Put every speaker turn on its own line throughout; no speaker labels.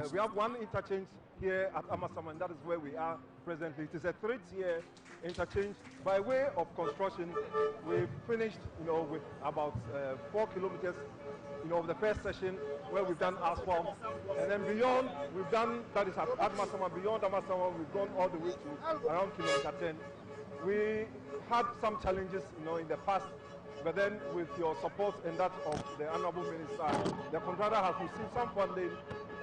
We have one interchange here at Amasaman, that is where we are presently. It is a 3-tier interchange. By way of construction, we finished, with about 4 kilometers, of the first session where we've done asphalt. And then beyond, we've done, that is at Amasaman, beyond Amasaman, we've gone all the way to around kilometer 10. We had some challenges, in the past, but then with your support and that of the Honorable Minister, the contractor has received some funding,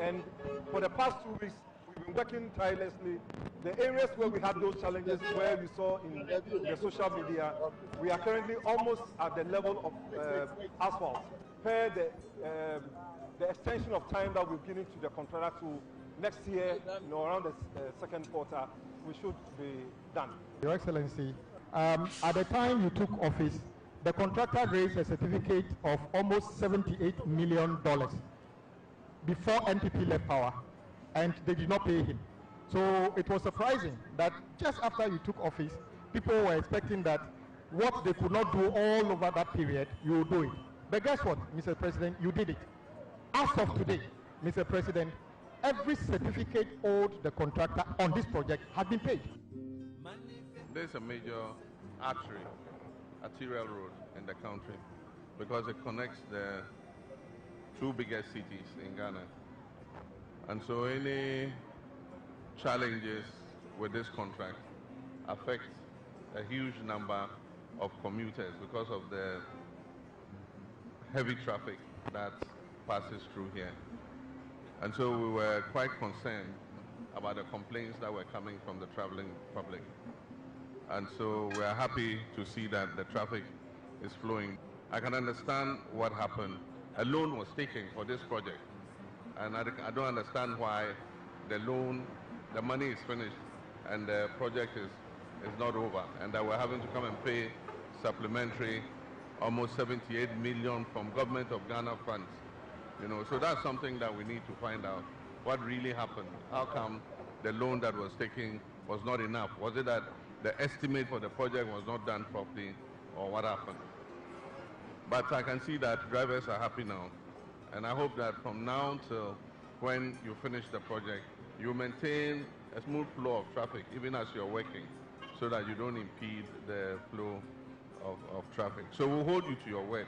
and for the past 2 weeks, we've been working tirelessly. The areas where we had those challenges, where you saw in the social media, we are currently almost at the level of asphalt. Per the extension of time that we've given to the contractor to next year, around the second quarter, we should be done.
Your Excellency, at the time you took office, the contractor raised a certificate of almost $78 million before NPP left power, and they did not pay him. So it was surprising that just after you took office, people were expecting that what they could not do all over that period, you will do it. But guess what, Mr. President, you did it. As of today, Mr. President, every certificate owed the contractor on this project has been paid.
There's a major arterial road in the country because it connects the 2 biggest cities in Ghana. And so any challenges with this contract affect a huge number of commuters because of the heavy traffic that passes through here. And so we were quite concerned about the complaints that were coming from the traveling public. And so we are happy to see that the traffic is flowing. I can understand what happened. A loan was taken for this project, and I don't understand why the money is finished and the project is not over, and that we're having to come and pay supplementary almost 78 million from government of Ghana funds. So that's something that we need to find out. What really happened? How come the loan that was taken was not enough? Was it that the estimate for the project was not done properly, or what happened? But I can see that drivers are happy now, and I hope that from now till when you finish the project, you maintain a smooth flow of traffic even as you're working, so that you don't impede the flow of traffic. So we'll hold you to your word.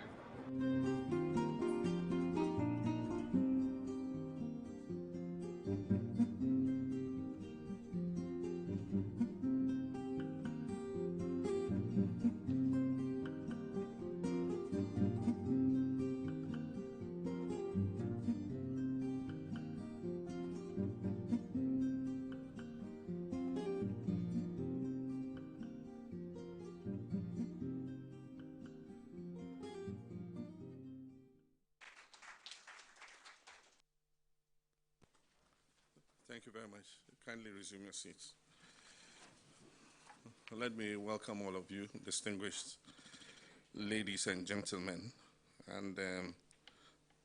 Thank you very much. Kindly resume your seats. Let me welcome all of you, distinguished ladies and gentlemen, and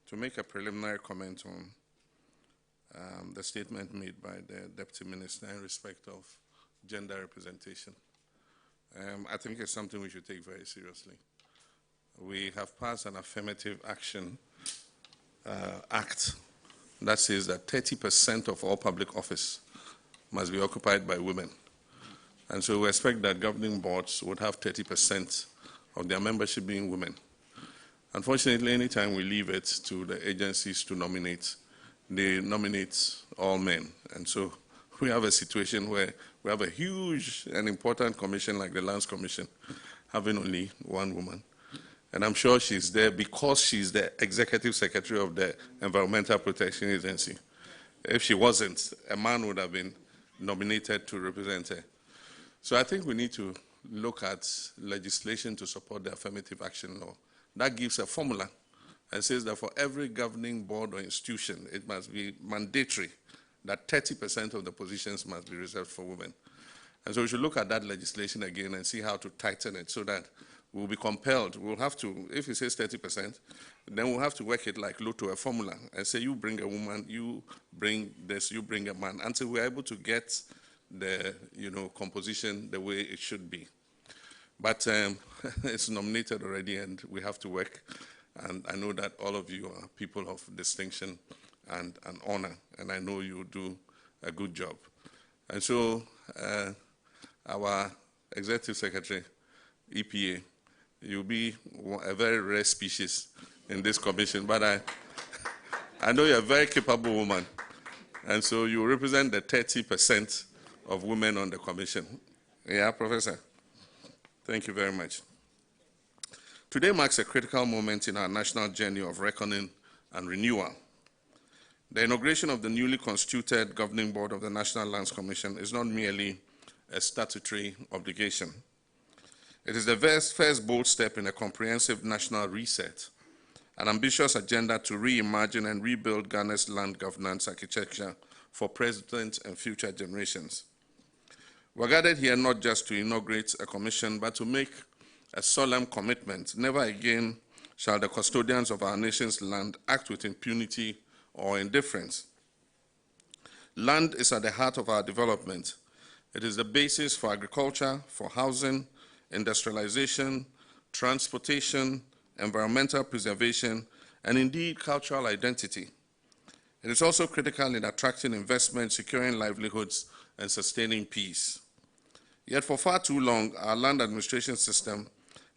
to make a preliminary comment on the statement made by the Deputy Minister in respect of gender representation. I think it's something we should take very seriously. We have passed an affirmative action act that says that 30% of all public office must be occupied by women. And so we expect that governing boards would have 30% of their membership being women. Unfortunately, anytime we leave it to the agencies to nominate, they nominate all men. And so we have a situation where we have a huge and important commission like the Lands Commission having only one woman. And I'm sure she's there because she's the executive secretary of the Environmental Protection Agency. If she wasn't, a man would have been nominated to represent her. So I think we need to look at legislation to support the affirmative action law. That gives a formula and says that for every governing board or institution, it must be mandatory that 30% of the positions must be reserved for women. And so we should look at that legislation again and see how to tighten it so that we'll be compelled. We'll have to, if it says 30%, then we'll have to work it like to a formula and say, you bring a woman, you bring this, you bring a man, until we're able to get the composition the way it should be. But it's nominated already, and we have to work. And I know that all of you are people of distinction and an honor, and I know you will do a good job. And so our Executive Secretary, EPA, you'll be a very rare species in this commission, but I know you're a very capable woman, and so you represent the 30% of women on the commission. Yeah, Professor? Thank you very much. Today marks a critical moment in our national journey of reckoning and renewal. The inauguration of the newly constituted Governing Board of the National Lands Commission is not merely a statutory obligation. It is the first bold step in a comprehensive national reset, an ambitious agenda to reimagine and rebuild Ghana's land governance architecture for present and future generations. We're gathered here not just to inaugurate a commission, but to make a solemn commitment. Never again shall the custodians of our nation's land act with impunity or indifference. Land is at the heart of our development. It is the basis for agriculture, for housing, industrialization, transportation, environmental preservation, and indeed cultural identity. It is also critical in attracting investment, securing livelihoods, and sustaining peace. Yet for far too long, our land administration system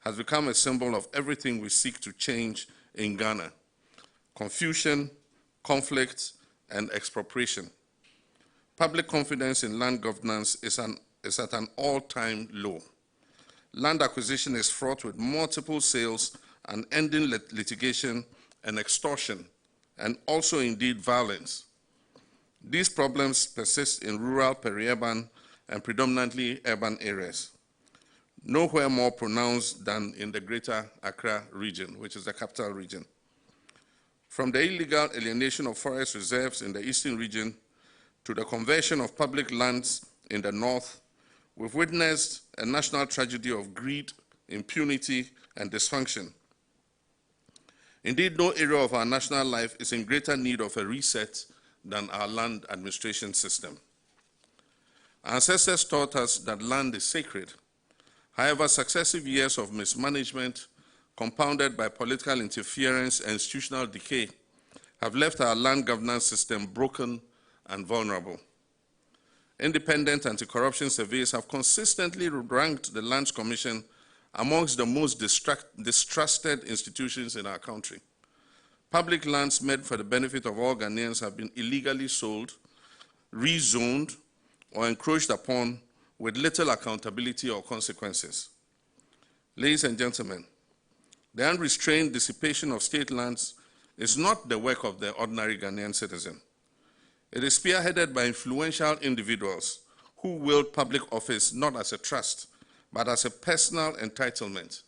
has become a symbol of everything we seek to change in Ghana: confusion, conflict, and expropriation. Public confidence in land governance is at an all-time low. Land acquisition is fraught with multiple sales and ending litigation and extortion, and also indeed violence. These problems persist in rural, peri-urban, and predominantly urban areas, nowhere more pronounced than in the Greater Accra region, which is the capital region. From the illegal alienation of forest reserves in the eastern region to the conversion of public lands in the north, we've witnessed a national tragedy of greed, impunity, and dysfunction. Indeed, no area of our national life is in greater need of a reset than our land administration system. Our ancestors taught us that land is sacred. However, successive years of mismanagement, compounded by political interference and institutional decay, have left our land governance system broken and vulnerable. Independent anti-corruption surveys have consistently ranked the Lands Commission amongst the most distrusted institutions in our country. Public lands meant for the benefit of all Ghanaians have been illegally sold, rezoned, or encroached upon with little accountability or consequences. Ladies and gentlemen, the unrestrained dissipation of state lands is not the work of the ordinary Ghanaian citizen. It is spearheaded by influential individuals who wield public office not as a trust, but as a personal entitlement.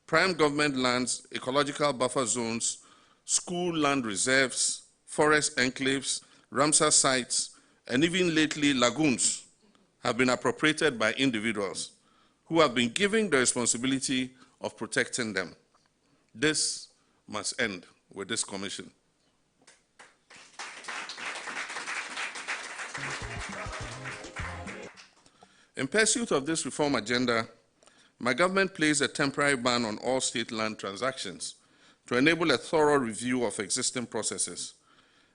Prime government lands, ecological buffer zones, school land reserves, forest enclaves, Ramsar sites, and even lately lagoons have been appropriated by individuals who have been given the responsibility of protecting them. This must end with this commission. In pursuit of this reform agenda, my government placed a temporary ban on all state land transactions to enable a thorough review of existing processes.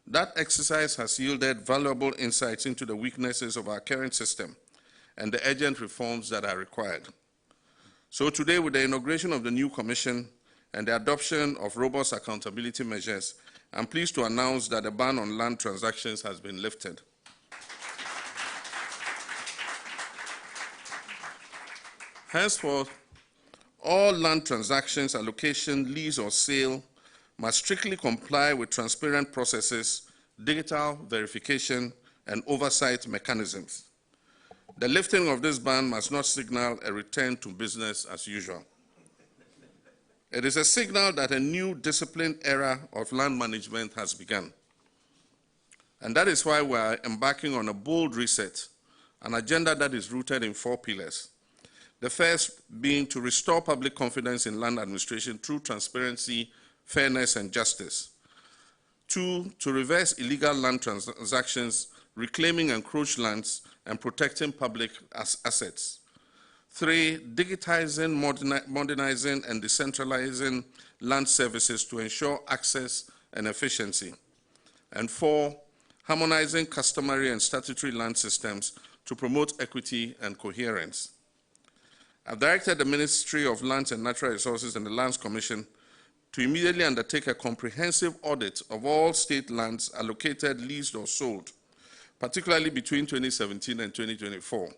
That exercise has yielded valuable insights into the weaknesses of our current system and the urgent reforms that are required. So today, with the inauguration of the new commission and the adoption of robust accountability measures, I'm pleased to announce that the ban on land transactions has been lifted. Henceforth, all land transactions, allocation, lease, or sale must strictly comply with transparent processes, digital verification, and oversight mechanisms. The lifting of this ban must not signal a return to business as usual. It is a signal that a new disciplined era of land management has begun. And that is why we are embarking on a bold reset, an agenda that is rooted in 4 pillars. The first being to restore public confidence in land administration through transparency, fairness, and justice. 2, to reverse illegal land transactions, reclaiming encroached lands, and protecting public assets. 3, digitizing, modernizing, and decentralizing land services to ensure access and efficiency. And 4, harmonizing customary and statutory land systems to promote equity and coherence. I've directed the Ministry of Lands and Natural Resources and the Lands Commission to immediately undertake a comprehensive audit of all state lands allocated, leased, or sold, particularly between 2017 and 2024.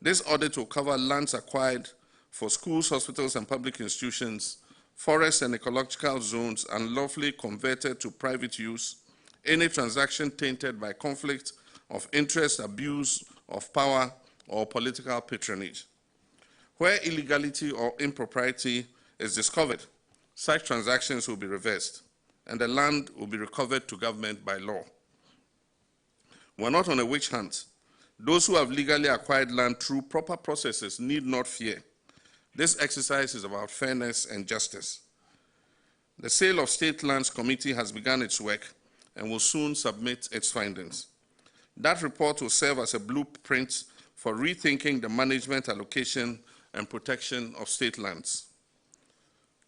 This audit will cover lands acquired for schools, hospitals, and public institutions, forests and ecological zones unlawfully converted to private use, any transaction tainted by conflict of interest, abuse of power, or political patronage. Where illegality or impropriety is discovered, such transactions will be reversed, and the land will be recovered to government by law. We're not on a witch hunt. Those who have legally acquired land through proper processes need not fear. This exercise is about fairness and justice. The Sale of State Lands Committee has begun its work and will soon submit its findings. That report will serve as a blueprint for rethinking the management, allocation, and protection of state lands.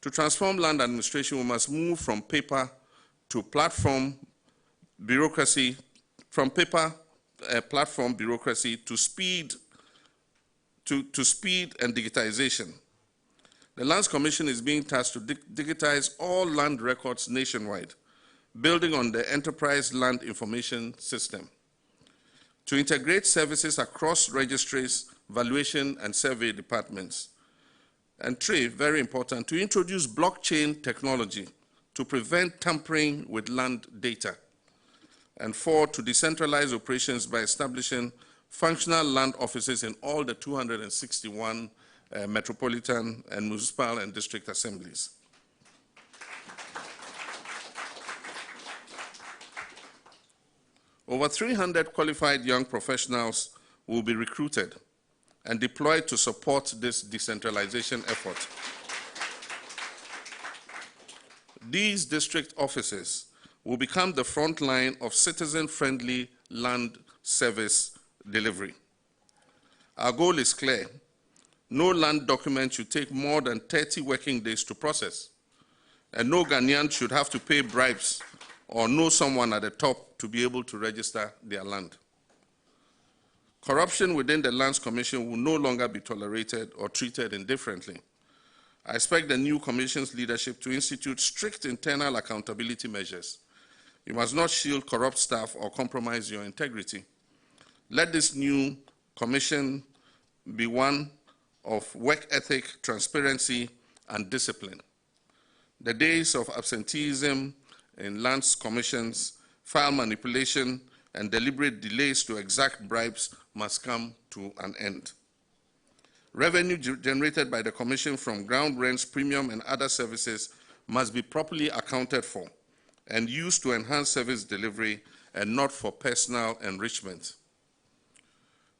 To transform land administration, we must move from paper to platform bureaucracy, platform bureaucracy to speed and digitization. The Lands Commission is being tasked to digitize all land records nationwide, building on the Enterprise Land Information System. To integrate services across registries, valuation, and survey departments. And 3, very important, to introduce blockchain technology to prevent tampering with land data. And 4, to decentralize operations by establishing functional land offices in all the 261 metropolitan and municipal and district assemblies. Over 300 qualified young professionals will be recruited and deployed to support this decentralization effort. These district offices will become the front line of citizen-friendly land service delivery. Our goal is clear. No land document should take more than 30 working days to process, and no Ghanaian should have to pay bribes or know someone at the top to be able to register their land. Corruption within the Lands Commission will no longer be tolerated or treated indifferently. I expect the new Commission's leadership to institute strict internal accountability measures. You must not shield corrupt staff or compromise your integrity. Let this new Commission be one of work ethic, transparency, and discipline. The days of absenteeism in Lands Commissions, file manipulation, and deliberate delays to exact bribes must come to an end. Revenue generated by the Commission from ground rents, premium, and other services must be properly accounted for and used to enhance service delivery and not for personal enrichment.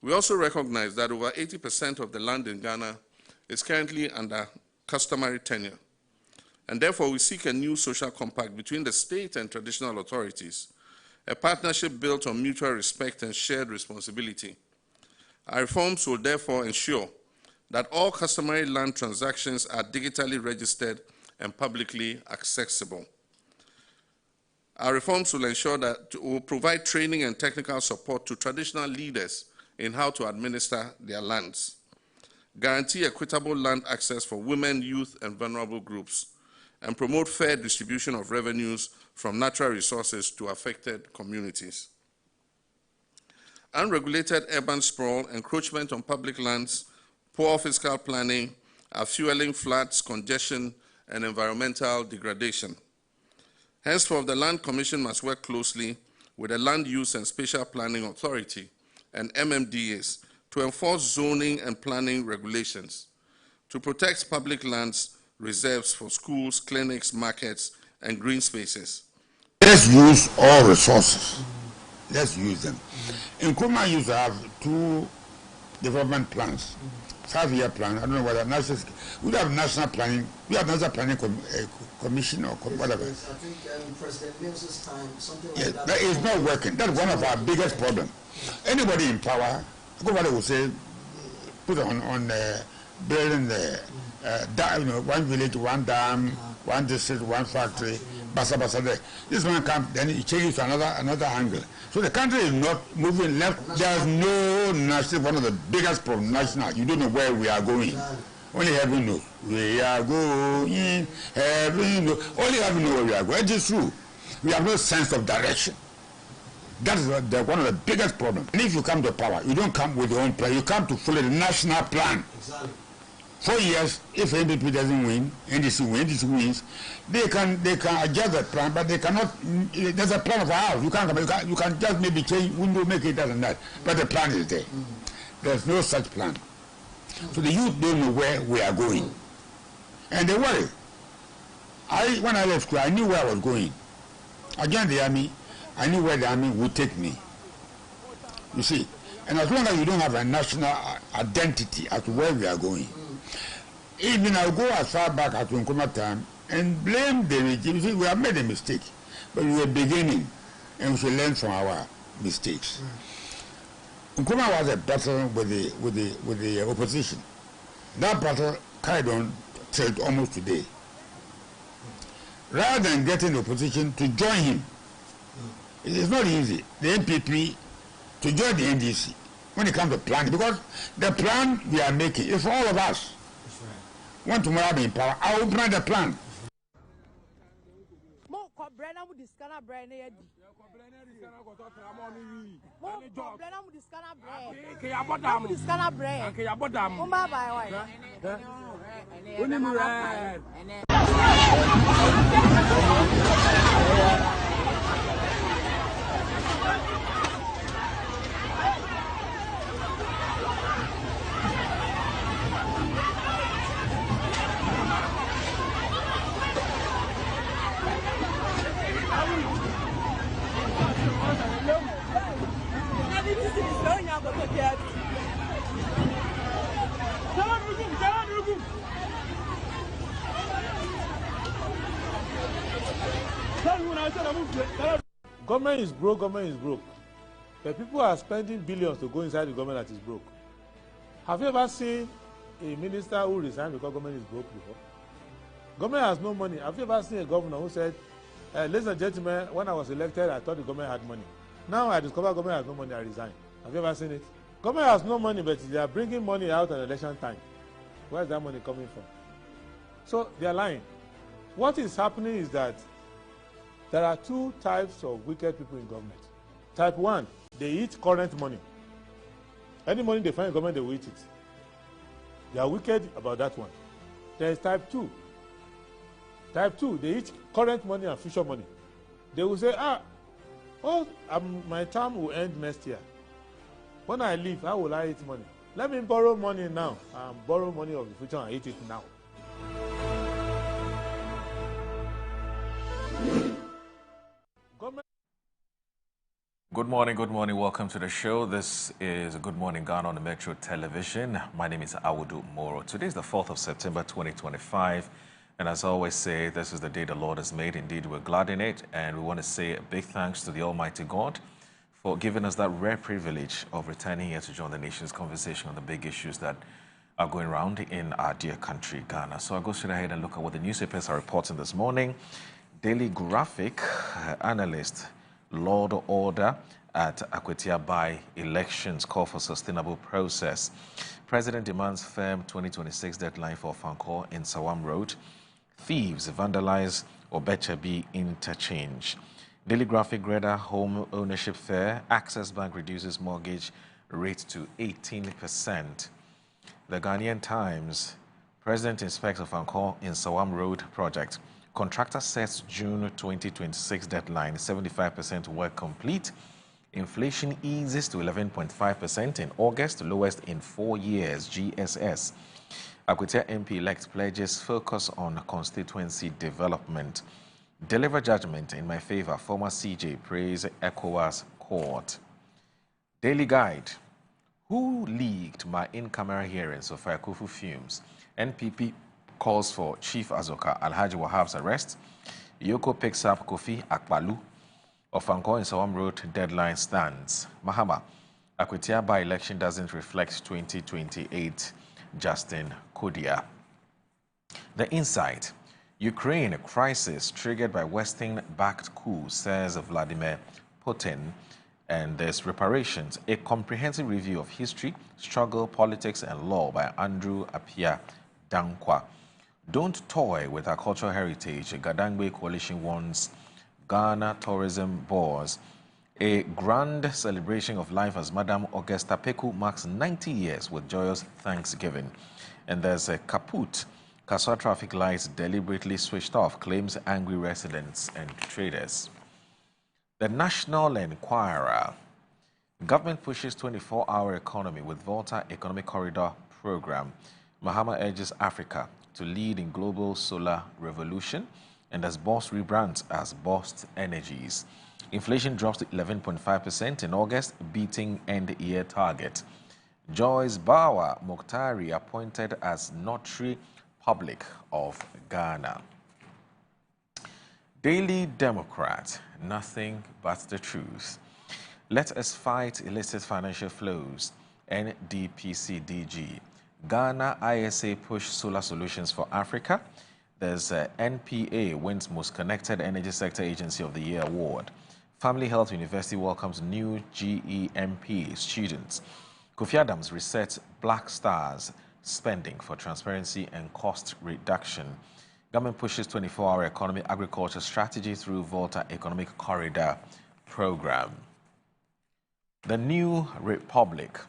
We also recognize that over 80% of the land in Ghana is currently under customary tenure, and therefore we seek a new social compact between the state and traditional authorities, a partnership built on mutual respect and shared responsibility. Our reforms will therefore ensure that all customary land transactions are digitally registered and publicly accessible. Our reforms will ensure that we'll provide training and technical support to traditional leaders in how to administer their lands, guarantee equitable land access for women, youth, and vulnerable groups, and promote fair distribution of revenues from natural resources to affected communities. Unregulated urban sprawl, encroachment on public lands, poor fiscal planning are fueling floods, congestion, and environmental degradation. Henceforth, the Land Commission must work closely with the Land Use and Spatial Planning Authority and MMDAs to enforce zoning and planning regulations, to protect public lands, reserves for schools, clinics, markets, and green spaces.
Let's use all resources. Let's use them. In Kuma, you have 2 development plans, 5-year plan. I don't know whether we have national planning. We have national planning commission or whatever.
I think President Mills's time, something like that.
But it's not working. That's one of our biggest problems. Anybody in power, everybody will say, put on building the one village, one dam, one district, one factory. basa there. This man comes, then he changes to another angle. So the country is not moving left. There's no national, one of the biggest problems, national. You don't know where we are going. Only heaven knows. We are going, heaven knows. Only heaven knows where we are going. It is true. We have no sense of direction. That is one of the biggest problems. And if you come to power, you don't come with your own plan. You come to follow the national plan.
Exactly.
4 years, if NDP doesn't win, NDC wins, they can adjust the plan, but they cannot. There's a plan of a house. You can just maybe change window, make it that and that, but the plan is there. There's no such plan. So the youth don't know where we are going, and they worry. When I left school, I knew where I was going. I joined the army. I knew where the army would take me. You see, and as long as you don't have a national identity as to where we are going, even I'll go as far back as Nkrumah time and blame the regime. You see, we have made a mistake, but we were beginning, and we should learn from our mistakes. Nkrumah was a battle with the opposition. That battle carried on till almost today. Rather than getting the opposition to join him, it is not easy. The NPP to join the NDC when it comes to planning, because the plan we are making is for all of us. When tomorrow be in power, I will plan the plan.
Government is broke, government is broke. The people are spending billions to go inside the government that is broke. Have you ever seen a minister who resigned because government is broke before? Government has no money. Have you ever seen a governor who said, ladies and gentlemen, when I was elected, I thought the government had money. Now I discover government has no money, I resign. Have you ever seen it? Government has no money, but they are bringing money out at election time. Where is that money coming from? So they are lying. What is happening is that there are two types of wicked people in government. Type 1, they eat current money. Any money they find in government, they will eat it. They are wicked about that one. There is type 2. Type 2, they eat current money and future money. They will say, my term will end next year. When I leave, how will I eat money? Let me borrow money now and borrow money of the future and eat it now.
Good morning, welcome to the show. This is Good Morning Ghana on the Metro Television. My name is Awudu Moro. Today is the 4th of September 2025, and as I always say, this is the day the Lord has made. Indeed, we're glad in it, and we want to say a big thanks to the Almighty God for giving us that rare privilege of returning here to join the nation's conversation on the big issues that are going around in our dear country, Ghana. So I'll go straight ahead and look at what the newspapers are reporting this morning. Daily Graphic analyst Lord Order at Akwetia by elections call for sustainable process. President demands firm 2026 deadline for Fankor in Sawam Road. Thieves vandalize Obechabi interchange. Daily Graphic Greater Home Ownership Fair. Access Bank reduces mortgage rate to 18%. The Ghanaian Times. President inspects Fankor in Sawam Road project. Contractor sets June 2026 deadline, 75% work complete. Inflation eases to 11.5% in August, lowest in 4 years, GSS. Akwetia MP-elect pledges focus on constituency development. Deliver judgment in my favor, former CJ praise ECOWAS court. Daily Guide. Who leaked my in-camera hearings of Akufu fumes? NPP calls for Chief Azoka Alhaji Wahab's arrest. Yoko picks up Kofi Akpalu. Ofankor in Sawam Road deadline stands. Mahama, Akwetia by-election doesn't reflect 2028. Justin Kodia. The Insight. Ukraine crisis triggered by Western-backed coup, says Vladimir Putin. And there's reparations, a comprehensive review of history, struggle, politics, and law by Andrew Apia Dankwa. Don't toy with our cultural heritage. Gadangwe Coalition warns Ghana tourism boards. A grand celebration of life as Madam Augusta Peku marks 90 years with joyous Thanksgiving. And there's a kaput. Kaswa traffic lights deliberately switched off, claims angry residents and traders. The National Enquirer. Government pushes 24-hour economy with Volta Economic Corridor Program. Mahama urges Africa to lead in global solar revolution, and as Boss rebrands as Boss Energies. Inflation drops to 11.5% in August, beating end-year target. Joyce Bawa Mokhtari appointed as Notary Public of Ghana. Daily Democrat, nothing but the truth. Let us fight illicit financial flows. NDPCDG. Ghana ISA push solar solutions for Africa. There's NPA wins Most Connected Energy Sector Agency of the Year award. Family Health University welcomes new GEMP students. Kofi Adams resets Black Stars spending for transparency and cost reduction. Government pushes 24-hour economy agriculture strategy through Volta Economic Corridor Program. The New Republic.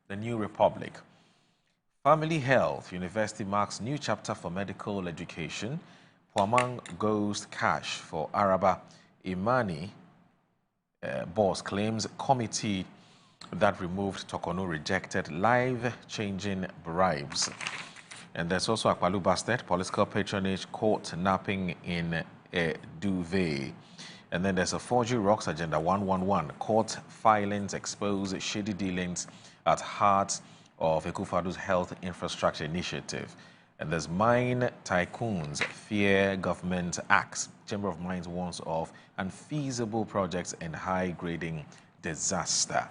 The New Republic. Family Health University marks new chapter for medical education. Puamang goes cash for Araba Imani. Boss claims committee that removed Tokono rejected life-changing bribes. And there's also Akwalu Bastet, political patronage, court napping in a duvet. And then there's a forgery rocks agenda 111. Court filings expose shady dealings at heart of Ekufadu's health infrastructure initiative. And there's mine tycoons fear government acts. Chamber of Mines warns of unfeasible projects and high grading disaster.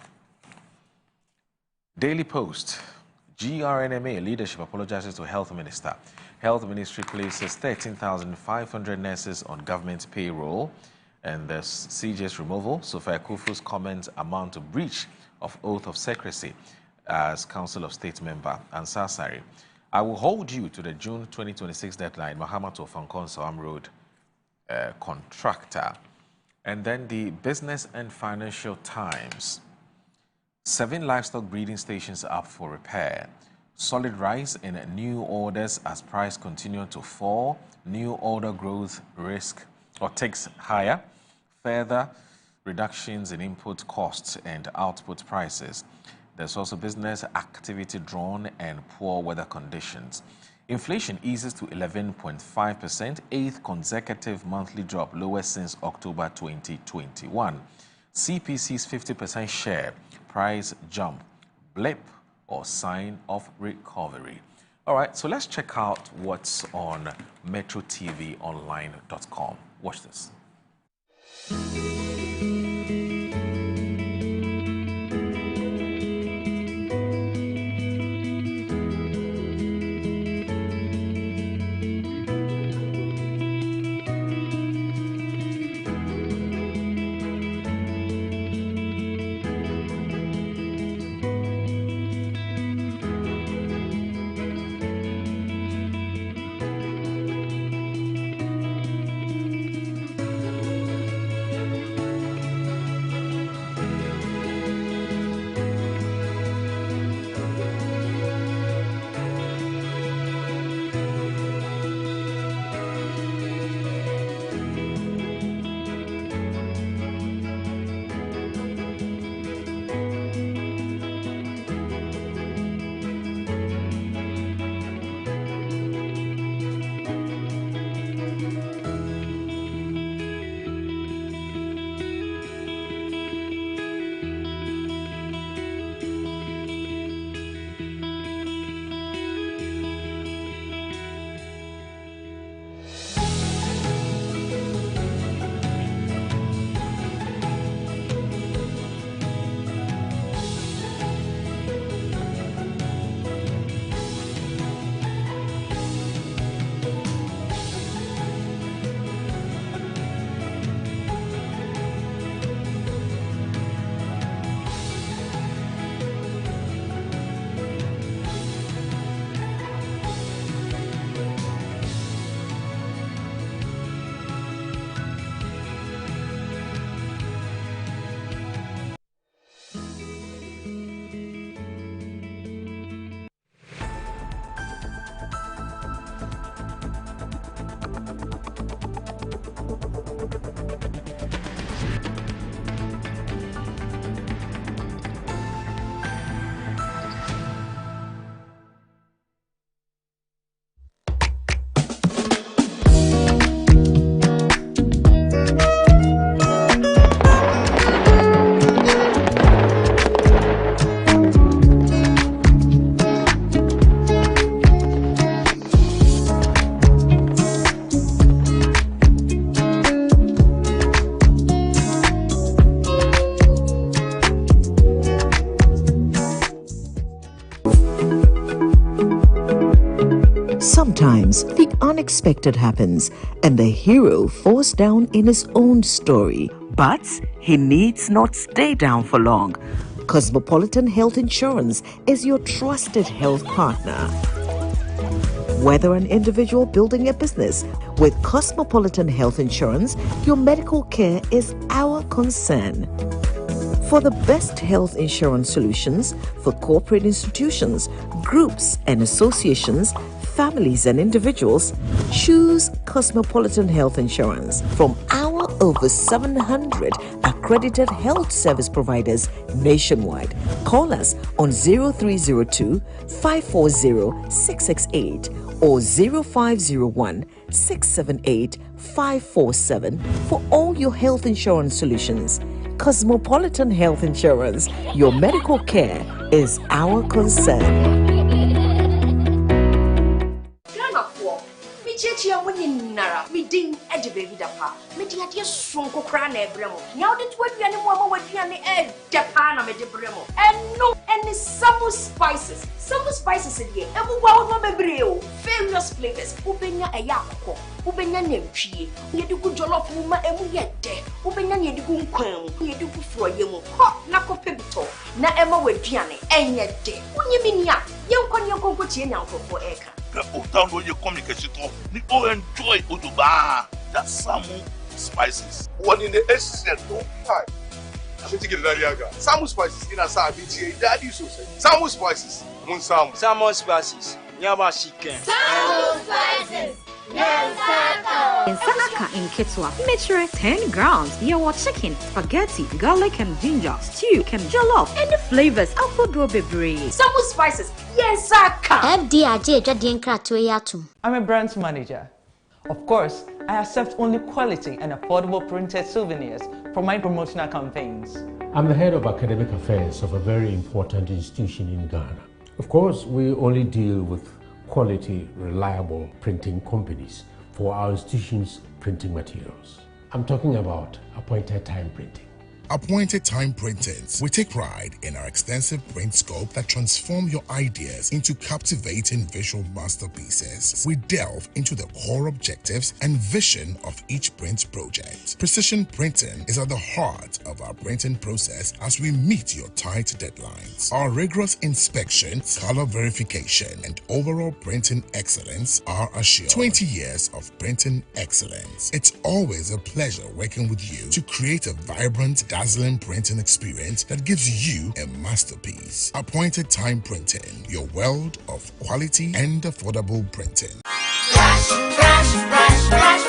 Daily Post. GRNMA leadership apologizes to Health Minister. Health Ministry places 13,500 nurses on government payroll. And the CJ's removal. Sophia Kufu's comments amount to breach of oath of secrecy as Council of State member. And Sasari. I will hold you to the June 2026 deadline. Mahama Tofankon Sawam Road contractor. And then the Business and Financial Times. 7 livestock breeding stations up for repair. Solid rise in new orders as price continue to fall. New order growth risk or takes higher. Further reductions in input costs and output prices. There's also business activity drawn and poor weather conditions. Inflation eases to 11.5%, 8th consecutive monthly drop, lowest since October 2021. CPC's 50% share price jump, blip or sign of recovery. All right, so let's check out what's on metrotvonline.com. Watch this.
Sometimes the unexpected happens and the hero falls down in his own story. But he needs not stay down for long. Cosmopolitan Health Insurance is your trusted health partner. Whether an individual building a business, with Cosmopolitan Health Insurance, your medical care is our concern. For the best health insurance solutions for corporate institutions, groups and associations, families and individuals, choose Cosmopolitan Health Insurance from our over 700 accredited health service providers nationwide. Call us on 0302 540 668 or 0501 678 547 for all your health insurance solutions. Cosmopolitan Health Insurance, your medical care is our concern.
Chia winning Nara, me ding edge baby dapa, me dear strong cocran ebremo. Now that what you animal would be an egg, Japan, me de bremo. And no, any summer spices. Summer spices in here, and wow, no mebreo. Various flavors, Ubenya a yako, Ubenya nemchi, you do good jollof woman, and we get there. Ubenya you do quam, you do for you, hot knuckle pibito. Na Emma with Gianni, and yet day. When you mean ya, you can you go to your for acre.
Down where your communication talk, we all enjoy Uduba, that Samu spices. What in the essence don't type. I'm thinking that Yaga. Samu spices in a Sabiti, Daddy so say. Samu spices, Moon Samu.
Samu spices, Yama chicken.
Samu spices.
In Sanaka in Kitwa, mixture 10 grams, your chicken, spaghetti, garlic and ginger, stew, can jollof, and the flavors Alfredo bebre.
Samu spices, yes, Saka.
I'm a brand manager. Of course, I accept only quality and affordable printed souvenirs for my promotional campaigns.
I'm the head of academic affairs of a very important institution in Ghana. Of course, we only deal with quality, reliable printing companies for our institution's printing materials. I'm talking about appointed time printing.
Appointed Time Printings. We take pride in our extensive print scope that transform your ideas into captivating visual masterpieces. We delve into the core objectives and vision of each print project. Precision printing is at the heart of our printing process as we meet your tight deadlines. Our rigorous inspection, color verification, and overall printing excellence are assured. 20 years of printing excellence. It's always a pleasure working with you to create a vibrant, dazzling printing experience that gives you a masterpiece. Appointed Time Printing, your world of quality and affordable printing.
Brush, brush, brush, brush, brush,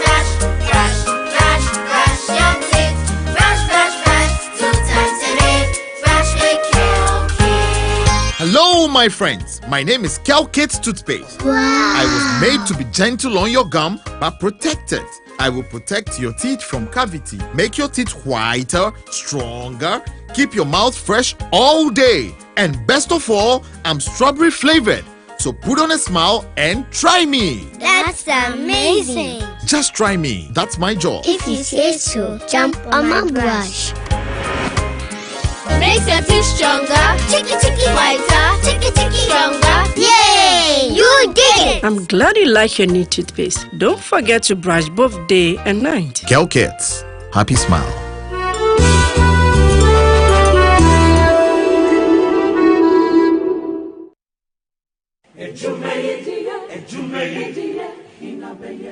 brush, brush, brush your teeth. Brush, brush, brush, 2 times a day. Brush with Kel-Kit.
Hello, my friends. My name is Kel-Kit Toothpaste.
Wow.
I was made to be gentle on your gum, but protected. I will protect your teeth from cavity, make your teeth whiter, stronger, keep your mouth fresh all day. And best of all, I'm strawberry flavored. So put on a smile and try me.
That's amazing.
Just try me. That's my job.
If you say so, jump on my brush. Makes your teeth stronger, chicky chicky whiter, chicky chicky stronger. Yay! You did it!
I'm glad you like your new toothpaste. Don't forget to brush both day and night.
Kel-Kit. Happy smile.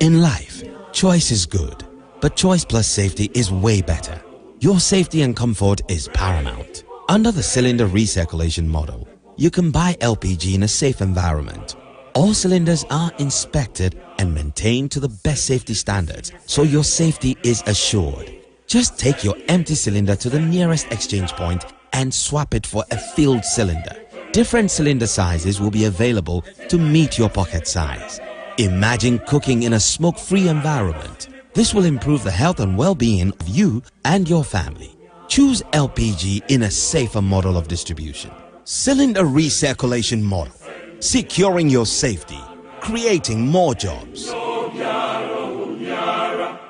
In life, choice is good, but choice plus safety is way better. Your safety and comfort is paramount. Under the cylinder recirculation model, you can buy LPG in a safe environment. All cylinders are inspected and maintained to the best safety standards, so your safety is assured. Just take your empty cylinder to the nearest exchange point and swap it for a filled cylinder. Different cylinder sizes will be available to meet your pocket size. Imagine cooking in a smoke-free environment. This will improve the health and well-being of you and your family. Choose LPG in a safer model of distribution. Cylinder recirculation model. Securing your safety. Creating more jobs.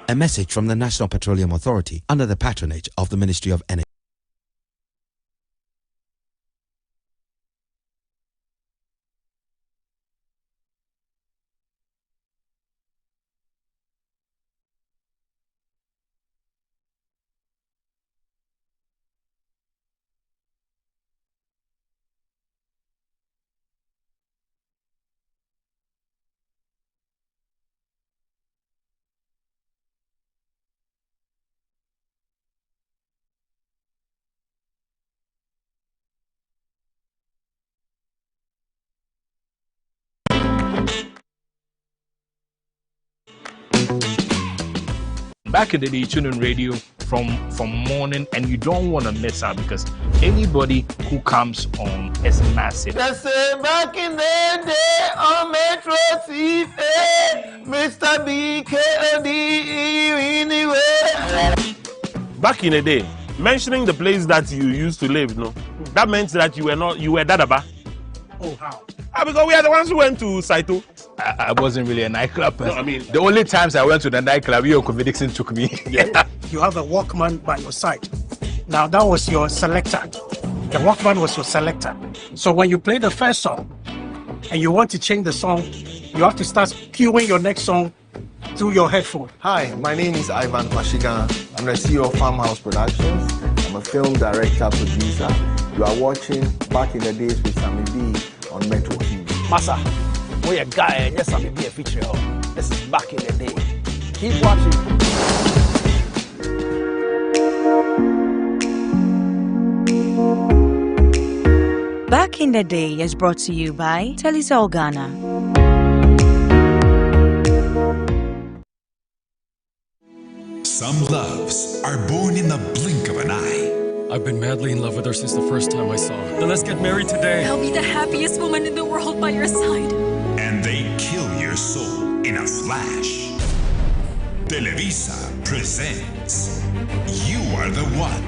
A message from the National Petroleum Authority under the patronage of the Ministry of Energy.
back in the day, you tune in radio from morning, and you don't want to miss out because anybody who comes on is massive.
They say back in the day on Metro TV, Mr. BKD anywhere.
Back in the day, mentioning the place that you used to live, no, that meant that you were Dadaba.
Oh, how?
Because we are the ones who went to Saito.
I wasn't really a nightclub person.
No, I mean,
the only times I went to the nightclub, your Dixon took me.
Yeah.
You have a Walkman by your side. Now that was your selector. The Walkman was your selector. So when you play the first song and you want to change the song, you have to start cueing your next song through your headphone.
Hi, my name is Ivan Kwashigan. I'm the CEO of Farmhouse Productions. I'm a film director, producer. You are watching Back in the Days with Sammy B on Metro TV.
Massa, we a guy and yes, Sammy B a feature. This is Back in the Day. Keep watching.
Back in the Day is brought to you by Telecel Ghana.
Some loves are born in the blink of an eye.
I've been madly in love with her since the first time I saw her. Then let's get married today.
I'll be the happiest woman in the world by your side.
And they kill your soul in a flash. Televisa presents You Are the One.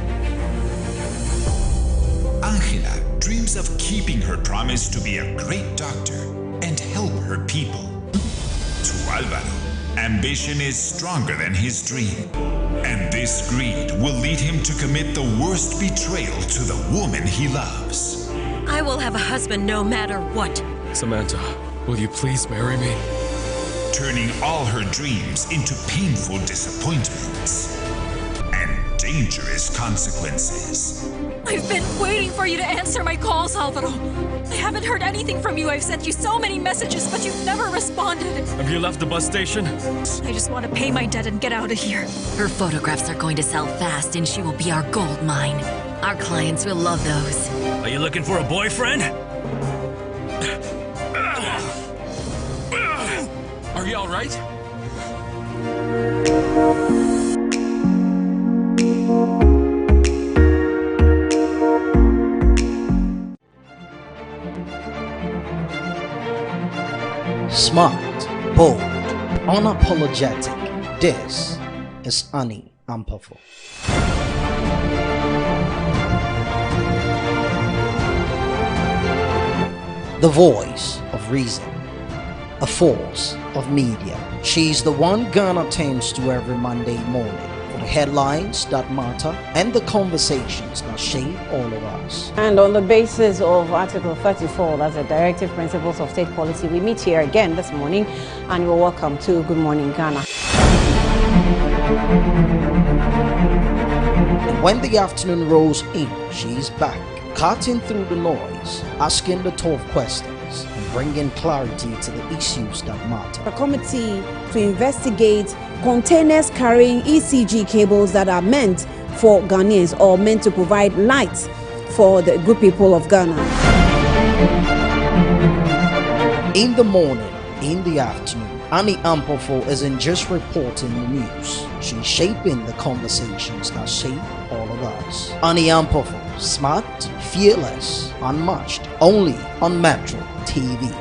Angela dreams of keeping her promise to be a great doctor and help her people. To Alvaro, ambition is stronger than his dream. And this greed will lead him to commit the worst betrayal to the woman he loves.
I will have a husband no matter what.
Samantha, will you please marry me?
Turning all her dreams into painful disappointments and dangerous consequences.
I've been waiting for you to answer my calls, Alvaro. I haven't heard anything from you. I've sent you so many messages, but you've never responded.
Have you left the bus station?
I just want to pay my debt and get out of here.
Her photographs are going to sell fast, and she will be our gold mine. Our clients will love those.
Are you looking for a boyfriend? Are you all right?
Smart, bold, unapologetic. This is Annie Ampafo. The voice of reason, a force of media. She's the one Ghana turns to every Monday morning for the headlines that matter and the conversations that shape all of us.
And on the basis of Article 34, that's the Directive Principles of State Policy, we meet here again this morning, and you're welcome to Good Morning Ghana.
And when the afternoon rolls in, she's back, cutting through the noise, asking the tough questions, and bringing clarity to the issues that matter.
A committee to investigate containers carrying ECG cables that are meant for Ghanaians or meant to provide light for the good people of Ghana.
In the morning, in the afternoon, Annie Ampafo isn't just reporting the news. She's shaping the conversations that shape all of us. Annie Ampafo, smart, fearless, unmatched, only on Metro TV.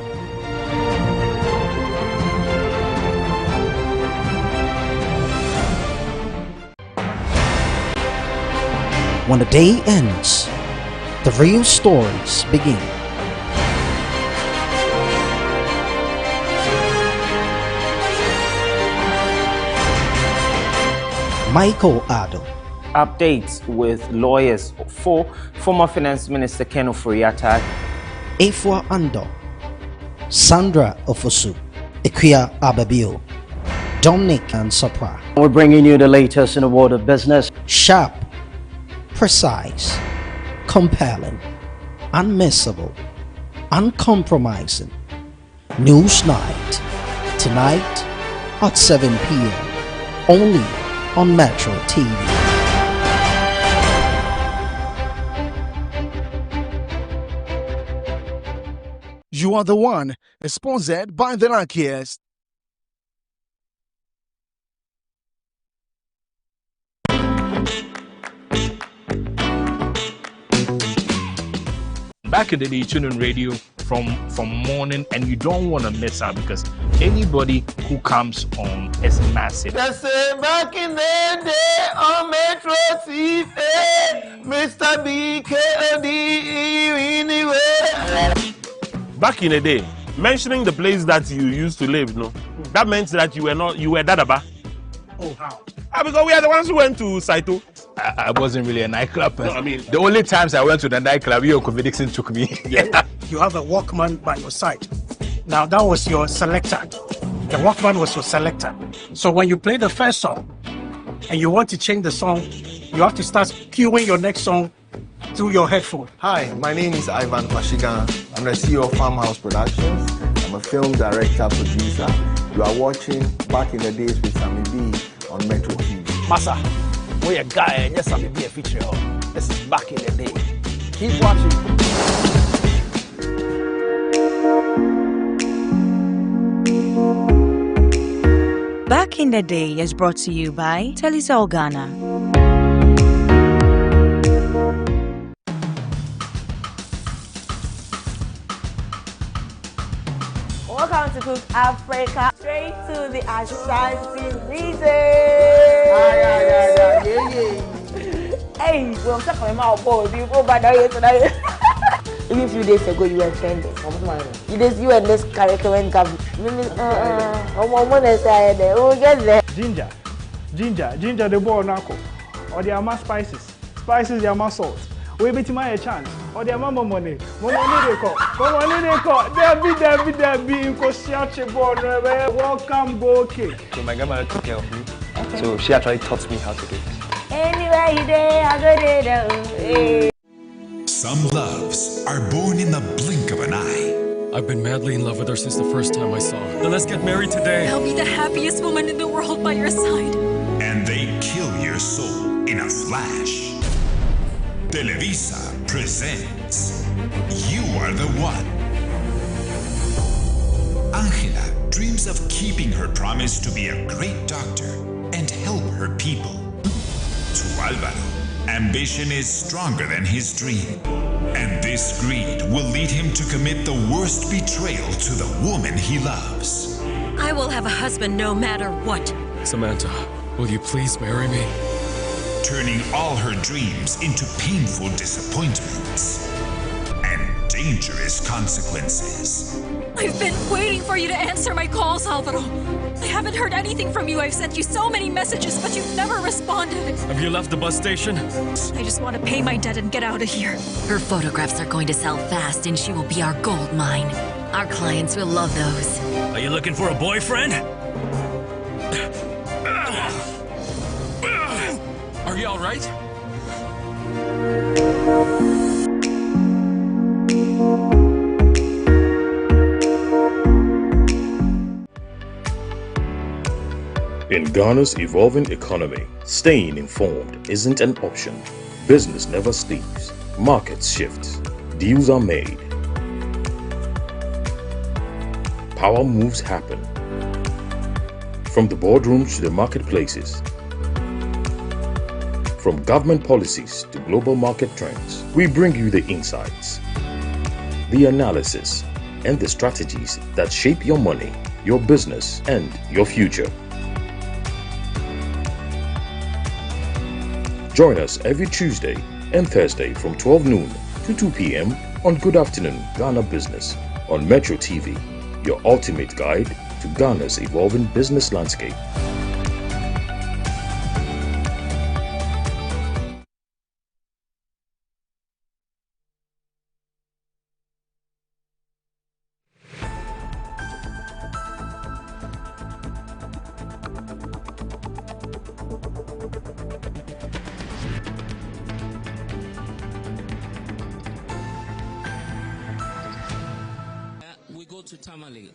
When the day ends, the real stories begin. Michael Addo.
Updates with lawyers for former Finance Minister Ken Ofori-Atta.
Efua Ando. Sandra Ofosu. Ikuya Ababio. Dominic and Sopra.
We're bringing you the latest in the world of business.
Sharp, precise, compelling, unmissable, uncompromising. News Night. Tonight at 7 p.m. Only on Metro TV.
You Are the One is sponsored by the Luckiest.
Back in the day, you tune in radio from morning, and you don't want to miss out because anybody who comes on is massive.
They say back in the day on Metro TV, Mr. BKD anyway.
Back in the day, mentioning the place that you used to live, no, that meant that you were Dadaba.
Oh, how?
Because we are the ones who went to Saito.
I wasn't really a nightclub person.
No, I mean,
the only times I went to the nightclub, Dixon took me.
Yeah.
You have a Walkman by your side. Now that was your selector. The Walkman was your selector. So when you play the first song and you want to change the song, you have to start queuing your next song through your headphone.
Hi, my name is Ivan Kwashigan. I'm the CEO of Farmhouse Productions. I'm a film director, producer. You are watching Back in the Days with Sammy B on Metro TV.
Massa, we a guy and yes, I'm be a feature. This is Back in the Day. Keep watching.
Back in the Day is brought to you by Telecel Ghana.
Welcome to Cook Africa. Straight to the Ashanti region. Hey, well, I'm talking about boys. You go back there today. Even a few days ago, you were offended. You and this character went government.
Ginger, the boy nako. Or the ama spices the ama salt. We bet my a chance. Or the mama money they call. Debbie, welcome, go cake.
So my grandmother took care of me. Okay. So she actually taught me how to do it.
Anyway, I go there.
Some loves are born in the blink of an eye.
I've been madly in love with her since the first time I saw her. Then let's get married today.
I'll be the happiest woman in the world by your side.
And they kill your soul in a flash. Televisa presents You Are the One. Angela dreams of keeping her promise to be a great doctor and help her people. To Alvaro, ambition is stronger than his dream. And this greed will lead him to commit the worst betrayal to the woman he loves.
I will have a husband no matter what.
Samantha, will you please marry me?
Turning all her dreams into painful disappointments and dangerous consequences.
I've been waiting for you to answer my calls, Alvaro. I haven't heard anything from you. I've sent you so many messages, but you've never responded.
Have you left the bus station?
I just want to pay my debt and get out of here.
Her photographs are going to sell fast, and she will be our gold mine. Our clients will love those.
Are you looking for a boyfriend? Are you all right?
In Ghana's evolving economy, staying informed isn't an option. Business never sleeps. Markets shift. Deals are made. Power moves happen. From the boardrooms to the marketplaces. From government policies to global market trends, we bring you the insights, the analysis, and the strategies that shape your money, your business, and your future. Join us every Tuesday and Thursday from 12 noon to 2 p.m. on Good Afternoon Ghana Business on Metro TV, your ultimate guide to Ghana's evolving business landscape.
To Tamale,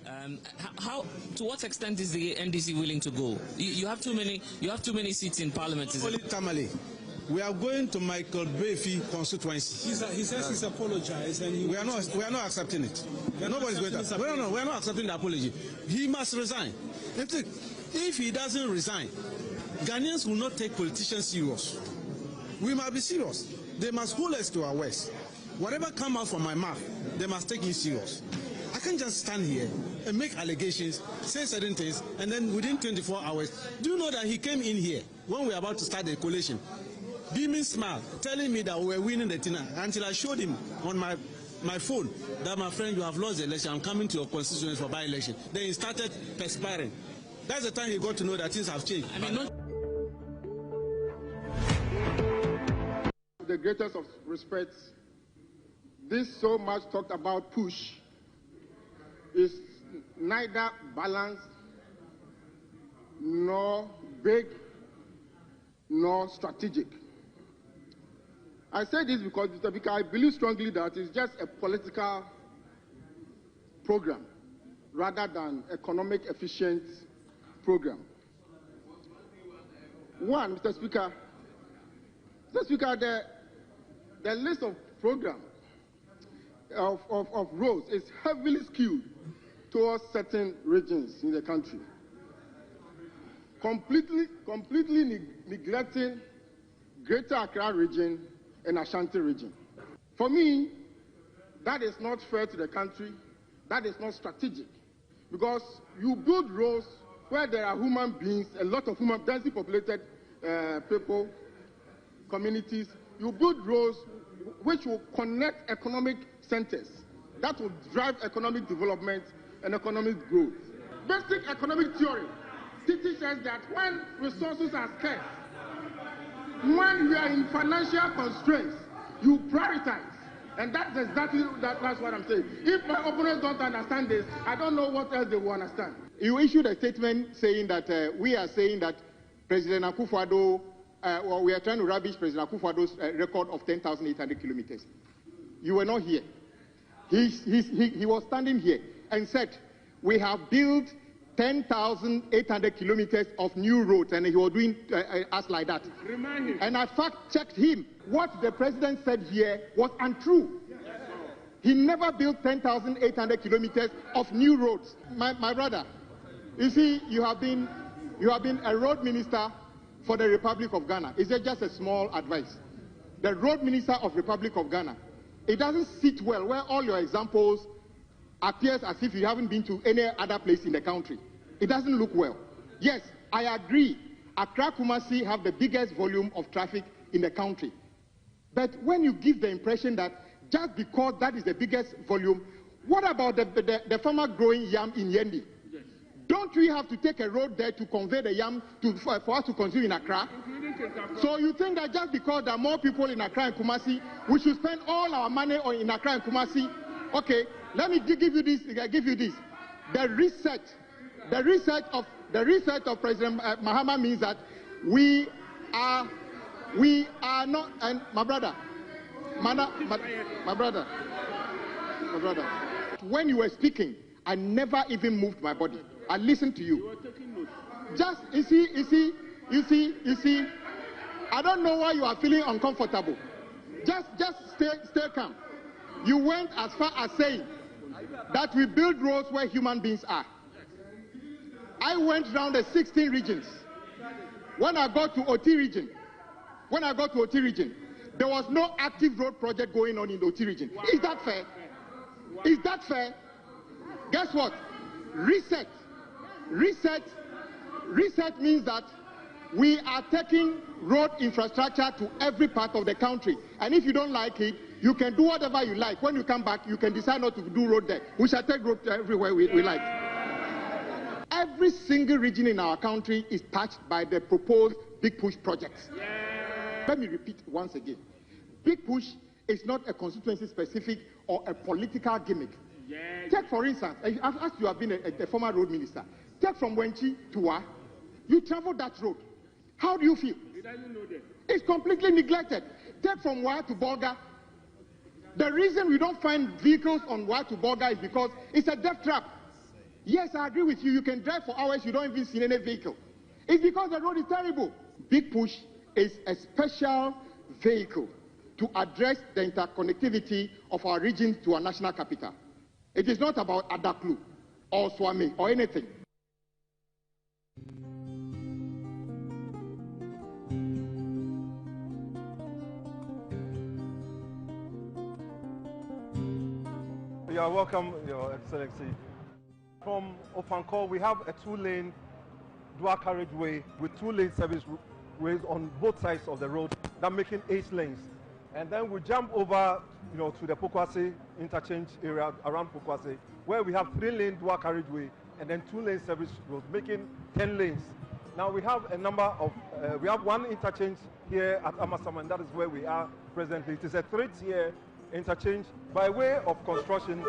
to what extent is the NDC willing to go? You have too many seats in Parliament.
Only Tamale. We are going to Michael Bayfi constituency. He says he's apologized, and we are not accepting it. Nobody's going to. We are not accepting the apology. He must resign. If he doesn't resign, Ghanaians will not take politicians serious. We must be serious. They must hold us to our words. whatever comes out from my mouth, they must take it serious. I can't just stand here and make allegations, say certain things, and then within 24 hours, do you know that he came in here when we were about to start the coalition, beaming smile, telling me that we were winning the thing, until I showed him on my phone that, my friend, you have lost the election, I'm coming to your constituency for by-election. Then he started perspiring. That's the time he got to know that things have changed. I mean, not
the greatest of respects, this so much talked about push is neither balanced, nor big, nor strategic. I say this because I believe strongly that it's just a political program rather than economic efficient program. One, Mr. Speaker, the list of programs of roads is heavily skewed towards certain regions in the country, completely neglecting Greater Accra region and Ashanti region. For me, that is not fair to the country. That is not strategic, because you build roads where there are human beings, a lot of densely populated people, communities. You build roads which will connect economic centers. That will drive economic development and economic growth. Basic economic theory teaches us that when resources are scarce, when you are in financial constraints, you prioritize. And that's exactly that's what I'm saying. If my opponents don't understand this, I don't know what else they will understand. You issued a statement saying that we are saying that President Akufo-Addo, or we are trying to rubbish President Akufo-Addo's record of 10,800 kilometers. You were not here. He was standing here and said, we have built 10,800 kilometers of new roads, and he was doing us like that. And I fact-checked him. What the president said here was untrue. He never built 10,800 kilometers of new roads. My brother, you see, you have been a road minister for the Republic of Ghana. Is it just a small advice? The road minister of Republic of Ghana, it doesn't sit well where all your examples appears as if you haven't been to any other place in the country. It doesn't look well. Yes, I agree. Accra Kumasi have the biggest volume of traffic in the country. But when you give the impression that just because that is the biggest volume, what about the farmer growing yam in Yendi? Yes. Don't we have to take a road there to convey the yam for us to consume in Accra? So you think that just because there are more people in Accra and Kumasi, we should spend all our money in Accra and Kumasi? Okay, let me give you this. The research of President Mahama means that we are not. And my brother, when you were speaking, I never even moved my body. I listened to you. You were taking notes. Just you see. I don't know why you are feeling uncomfortable. Just stay calm. You went as far as saying that we build roads where human beings are. I went around the 16 regions. When I got to OT region, there was no active road project going on in the OT region. Wow. Is that fair? Wow. Is that fair? Guess what? Reset means that we are taking road infrastructure to every part of the country. And if you don't like it, you can do whatever you like. When you come back, you can decide not to do road there. We shall take road everywhere we like. Every single region in our country is touched by the proposed Big Push projects. Let me repeat once again. Big Push is not a constituency-specific or a political gimmick. Take, for instance, as you have been a former road minister, take from Wenchi to Wa. You travel that road. How do you feel? He doesn't know that. It's completely neglected. Take from Wa to Bolga. The reason we don't find vehicles on Wa to Bolga is because it's a death trap. Yes, I agree with you. You can drive for hours, you don't even see any vehicle. It's because the road is terrible. Big Push is a special vehicle to address the interconnectivity of our region to our national capital. It is not about Adaklu or Swami or anything.
You are welcome, Your Excellency. From Ofankor, we have a 2-lane dual carriageway with 2-lane service ways on both sides of the road, that making 8 lanes. And then we jump over, to the Pokwase interchange area around Pokwase, where we have 3-lane dual carriageway and then 2-lane service roads, making 10 lanes. Now we have a number of, we have one interchange here at Amasama, and that is where we are presently. It is a 3-tier interchange. By way of construction,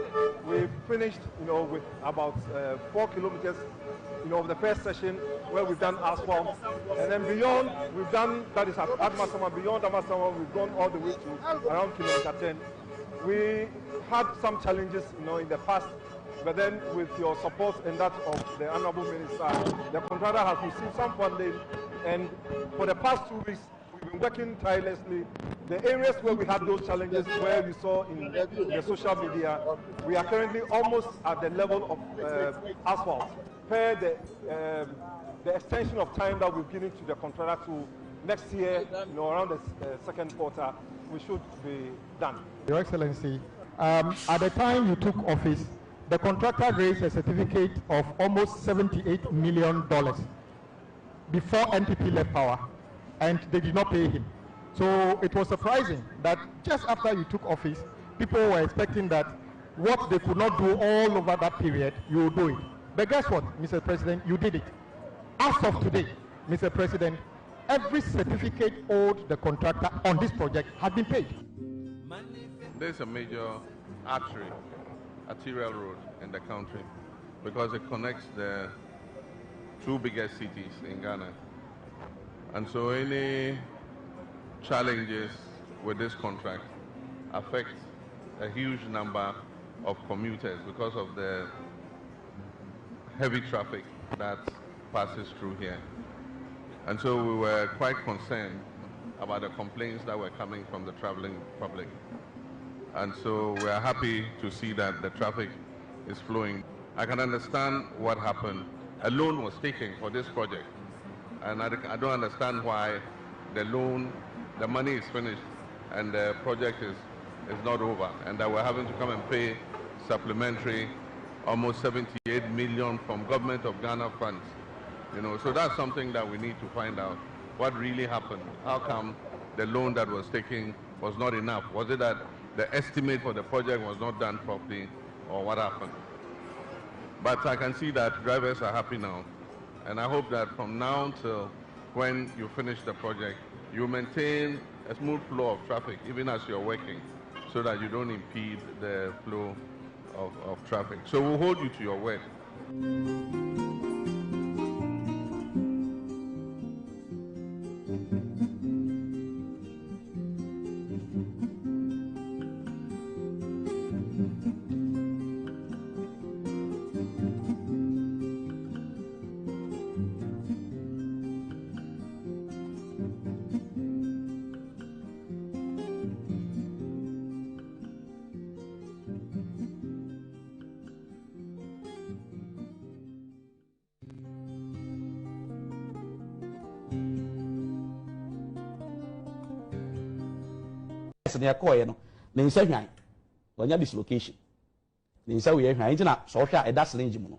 we finished, with about 4 kilometers, of the first session where we've done asphalt, and then beyond we've done, that is at Amasama, beyond Amasama we've gone all the way to around kilometer 10. We had some challenges, in the past, but then with your support and that of the Honorable Minister, the contractor has received some funding, and for the past 2 weeks we've been working tirelessly. The areas where we had those challenges, where we saw in the social media, we are currently almost at the level of asphalt. Per the extension of time that we've given to the contractor to next year, around the second quarter, we should be done.
Your Excellency, at the time you took office, the contractor raised a certificate of almost $78 million before NPP left power, and they did not pay him. So it was surprising that just after you took office, people were expecting that what they could not do all over that period, you will do it. But guess what, Mr. President, you did it. As of today, Mr. President, every certificate owed the contractor on this project has been paid.
There's a major arterial road in the country, because it connects the 2 biggest cities in Ghana. And so any challenges with this contract affect a huge number of commuters because of the heavy traffic that passes through here. And so we were quite concerned about the complaints that were coming from the traveling public. And so we are happy to see that the traffic is flowing. I can understand what happened. A loan was taken for this project, and I don't understand why the money is finished and the project is not over, and that we're having to come and pay supplementary almost 78 million from government of Ghana funds. So that's something that we need to find out. What really happened? How come the loan that was taken was not enough? Was it that the estimate for the project was not done properly, or what happened? But I can see that drivers are happy now, and I hope that from now till when you finish the project, you maintain a smooth flow of traffic even as you're working, so that you don't impede the flow of traffic. So we'll hold you to your word.
near Koyano, then say hwan, when you dislocation. Then say we hwan, it's not so sure that's legitimate.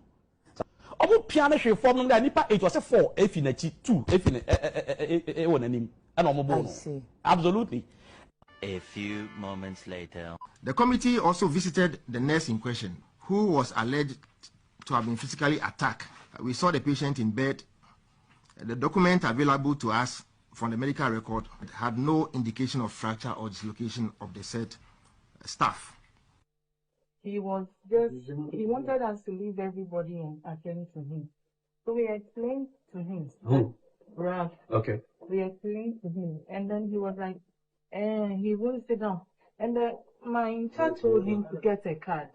Omo piano she form no nipa it was a 4 if in a 2 if in a one anim and omo bono. Absolutely.
A few moments later.
The committee also visited the nurse in question, who was alleged to have been physically attacked. We saw the patient in bed. The document available to us from the medical record had no indication of fracture or dislocation of the said staff.
He wanted us to leave everybody and attend to him. So we explained to him.
Who?
Ralph.
Okay.
We explained to him, and then he was like, he won't sit down. And my intern told him to get a card,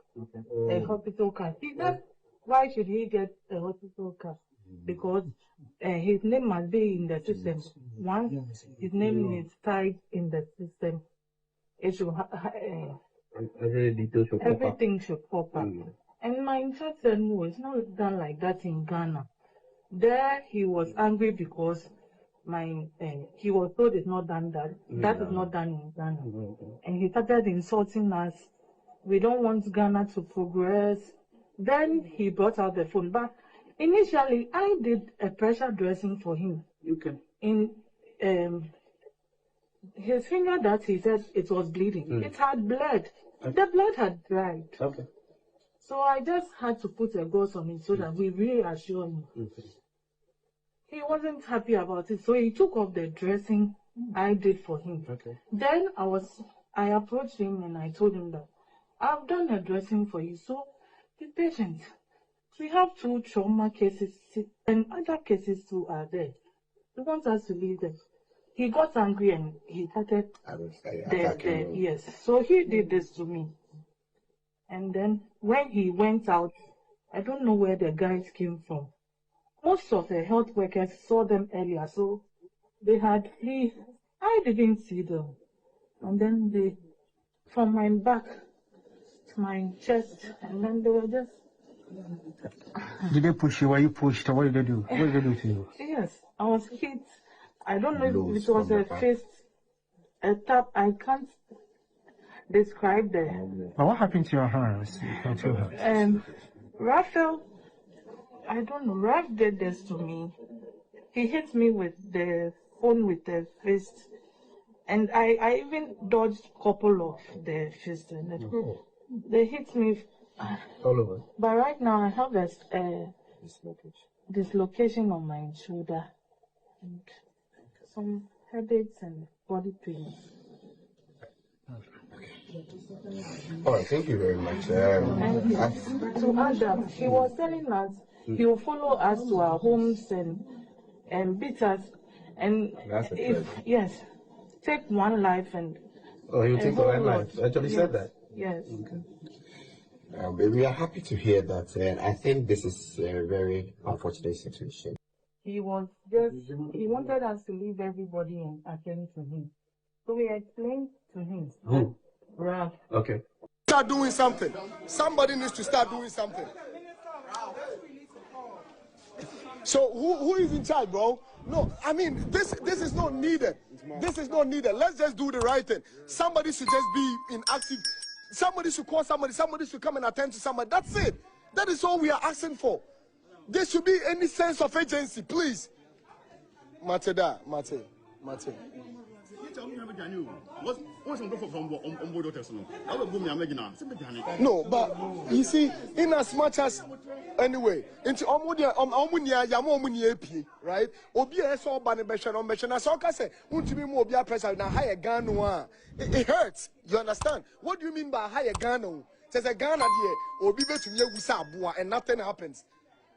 a hospital card. He said, why should he get a hospital card? Because his name must be in the system. Once his name is tied in the system, it should everything should pop up. And my intern said, no, it's not done like that in Ghana. There he was angry because he was told it's not done that. That is not done in Ghana. And he started insulting us we don't want Ghana to progress. Then he brought out the phone. But initially, I did a pressure dressing for him. In his finger that he said it was bleeding. It had bled. The blood had dried. So I just had to put a gauze on it so that we reassure him. He wasn't happy about it, so he took off the dressing I did for him. Then I approached him and I told him that I've done a dressing for you, so be patient. We have 2 trauma cases and other cases too are there. He wants us to leave them. He got angry and he started yes. So he did this to me. And then when he went out, I don't know where the guys came from. Most of the health workers saw them earlier, so they had flee. I didn't see them. And then they, from my back to my chest, and then they were just...
Did they push you? Were you pushed? Or what did they do? What did they do to you?
Yes, I was hit. I don't know if it was a fist, a tap. I can't describe the...
But what happened to your hands?
Raphael, I don't know, Raph did this to me. He hit me with the phone with the fist. And I even dodged a couple of the fists. And they hit me
all over.
But right now I have a dislocation on my shoulder. And some headaches and body pain.
All right, thank you very much.
And to add that, he was telling us he will follow us to our homes and beat us. And if take one life and...
Oh, he'll take one life. Actually said that.
Yes.
We are happy to hear that, and I think this is a very unfortunate situation.
He wanted us to leave everybody and attend to him. So we explained to him.
Who?
Ralph.
Okay.
Start doing something. Somebody needs to start doing something. So who is in charge, bro? No, I mean, this is not needed. This is not needed. Let's just do the right thing. Somebody should just be inactive. Somebody should call somebody. Somebody should come and attend to somebody. That's it. That is all we are asking for. There should be any sense of agency, please. Mate. No, but you see, in as much as anyway, into right? Obia so banibeshan as all say, won't be more obia pressure na higher gun. It hurts. You understand? What do you mean by higher gun? Says a gun idea, or be to me and nothing happens.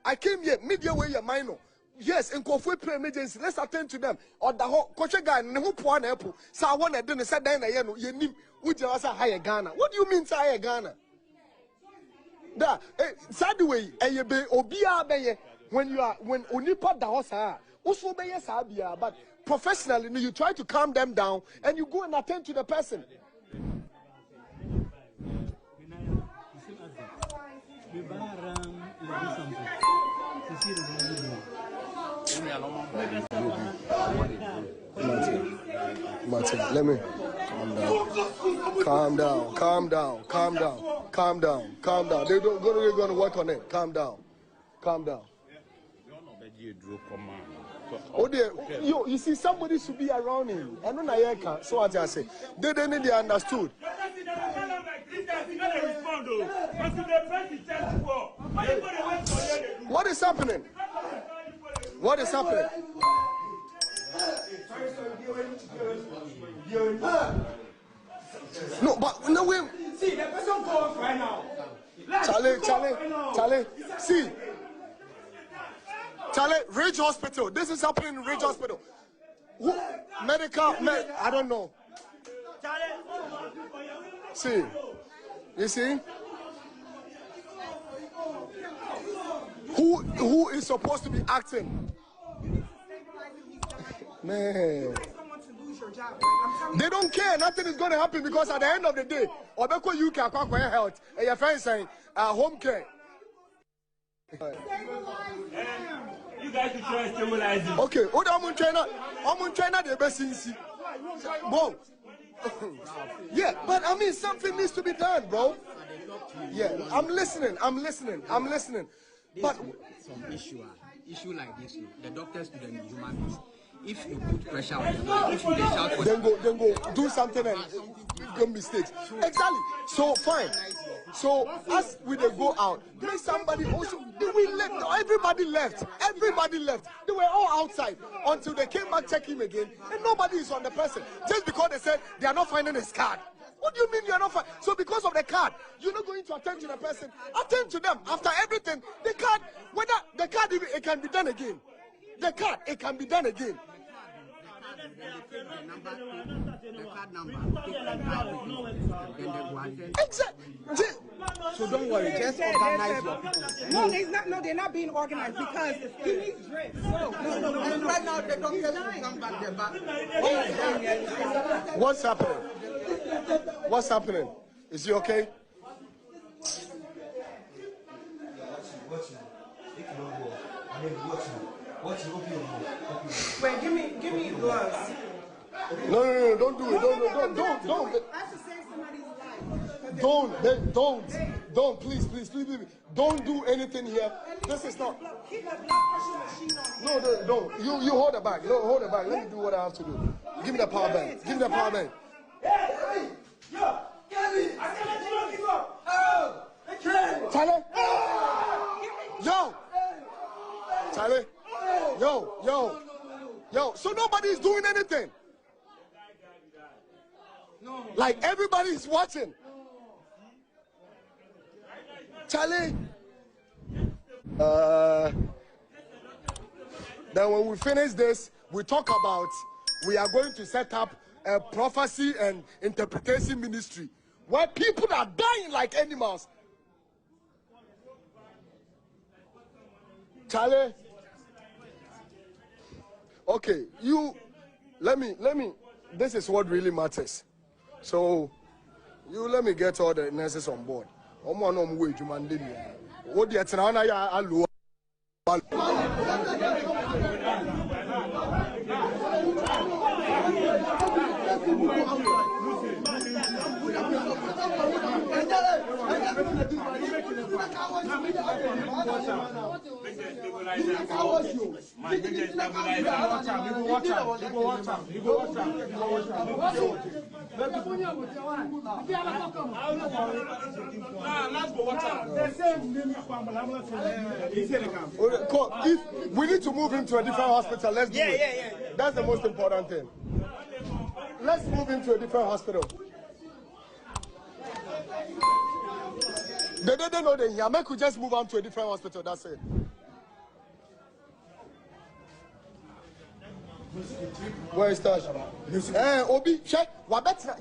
I came here media way your minor. Yes, in Kofu pre-emergency, let's attend to them. Or the whole coach guy, no point apple. So I want to do the same thing. You need which was a higher Ghana. What do you mean, higher Ghana? That sadly, you be obia be when you are when unipa da hosa. Also be sabia, but professionally, you try to calm them down and you go and attend to the person. Martin, let me calm down. They're going to work on it. Calm down. Oh dear, you see, somebody should be around him. I don't know. So what I say, they need to understood. What is happening? No, but no way. See, the person goes right now. Charlie. See. Charlie, Ridge Hospital. This is happening in Ridge Hospital. I don't know. See. You see? Who is supposed to be acting? Man. They don't care. Nothing is going to happen because at the end of the day, Obeko you can acquire health and your friends saying home care. You guys should try stabilizing. Okay, I'm China the best in Whoa. Yeah, but I mean something needs to be done, bro.
Yeah, I'm listening. But
some issue like this, the doctors to the human beings. If you put pressure on them, if you shout for
then go do something and make mistakes. Exactly. So fine. So as we go out, make somebody also. Everybody left. They were all outside until they came back, check him again, and nobody is on the person. Just because they said they are not finding his card. What do you mean you are not finding? So because of the card, you're not going to attend to the person. Attend to them. After everything, the card, whether the card it can be done again. The card it can be done again. Exactly.
So don't worry, just organize your people.
No, they're not being organized because he needs drinks. No.
Right now, the doctors will come back there, but
What's happening? Is he okay?
Wait, give me gloves.
No, don't do it. Don't.
I have to save somebody's life.
Don't, please. Don't do anything here. This is not.
Keep a blood pressure machine on.
No, don't. You hold the bag. No, hold the bag. Let me do what I have to do. Give me the power bank. Hey, yo, Kelly, I said let you give up. Tyler. Charlie. Yo. So nobody is doing anything. Like everybody is watching. Charlie. Then when we finish this, we talk about we are going to set up a prophecy and interpretation ministry where people are dying like animals. Charlie. Okay, let me, this is what really matters. So, you let me get all the nurses on board. If we need to move him to a different hospital, let's do it. Yeah. That's the most important thing. Let's move him to a different hospital. They didn't know that Yame could just move on to a different hospital. That's it. Where is Tash? Obi, check.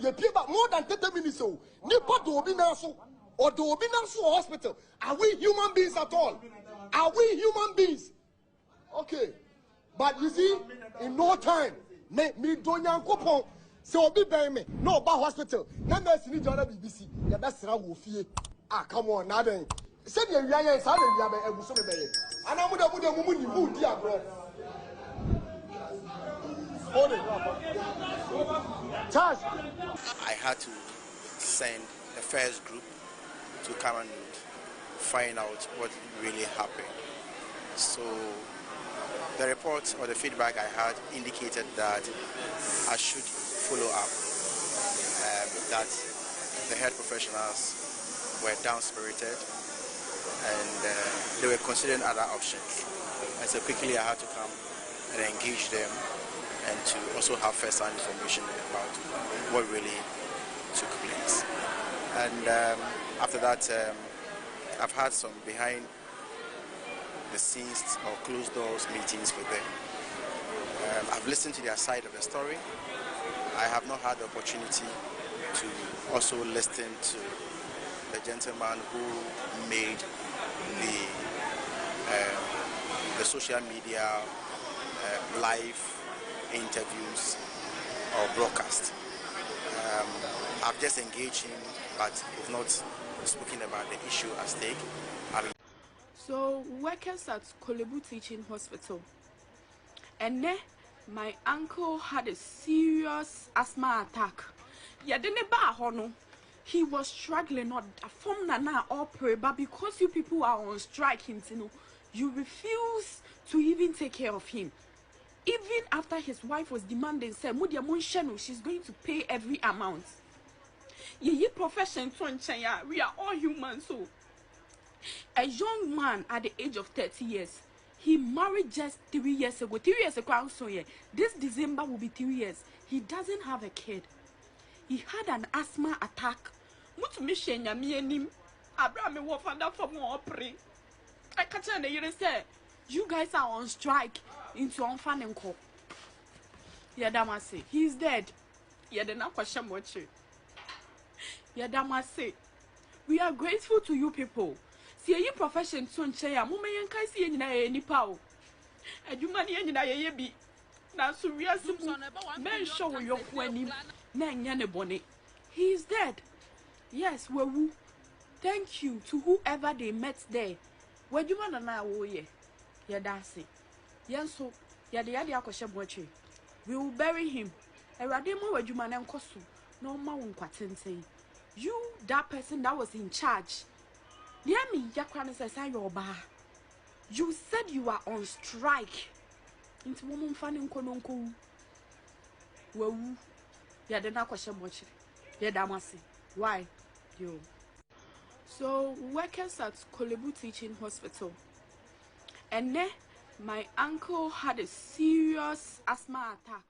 You pay about more than 30 minutes. So, Nipa do Obi Nasu or do Obi Nasu hospital. Are we human beings at all? Are we human beings? Okay. But you see, in no time, me don't yanko. So Obi buy me. No, about hospital. Now there's need to BBC. Yeah, that's how we feel. Ah, come on, now then. Say the area is how they are able to be. And I'm going to move dear bro. Hold it. Charge.
I had to send the first group to come and find out what really happened. So the report or the feedback I had indicated that I should follow up, that the health professionals were down-spirited and they were considering other options. And so quickly I had to come and engage them and to also have first-hand information about what really took place. And after that, I've had some behind-the-scenes or closed-doors meetings with them. I've listened to their side of the story. I have not had the opportunity to also listen to the gentleman who made the social media live interviews or broadcast. I've just engaged him, but we've not spoken about the issue at stake.
So, workers at Kolebu Teaching Hospital, and then my uncle had a serious asthma attack. Ya didn't ba hono. he was struggling not from Nana or pray, but because you people are on strike, you refuse to even take care of him. Even after his wife was demanding, say, Mudia Munshenu, she's going to pay every amount. Ye profession, we are all humans. So, a young man at the age of 30 years, he married just 3 years ago. 3 years ago, so yeah, this December will be 3 years. He doesn't have a kid. He had an asthma attack. I can't tell you, say, you guys are on strike into unfun and co. Yeah, Damasi, he's dead. Yeah, the not question much. Yeah, Damasi, we are grateful to you people. See, you profession soon, Chaya, Mumma and Kasi and any pow. And you money and I be. Now, so we are men show your when him, Nang Yaneboni. He is dead. Yes, woo. Thank you to whoever they met there. Where do you want to know? Yeah, that's it. Yes, so, yeah, the idea of we will bury him. A radimo where you man and costu. No mountain quatin. You, that person that was in charge. Dear me, Yakran says, you said you are on strike. Into woman fanning kononko. Well, yeah, the not question much. Yeah, Damasi. Why? You. So, workers at Kolebu Teaching Hospital. And then, my uncle had a serious asthma attack.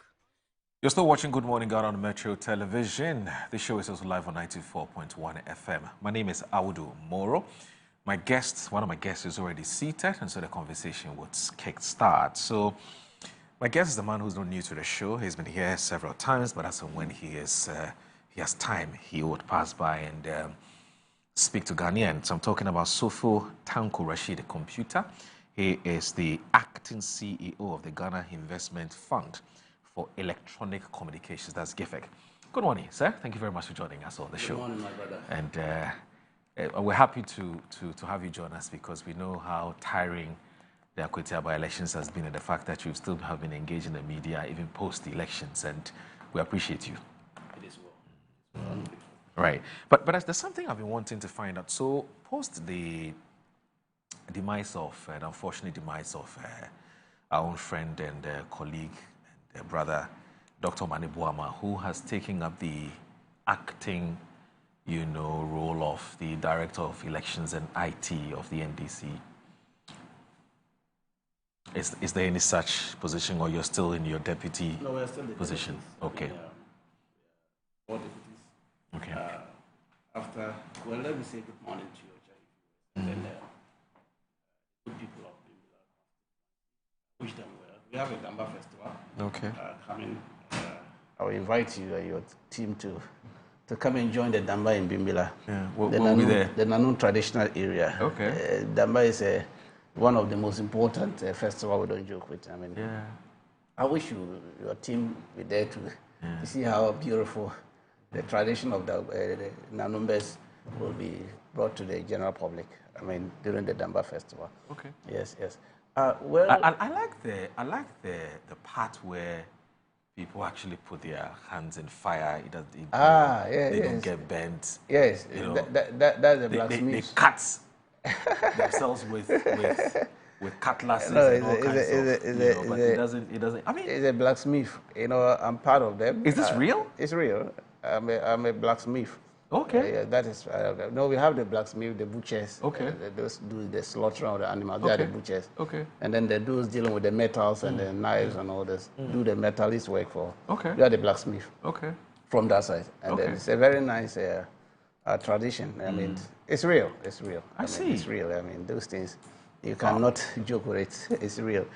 You're still watching Good Morning Ghana on Metro Television. The show is also live on 94.1 FM. My name is Audu Moro. One of my guests is already seated, and so the conversation would kickstart. So, my guest is a man who's not new to the show. He's been here several times, but as and when he has time, he would pass by and speak to Ghanaians. So I'm talking about Sofo Tanko Rashid Computer. He is the acting CEO of the Ghana Investment Fund for Electronic Communications. That's GIFEC. Good morning, sir. Thank you very much for joining us on the show.
Good morning, my brother.
And we're happy to have you join us because we know how tiring the Akwete by-elections has been and the fact that you still have been engaged in the media even post the elections, and we appreciate you.
It is well.
Right. But there's something I've been wanting to find out. So post the unfortunate demise of our own friend and colleague and brother, Dr. Mani Buama, who has taken up the acting, role of the Director of Elections and IT of the NDC. Is there any such position, or you're still in your deputy
No, we're still the
position?
Deputies.
Okay.
Four deputies.
Okay.
Let me say good morning to you, Jerry. And then good people of Bimbila. Wish them well. We have a Damba festival.
Okay.
Coming. I will invite you and your team to come and join the Damba in Bimbila.
Yeah, we'll be there.
The Nanu traditional area.
Okay.
Damba is one of the most important festivals we don't joke with.
Yeah.
I wish your team be there to see how beautiful the tradition of the Nanumbers will be brought to the general public. During the Damba festival.
Okay.
Yes.
Well, I like the part where people actually put their hands in fire. They don't get burnt.
Yes, that's the blacksmith.
They cut themselves with cutlasses and all kinds of. But it doesn't.
It's a blacksmith. I'm part of them.
Is this real?
It's real. I'm a blacksmith.
Okay.
That is. No, we have the blacksmith, the butchers.
Okay.
Those do the slaughtering of the animals. They are the butchers.
Okay.
And then those dealing with the metals and the knives and all this. Do the metallist work for.
Okay.
They are the blacksmith.
Okay.
From that side. And then it's a very nice tradition. It's real. It's real.
I see.
It's real. Those things, you cannot joke with it. It's real.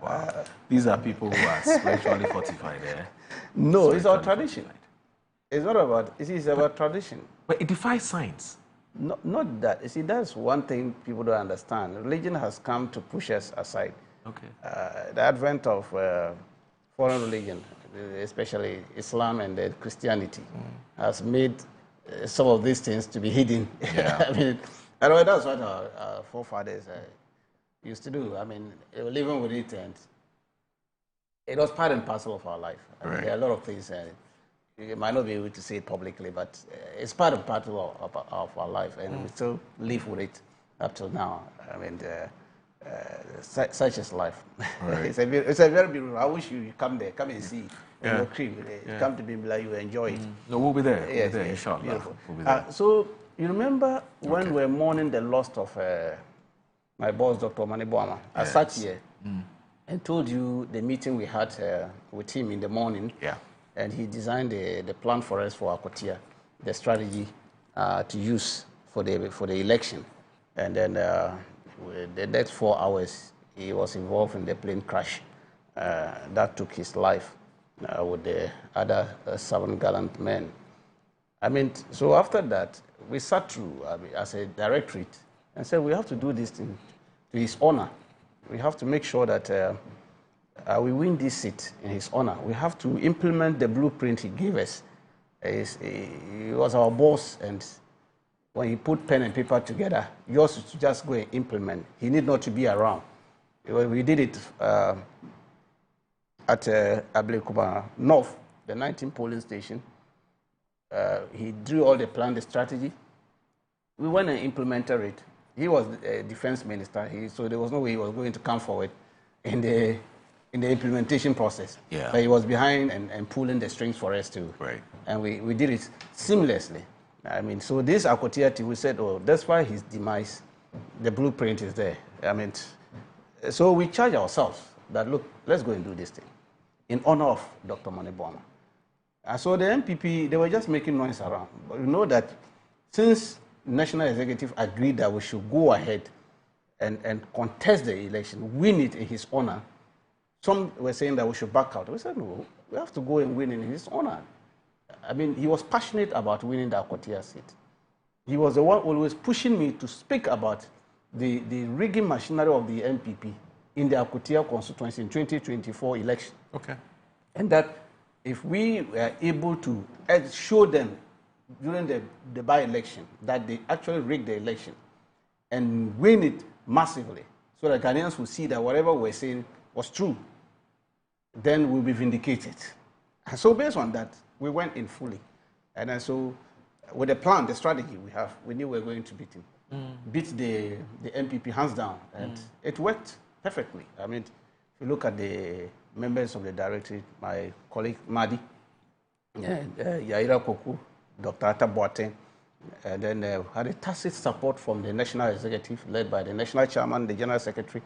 Wow. These are people who are spiritually fortified.
No, it's our tradition. It's not about, it's about tradition.
But it defies science.
Not that. You see, that's one thing people don't understand. Religion has come to push us aside.
Okay.
The advent of foreign religion, especially Islam and Christianity, has made some of these things to be hidden.
Yeah.
That's what our forefathers used to do. They were living with it, and it was part and parcel of our life. There are a lot of things You might not be able to say it publicly, but it's part of our life, and we still live with it up till now. I mean, such is life.
Right.
It's a very beautiful. I wish you come there, come and see. Your crib, come to Bimbla, you enjoy it.
No, we'll be there.
Yes,
We'll be there, inshallah.
beautiful.
We'll be there.
So you remember when we were mourning the loss of my boss, Dr. Manibwama? I sat here and told you the meeting we had with him in the morning.
Yeah.
And he designed the plan for us for Akotia, the strategy to use for the election. And then the next 4 hours, he was involved in the plane crash that took his life with the other 7 gallant men. I mean, so after that, we sat through as a directorate and said we have to do this thing to his honor. We have to make sure that we win this seat in his honor. We have to implement the blueprint he gave us. He was our boss, and when he put pen and paper together, yours is to just go and implement. He need not to be around. We did it at Ablekuba North, the 19th polling station. He drew all the plan, the strategy. We went and implemented it. He was a defense minister, so there was no way he was going to come forward in the implementation process.
Yeah.
But he was behind and pulling the strings for us too.
Right.
And we did it seamlessly. I mean, so this Akotia team, we said, oh, that's why his demise, the blueprint is there. I mean, so we charge ourselves that, look, let's go and do this thing in honor of Dr. Manibwama. And so the MPP, they were just making noise around. But you know that since National Executive agreed that we should go ahead and contest the election, win it in his honor, some were saying that we should back out. We said, no, we have to go and win in his honor. I mean, he was passionate about winning the Akotia seat. He was the one always pushing me to speak about the rigging machinery of the MPP in the Akotia constituency in 2024 election.
Okay.
And that if we were able to show them during the by-election that they actually rigged the election and win it massively, so that Ghanaians will see that whatever we're saying was true, then we'll be vindicated. And so based on that, we went in fully. And then so with the plan, the strategy we knew we were going to beat him. Beat the MPP hands down. And it worked perfectly. I mean, if you look at the members of the directorate, my colleague Madi, Yaira Koku, Dr. Atta Boateng, and then had a tacit support from the National Executive, led by the National Chairman, the General Secretary,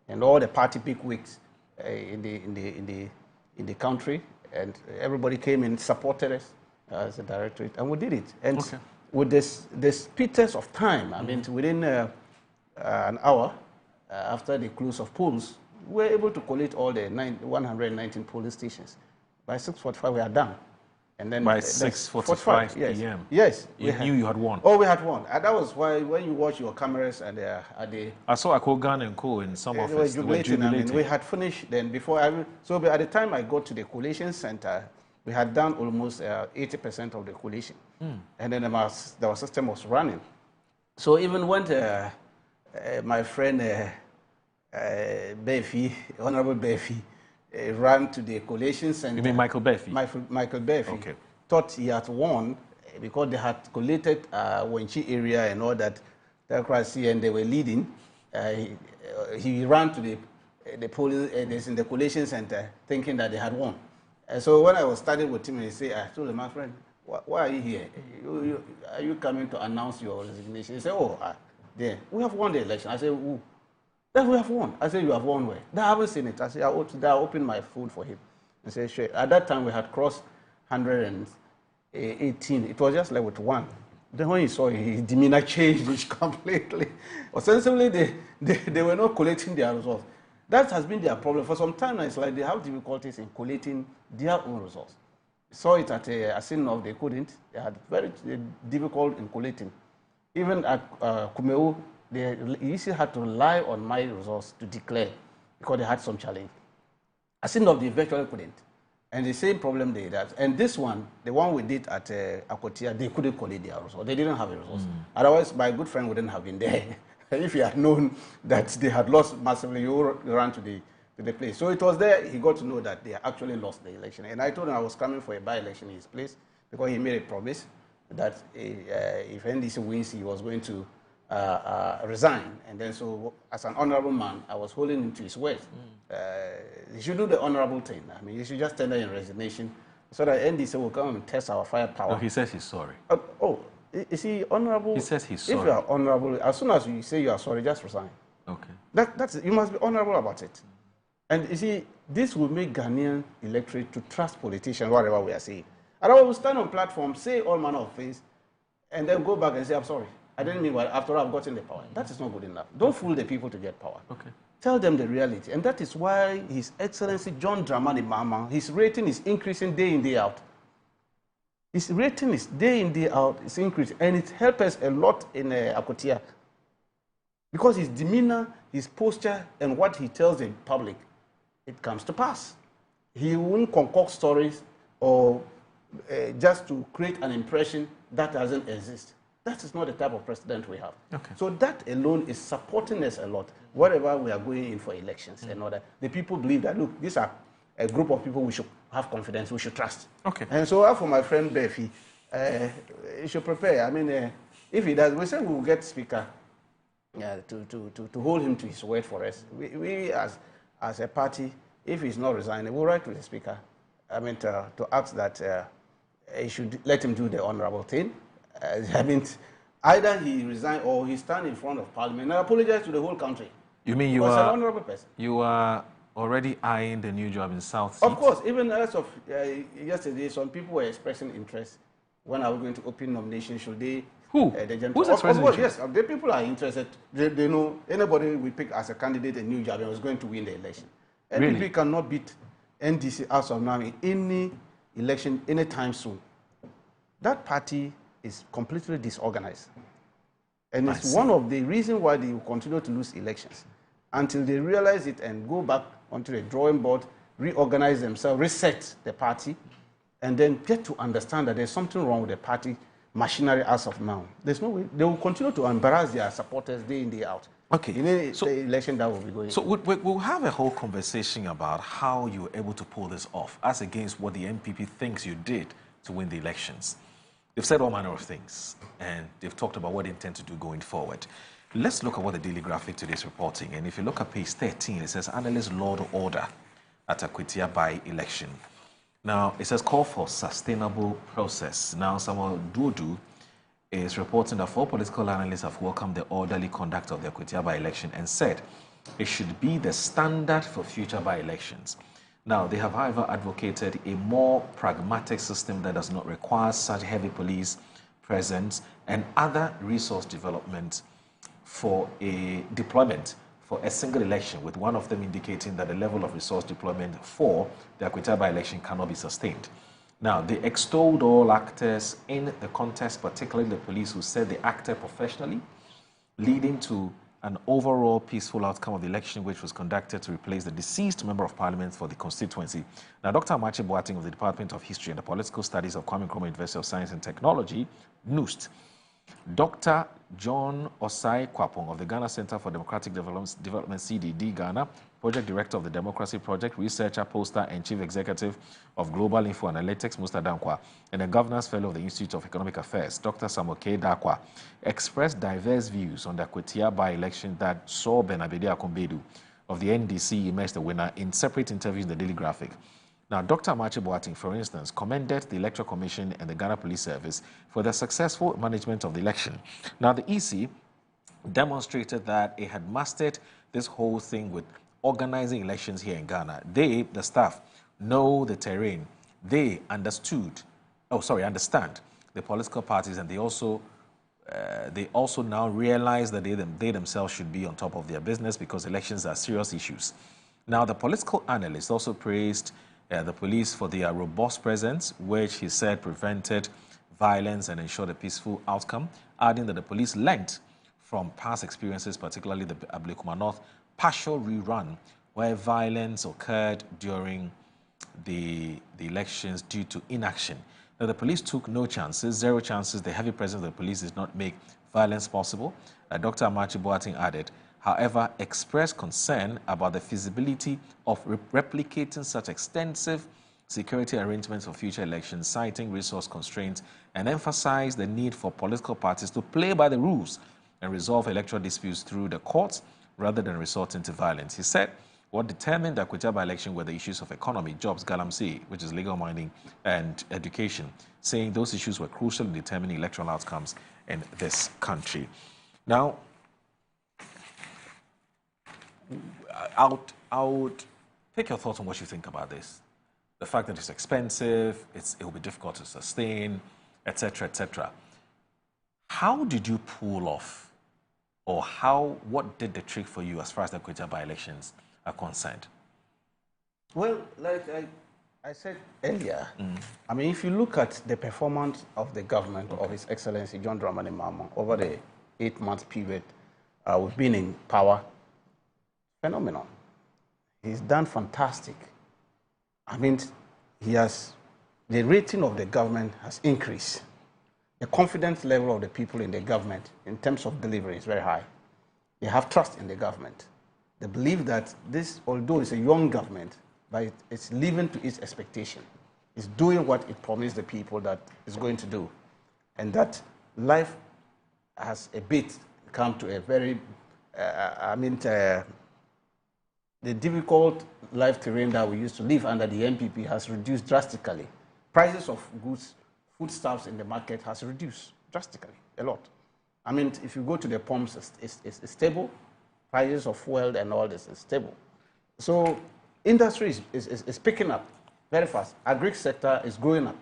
and all the party bigwigs in the country. And everybody came and supported us as a directorate, and we did it. And with the speedtest of time, I mean, within an hour after the close of polls, we were able to collate all the 119 polling stations. By 6:45, we are done. And then
by 6:45 p.m.
Yes.
You knew you had won.
Oh, we had won. And that was why when you watch your cameras and
I saw Akogan and Co. in some office.
They were jubilating. I mean, we had finished then before. So by the time I got to the collation center, we had done almost 80% of the collation. And then the system was running. So even when my friend Befi, Honorable Befi, ran to the collation center.
You mean Michael Befi?
Michael Befi. Okay. Thought he had won because they had collated Wenchi area and all that democracy, and they were leading. He ran to the polling in the collation center thinking that they had won. And so when I was studying with him, he said, I told him, my friend, why are you here? Are you coming to announce your resignation? He said, oh, there. We have won the election. I said, who? Then we have won. I said, you have won where? I haven't seen it. I said, I opened my phone for him. I said, sure. At that time, we had crossed 118. It was just like with one. Then when he saw it, his demeanor changed completely. Ostensibly, they were not collecting their results. That has been their problem. For some time now, it's like they have difficulties in collating their own results. Saw it at Asinov, they couldn't. They had very difficult in collating. Even at Kumeu, they easily had to rely on my results to declare because they had some challenge. Asinov, they virtually couldn't. And the same problem they had. And this one, the one we did at Akotia, they couldn't collate their results. They didn't have a results. Otherwise, my good friend wouldn't have been there. If he had known that they had lost massively, you ran to to the place. So it was there he got to know that they actually lost the election. And I told him I was coming for a by-election in his place because he made a promise that if NDC wins, he was going to resign. And then so as an honorable man, I was holding him to his word. He should do the honorable thing. I mean, he should just tender in resignation so that NDC will come and test our firepower.
No, he says he's sorry.
Is he honorable?
He says he's sorry.
If you are honorable, as soon as you say you are sorry, just resign.
Okay.
That's it. You must be honorable about it. And you see, this will make Ghanaian electorate to trust politicians, whatever we are saying. Otherwise, we'll stand on platform, say all manner of things, and then go back and say, I'm sorry. I didn't mean what, after all, I've gotten the power. That is not good enough. Don't fool the people to get power.
Okay.
Tell them the reality. And that is why His Excellency John Dramani Mahama, his rating is increasing day in, day out. His rating is day in, day out, it's increasing. And it helps us a lot in Akotia. Because his demeanor, his posture, and what he tells the public, it comes to pass. He won't concoct stories or just to create an impression that doesn't exist. That is not the type of president we have.
Okay.
So that alone is supporting us a lot. Whatever we are going in for elections and all that, the people believe that, look, these are a group of people we should have confidence, we should trust.
Okay.
And so for my friend Befi, he should prepare. I mean, if he does, we say we will get speaker to hold him to his word for us. We as a party, if he's not resigning, we'll write to the speaker. I mean, to ask that he should let him do the honorable thing. I mean, either he resign or he stand in front of Parliament and apologize to the whole country.
You mean you
an
are
honorable person.
You are already eyeing the new job in South?
Of course, even as of yesterday, some people were expressing interest when I was going to open nominations. Should they?
Who?
Who's
expressing interest?
Yes, the people are interested. They know anybody we pick as a candidate a new job and was going to win the election. And
Really?
NPP cannot beat NDC as of now in any election anytime soon. That party is completely disorganized. And it's one of the reasons why they will continue to lose elections until they realize it and go back onto the drawing board, reorganize themselves, reset the party, and then get to understand that there's something wrong with the party machinery as of now. There's no way. They will continue to embarrass their supporters day in, day out.
Okay.
In the election that will be going.
So we'll have a whole conversation about how you were able to pull this off as against what the MPP thinks you did to win the elections. They've said all manner of things, and they've talked about what they intend to do going forward. Let's look at what the Daily Graphic today is reporting. And if you look at page 13, it says, Analysts laud order at Akwitia by-election. Now, it says, call for sustainable process. Now, Samuel Duodu is reporting that 4 political analysts have welcomed the orderly conduct of the Akwitia by-election and said it should be the standard for future by-elections. Now, they have, however, advocated a more pragmatic system that does not require such heavy police presence and other resource development for a deployment for a single election, with one of them indicating that the level of resource deployment for the Akwitia by-election cannot be sustained. Now, they extolled all actors in the contest, particularly the police, who said they acted professionally, leading to an overall peaceful outcome of the election, which was conducted to replace the deceased member of parliament for the constituency. Now, Dr. Amache Boateng of the Department of History and the Political Studies of Kwame Nkrumah University of Science and Technology, NUST, Dr. John Osai Kwapong of the Ghana Center for Democratic Development CDD Ghana, Project Director of the Democracy Project, Researcher, Poster, and Chief Executive of Global Info Analytics, Musta Dankwa, and the Governance Fellow of the Institute of Economic Affairs, Dr. Samuel K. Dakwa, expressed diverse views on the Akwitia by-election that saw Benabedi Akombedu of the NDC emerge the winner in separate interviews in the Daily Graphic. Now, Dr. Amache Boateng, for instance, commended the Electoral Commission and the Ghana Police Service for the successful management of the election. Now, the EC demonstrated that it had mastered this whole thing with organizing elections here in Ghana. They, the staff, know the terrain. They understand the political parties, and they also now realize that they themselves should be on top of their business because elections are serious issues. Now, the political analyst also praised the police for their robust presence, which he said prevented violence and ensured a peaceful outcome, adding that the police learned from past experiences, particularly the Ablekuma North partial rerun, where violence occurred during the elections due to inaction. Now, the police took no chances, 0 chances. The heavy presence of the police did not make violence possible. Dr. Amache Boateng added however, expressed concern about the feasibility of replicating such extensive security arrangements for future elections, citing resource constraints, and emphasized the need for political parties to play by the rules and resolve electoral disputes through the courts rather than resorting to violence. He said what determined the Akujaba election were the issues of economy, jobs, galamsey, which is legal mining, and education, saying those issues were crucial in determining electoral outcomes in this country. Now, I would take your thoughts on what you think about this. The fact that it's expensive, it will be difficult to sustain, etc., etc. How did you pull off, or what did the trick for you as far as the Akujaba elections are concerned?
Well, like I said earlier, I mean, if you look at the performance of the government of His Excellency John Dramani Mahama over the 8-month period we've been in power, phenomenal. He's done fantastic. I mean, the rating of the government has increased. The confidence level of the people in the government in terms of delivery is very high. They have trust in the government. They believe that this, although it's a young government, but it's living to its expectation. It's doing what it promised the people that it's going to do. And that life has a bit come to a very, the difficult life terrain that we used to live under the NPP has reduced drastically. Prices of goods, foodstuffs in the market has reduced drastically, a lot. I mean, if you go to the pumps, it's stable. Prices of fuel and all this is stable. So industry is picking up very fast. Agri sector is growing up.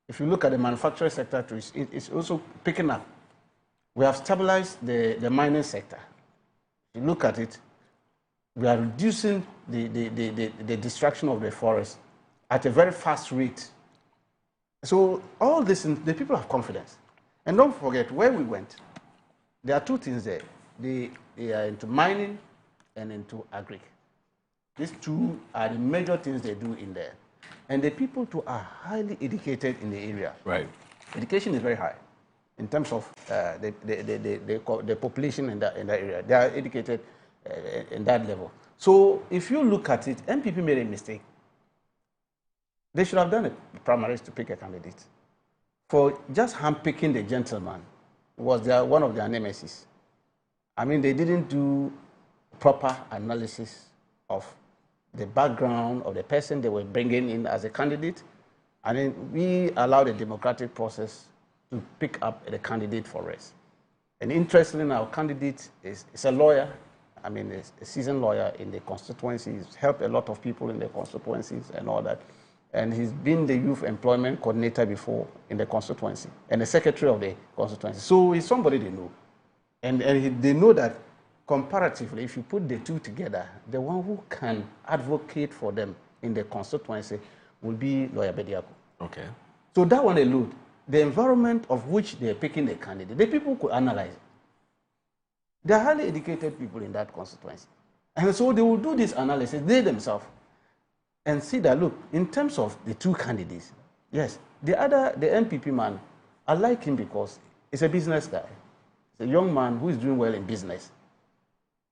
If you look at the manufacturing sector, it's also picking up. We have stabilized the mining sector. If you look at it, we are reducing the destruction of the forest at a very fast rate. So all this, the people have confidence. And don't forget, where we went, there are two things there. They are into mining and into agri. These two are the major things they do in there. And the people too are highly educated in the area.
Right.
Education is very high in terms of the population in that area. They are educated in that level. So if you look at it, NPP made a mistake. They should have done it, primaries, to pick a candidate. For just handpicking the gentleman was one of their nemesis. I mean, they didn't do proper analysis of the background of the person they were bringing in as a candidate. And then we allowed the democratic process to pick up the candidate for us. And interestingly, our candidate is a lawyer. I mean, a seasoned lawyer in the constituency. He's helped a lot of people in the constituencies and all that. And he's been the youth employment coordinator before in the constituency and the secretary of the constituency. So he's somebody they know. And they know that comparatively, if you put the two together, the one who can advocate for them in the constituency will be Lawyer Bediako.
Okay.
So that one alone, the environment of which they're picking the candidate, the people could analyze it. They're highly educated people in that constituency. And so they will do this analysis, they themselves, and see that, look, in terms of the two candidates, yes, the NPP man, I like him because he's a business guy. He's a young man who is doing well in business.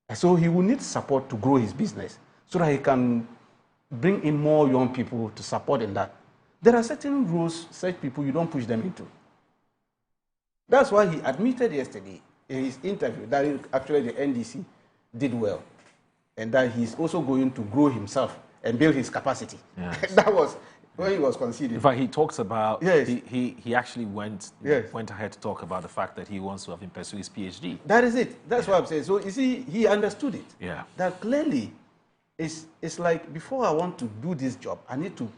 And so he will need support to grow his business so that he can bring in more young people to support in that. There are certain rules, such people, you don't push them into. That's why he admitted yesterday in his interview that actually the NDC did well and that he's also going to grow himself and build his capacity. Yes. That was when he was conceding.
In fact, he talks about,
yes.
he actually went ahead to talk about the fact that he wants to have him pursue his PhD.
That is it. That's what I'm saying. So you see, he understood it.
Yeah.
That clearly, it's like, before I want to do this job, I need to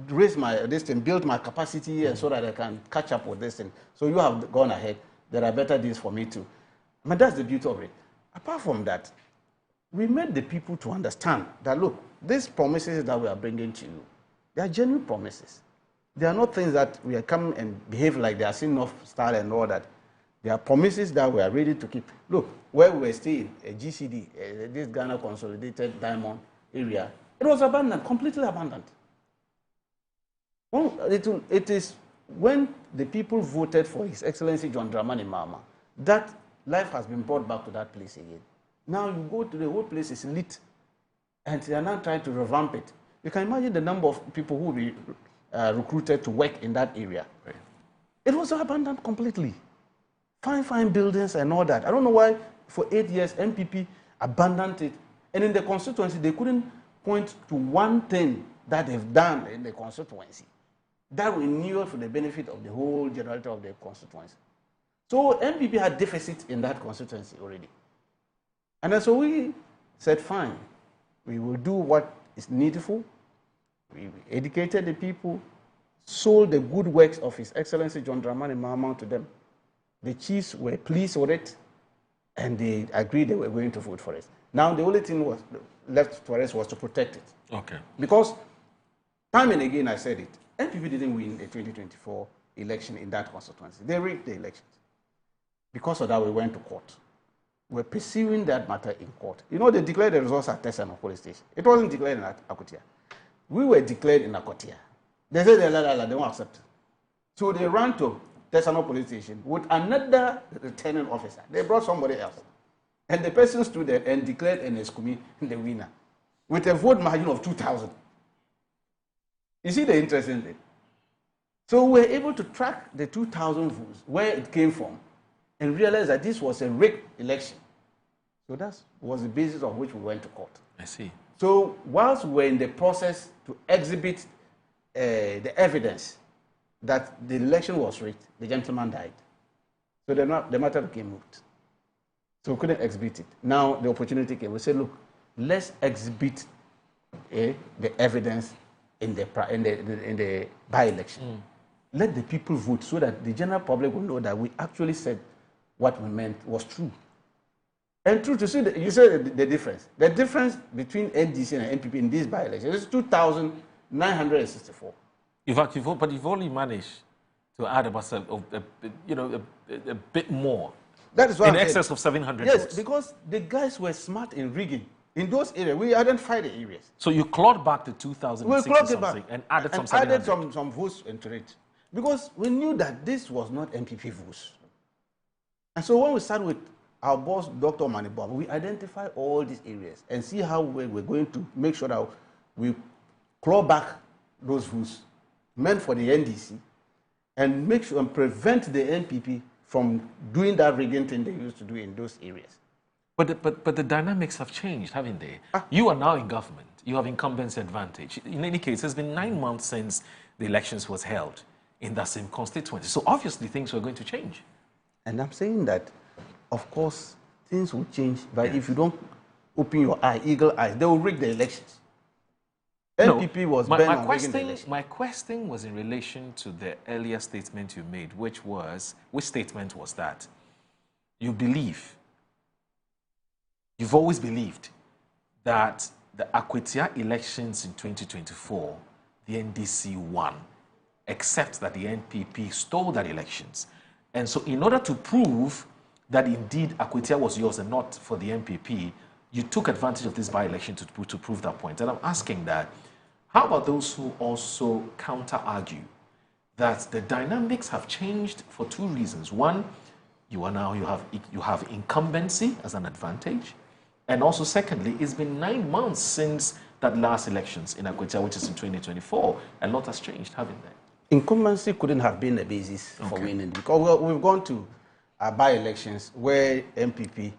raise this thing, build my capacity, and so that I can catch up with this thing. So you have gone ahead. There are better days for me too. I mean, that's the beauty of it. Apart from that, we made the people to understand that, look, these promises that we are bringing to you, they are genuine promises. They are not things that we are coming and behave like they are sin of style and all that. They are promises that we are ready to keep. Look, where we were staying, a GCD, this Ghana Consolidated Diamond area, it was abandoned, completely abandoned. Well, it is when the people voted for His Excellency John Dramani Mahama that life has been brought back to that place again. Now you go to the whole place is lit, and they are now trying to revamp it. You can imagine the number of people who will be recruited to work in that area. Right. It was abandoned completely. Fine buildings and all that. I don't know why for 8 years MPP abandoned it, and in the constituency they couldn't point to one thing that they've done in the constituency that we knew for the benefit of the whole generality of the constituency. So MPP had deficit in that constituency already. And then so we said, fine, we will do what is needful. We educated the people, sold the good works of His Excellency John Dramani Mahama to them. The chiefs were pleased with it, and they agreed they were going to vote for it. Now the only thing was left for us was to protect it. Okay. Because time and again I said it, NPP didn't win the 2024 election in that constituency. They rigged the elections. Because of that, we went to court. We're pursuing that matter in court. You know, they declared the results at Tesano police station. It wasn't declared in Akotia. We were declared in Akotia. They said they won't accept. So they ran to Tesano police station with another returning officer. They brought somebody else. And the person stood there and declared Eskumi the winner with a vote margin of 2,000. You see the interesting thing? So we were able to track the 2,000 votes, where it came from, and realize that this was a rigged election. So that was the basis on which we went to court. I see. So whilst we were in the process to exhibit the evidence that the election was rigged, the gentleman died. So the matter became moot. So we couldn't exhibit it. Now the opportunity came. We said, look, let's exhibit the evidence in the by-election. Let the people vote so that the general public will know that we actually said what we meant was true. And true to see, you said the difference. The difference between NDC and NPP in this by-election is 2,964. In fact, you've only managed to add about a bit more. That is why in excess of 700 votes. Yes, because the guys were smart in rigging. In those areas, we identified the areas. So you clawed back the 2,060 something and added some 700. Added some votes into it. Because we knew that this was not MPP votes. And so when we started with our boss, Dr. Manibam, we identified all these areas and see how we're going to make sure that we claw back those votes meant for the NDC and make sure and prevent the NPP from doing that rigging thing they used to do in those areas. But the dynamics have changed, haven't they? You are now in government. You have incumbency advantage. In any case, it's been 9 months since the elections was held in that same constituency. So obviously things were going to change. And I'm saying that, of course, things will change. But if you don't open your eye, eagle eyes, they will rig the elections. NPP was bent on rigging the elections. My question was in relation to the earlier statement you made, which statement was that you've always believed that the Akwetia elections in 2024, the NDC won, except that the NPP stole that elections. And so in order to prove that indeed Akwetia was yours and not for the NPP, you took advantage of this by-election to prove that point. And I'm asking that, how about those who also counter-argue that the dynamics have changed for two reasons? One, you have incumbency as an advantage. And also, secondly, it's been 9 months since that last elections in Akwetia, which is in 2024. A lot has changed, haven't they? Incumbency couldn't have been the basis for winning, because we've gone to by-elections where MPP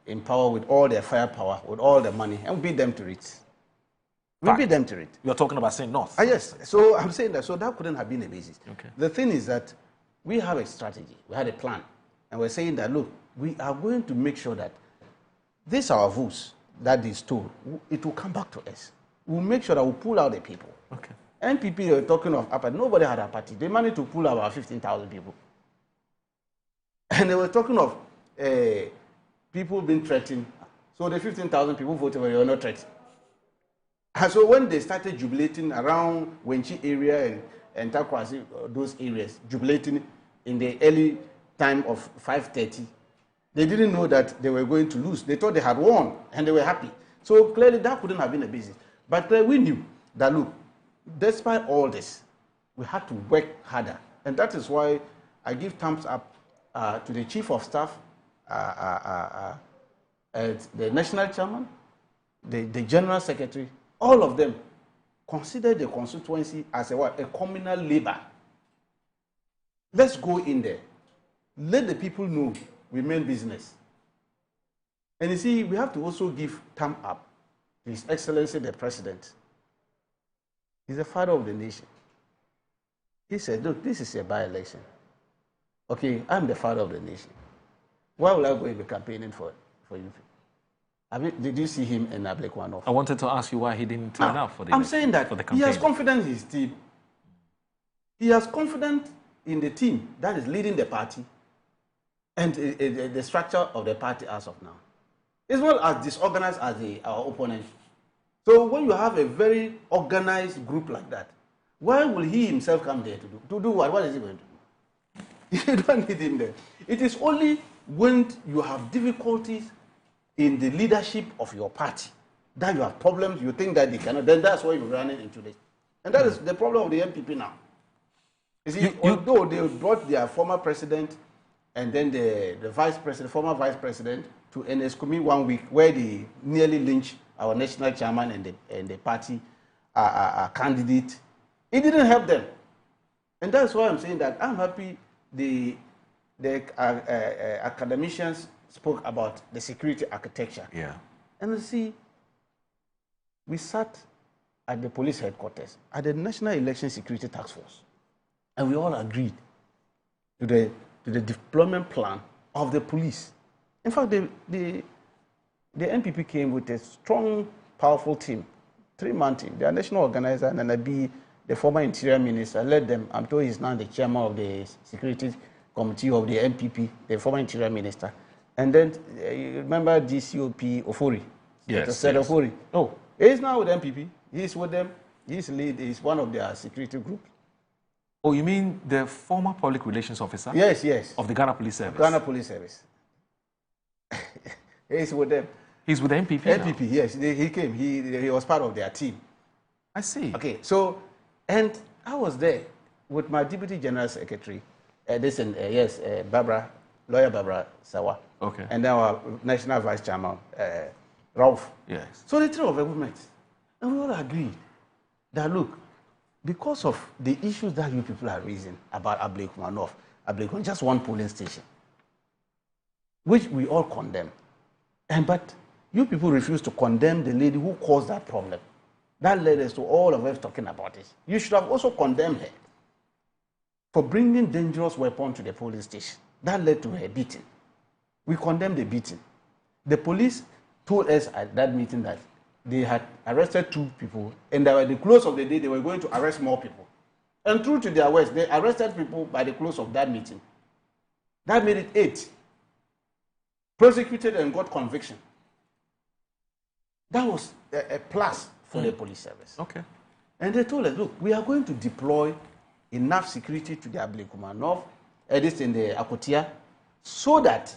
in power with all their firepower, with all the money, and beat them to it. We beat them to it. You're talking about St. North. Yes. So I'm saying that. So that couldn't have been the basis. The thing is that we have a strategy. We had a plan. And we're saying that, look, we are going to make sure that these are our votes that they stole. It will come back to us. We'll make sure that we pull out the people. NPP, they were talking of apathy. Nobody had apathy. They managed to pull out about 15,000 people. And they were talking of people being threatened. So the 15,000 people voted, but they were not threatened. And so when they started jubilating around Wenchi area and Takwasi, those areas, jubilating in the early time of 5:30, they didn't know that they were going to lose. They thought they had won, and they were happy. So clearly that couldn't have been a basis. But we knew that, look, despite all this, we had to work harder. And that is why I give thumbs up to the Chief of Staff the national chairman, the general secretary, all of them consider the constituency as a communal labor. Let's go in there. Let the people know we mean business. And you see, we have to also give thumb up to His Excellency the President. He's the father of the nation. He said, look, this is a by-election. Okay, I'm the father of the nation. Why will I go and be campaigning for you? I mean, did you see him in Ablekwa?
I wanted to ask you why he didn't turn up for the
I'm saying that he has confidence in his team. He has confidence in the team that is leading the party and the structure of the party as of now. It's not as disorganized as our opponent. So when you have a very organized group like that, why will he himself come there to do? To do what? What is he going to do? You don't need him there. It is only when you have difficulties in the leadership of your party that you have problems, you think that they cannot, then that's why you're running into this. And that is the problem of the MPP now. You see, although they brought their former president and then the vice president, former vice president, to Eneskumi 1 week, where they nearly lynched our national chairman and the party candidate, it didn't help them. And that's why I'm saying that I'm happy the academicians spoke about the security architecture.
Yeah.
And you see, we sat at the police headquarters, at the National Election Security Task Force, and we all agreed to the deployment plan of the police. In fact, the NPP came with a strong, powerful team, 3-man team. They are national organizer, and Nanabi, the former interior minister, led them. I'm told he's now the chairman of the security committee of the NPP, the former interior minister. And then, you remember DCOP Ofori?
Yes.
Said Ofori. Oh, he's now with NPP. He's with them. He's one of their security groups.
Oh, you mean the former public relations officer?
Yes, yes.
Of the Ghana Police Service?
Ghana Police Service. He's with them.
He's with the NPP
NPP,
now?
yes. He came. He was part of their team.
I see.
Okay, so, and I was there with my Deputy General Secretary, Barbara, Lawyer Barbara Sawa.
Okay.
And then our National Vice Chairman, Ralph.
Yes.
So the three of them met. And we all agreed that, look, because of the issues that you people are raising about Ablekuma, just one polling station, which we all condemn. But you people refuse to condemn the lady who caused that problem. That led us to all of us talking about it. You should have also condemned her for bringing dangerous weapon to the polling station. That led to her beating. We condemned the beating. The police told us at that meeting that they had arrested 2 people, and by the close of the day, they were going to arrest more people. And true to their words, they arrested people by the close of that meeting. That made it 8. Prosecuted and got conviction. That was a plus for the police service.
Okay.
And they told us, look, we are going to deploy enough security to the Ablekuma North, this in the Akotia, so that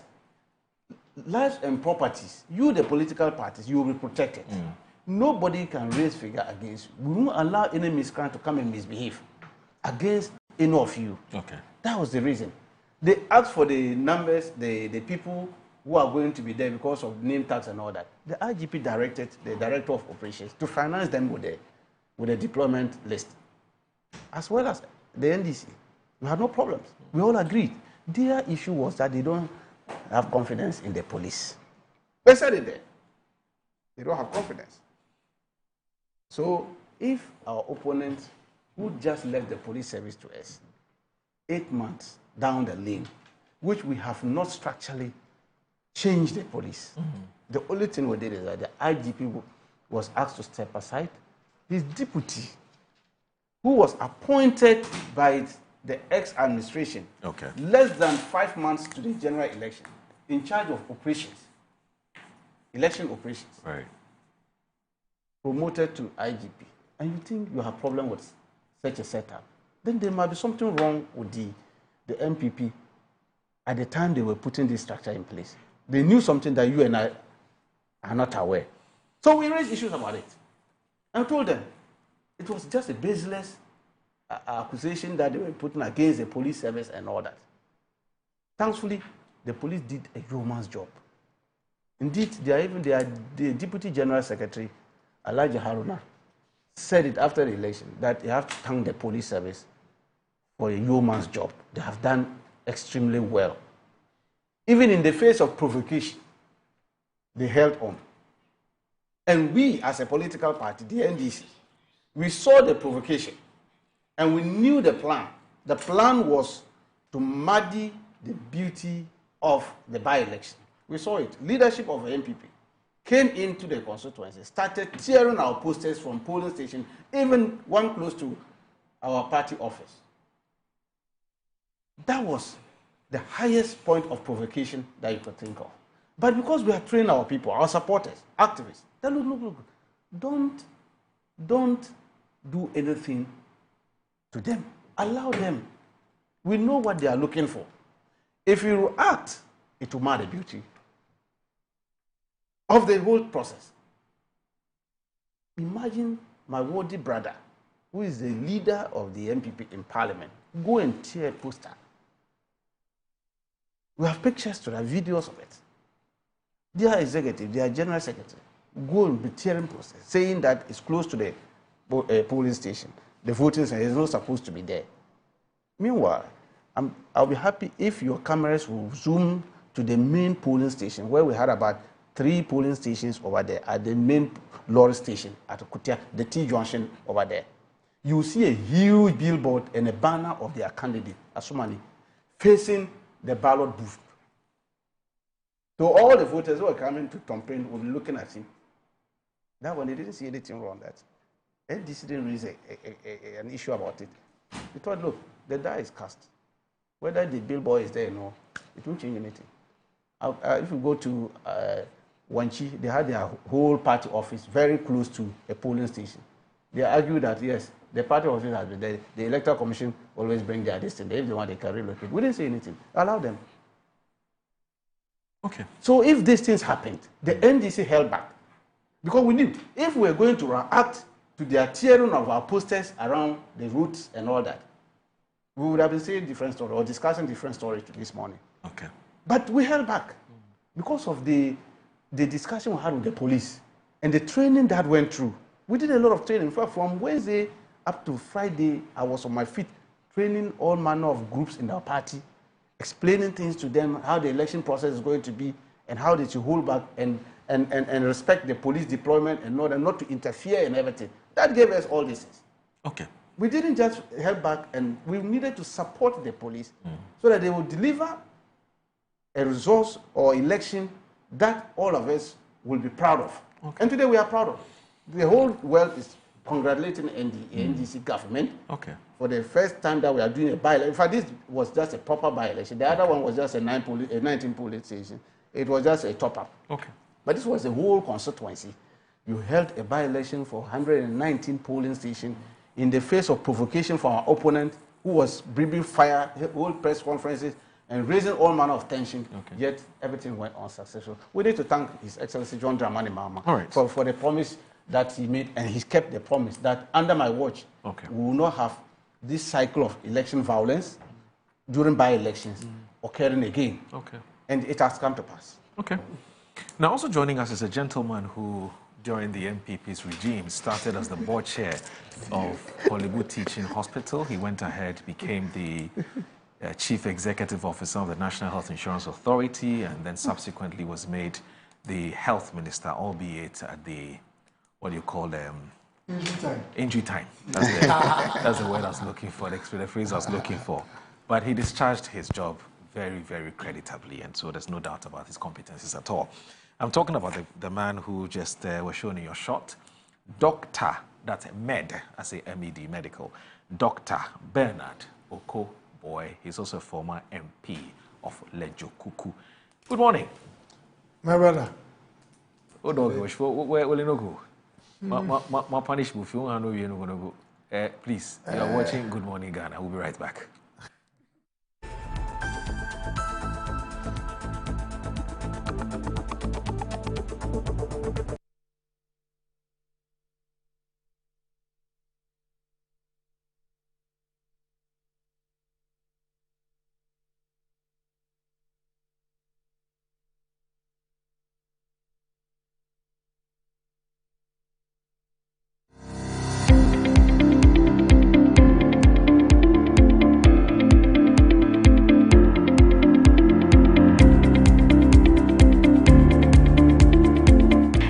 lives and properties, you, the political parties, you will be protected. Nobody can raise figure against you. We won't allow any miscreant to come and misbehave against any of you.
Okay.
That was the reason. They asked for the numbers, the people who are going to be there because of name tags and all that. The IGP directed the Director of Operations to finance them with a deployment list, as well as the NDC. We had no problems. We all agreed. Their issue was that they don't have confidence in the police. They said it there. They don't have confidence. So if our opponents who just left the police service to us 8 months down the lane, which we have not structurally changed the police, the only thing we did is that the IGP was asked to step aside. His deputy, who was appointed by the ex-administration, less than 5 months to the general election, in charge of operations, election operations, promoted to IGP. And you think you have a problem with such a setup, then there might be something wrong with the MPP at the time they were putting this structure in place. They knew something that you and I are not aware. So we raised issues about it. And I told them it was just a baseless accusation that they were putting against the police service and all that. Thankfully, the police did a yeoman's job. Indeed, the Deputy General Secretary, Elijah Haruna, said it after the election that you have to thank the police service for a yeoman's job. They have done extremely well. Even in the face of provocation, they held on. And we, as a political party, the NDC, we saw the provocation and we knew the plan. The plan was to muddy the beauty of the by-election. We saw it. Leadership of the NPP came into the constituency, started tearing our posters from polling station, even one close to our party office. That was the highest point of provocation that you could think of. But because we are training our people, our supporters, activists, then look, don't do anything to them. Allow them. We know what they are looking for. If you act, it will mar the beauty of the whole process. Imagine my worthy brother, who is the leader of the MPP in parliament, go and tear a poster. We have pictures to that, videos of it. Their executive, their general secretary, go and be tearing posters, saying that it's close to the polling station. The voting center is not supposed to be there. Meanwhile, I'll be happy if your cameras will zoom to the main polling station, where we had about 3 polling stations over there at the main lorry station at Kutia, the T junction over there. You will see a huge billboard and a banner of their candidate, Asumani, facing the ballot booth. So all the voters who are coming to campaign will be looking at him. That one, they didn't see anything wrong with that. NDC didn't raise an issue about it. They thought, look, the die is cast. Whether the billboard is there or no, it won't change anything. If you go to Wanchi, they had their whole party office very close to a polling station. They argued that, yes, the party office has been there. The Electoral Commission always bring their distance. If they want, they can relocate. We didn't say anything. Allow them.
Okay.
So if these things happened, the NDC held back. Because we knew if we were going to react to their tearing of our posters around the routes and all that, we would have been saying different story or discussing different stories this morning.
Okay.
But we held back because of the discussion we had with the police and the training that went through. We did a lot of training. In fact, from Wednesday up to Friday, I was on my feet training all manner of groups in our party, explaining things to them, how the election process is going to be and how they should hold back and respect the police deployment and not to interfere and everything. That gave us all this.
Okay.
We didn't just help back, and we needed to support the police so that they would deliver a resource or election that all of us will be proud of. Okay. And today we are proud of. The whole world is congratulating the NDC government for the first time that we are doing a by-election. In fact, this was just a proper by-election. The other one was just a 19 polling station. It was just a top-up.
Okay.
But this was the whole constituency. You held a by-election for 119 polling stations in the face of provocation from our opponent, who was breathing fire, whole press conferences, and raising all manner of tension. Yet everything went unsuccessful. We need to thank His Excellency John Dramani Mahama for the promise that he made, and he kept the promise that under my watch, we will not have this cycle of election violence during by-elections occurring again. And it has come to pass.
Okay. Now, also joining us is a gentleman who, during the MPP's regime, started as the board chair of Hollywood Teaching Hospital. He went ahead, became the chief executive officer of the National Health Insurance Authority, and then subsequently was made the health minister, albeit at the, what do you call them?
Injury time.
Injury time. That's the word I was looking for, the phrase I was looking for. But he discharged his job very, very creditably, and so there's no doubt about his competencies at all. I'm talking about the man who just was shown in your shot, Dr. That's Med, I say MED, medical, Dr. Bernard Oko Boy. He's also a former MP of Lejo Kuku. Good morning.
My brother.
Where will you go? My punish if you want to know you're not going to go. Please, you are watching Good Morning Ghana. We'll be right back.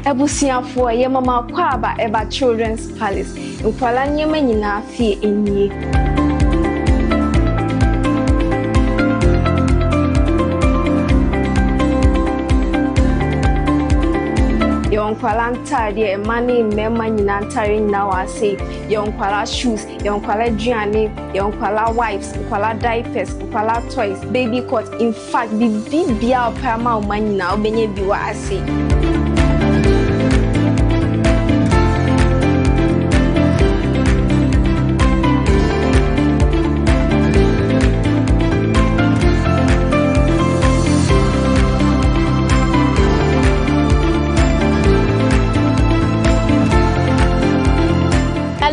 Ebusiafo ye mama kwaba eba Children's Palace. Nkwala nyema nyina fie enye. Yonkwala ntade mani mema nyina ntare nyina wase. Yonkwala shoes, yonkwala duane, yonkwala wipes, yonkwala diapers, yonkwala toys, baby coat. In fact, bibia opama umanyina obenye biwa ase.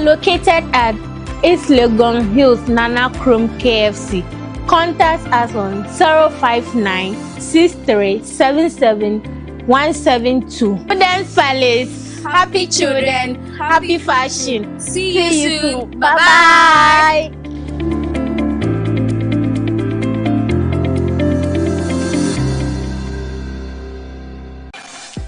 Located at East Legon Hills, Nana Chrome KFC. Contact us on 059 6377 172. Children's Palace. Happy children, happy fashion. See you soon. Bye bye.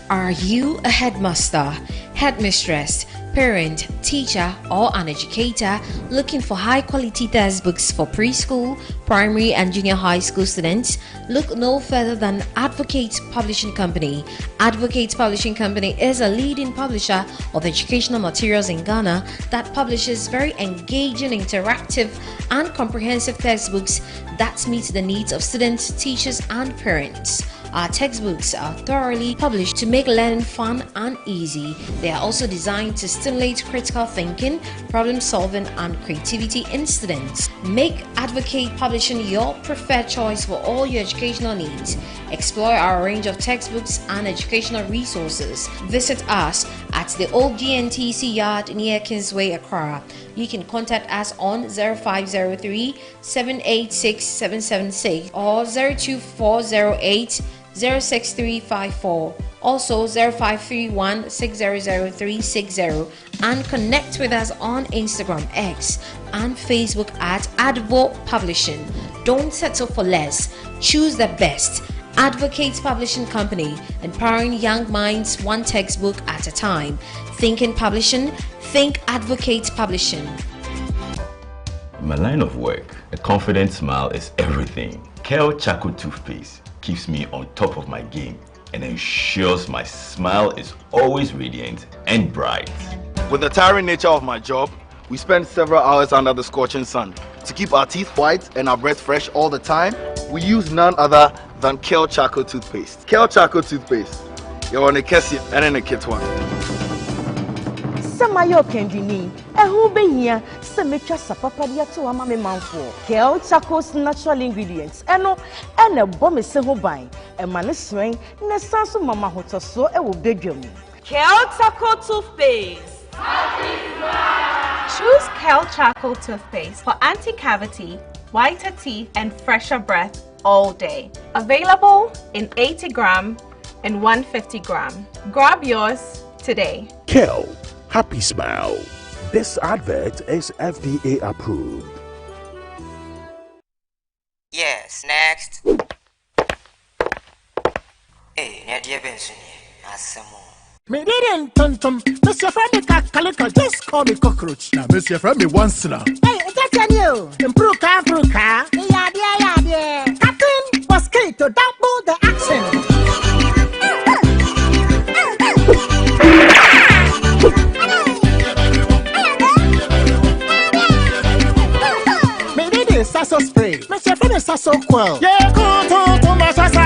Are you a headmaster, headmistress, parent, teacher, or an educator looking for high-quality textbooks for preschool, primary, and junior high school students? Look no further than Advocate Publishing Company. Advocate Publishing Company is a leading publisher of educational materials in Ghana that publishes very engaging, interactive, and comprehensive textbooks that meet the needs of students, teachers, and parents. Our textbooks are thoroughly published to make learning fun and easy. They are also designed to stimulate critical thinking, problem solving, and creativity in students. Make Advocate Publishing your preferred choice for all your educational needs. Explore our range of textbooks and educational resources. Visit us at the old GNTC yard near Kingsway, Accra. You can contact us on 0503 786 776 or 02408 06354, also 0531 600360, and connect with us on Instagram, X, and Facebook at Advo Publishing. Don't settle for less. Choose the best. Advocate Publishing Company, empowering young minds one textbook at a time. Thinking publishing, think Advocate Publishing.
In my line of work, a confident smile is everything. Kel Charcoal Toothpaste keeps me on top of my game and ensures my smile is always radiant and bright.
With the tiring nature of my job, we spend several hours under the scorching sun. To keep our teeth white and our breath fresh all the time, we use none other than Kel Charcoal Toothpaste. Kel Charcoal Toothpaste. You're on a Kessie and in a kit one.
Samayo Kendini, a who be here, Semetra Sapapadia to Amame Manfo, Kel Charcoal's natural ingredients, and a bomb is so buying, a man is swing, Nesasu Mama Hoto so a will beg you.
Kel Charcoal Toothpaste. Choose Kel Charcoal Toothpaste for anti-cavity, whiter teeth, and fresher breath all day. Available in 80 gram and 150 gram. Grab yours today.
Kel, happy smile. This advert is FDA approved.
Yes, next. Hey, Nadia Benson, Asamo.
Me didn't tum. Mr. Friendly Calico, just call me cockroach. Now, Mr. Friendly once now.
Hey, that's a new.
Improve car.
Yeah.
Captain was key to double the accent. Me didn't sasso spray. Mr. Friendly sasso quell. Yeah, go to my sasso.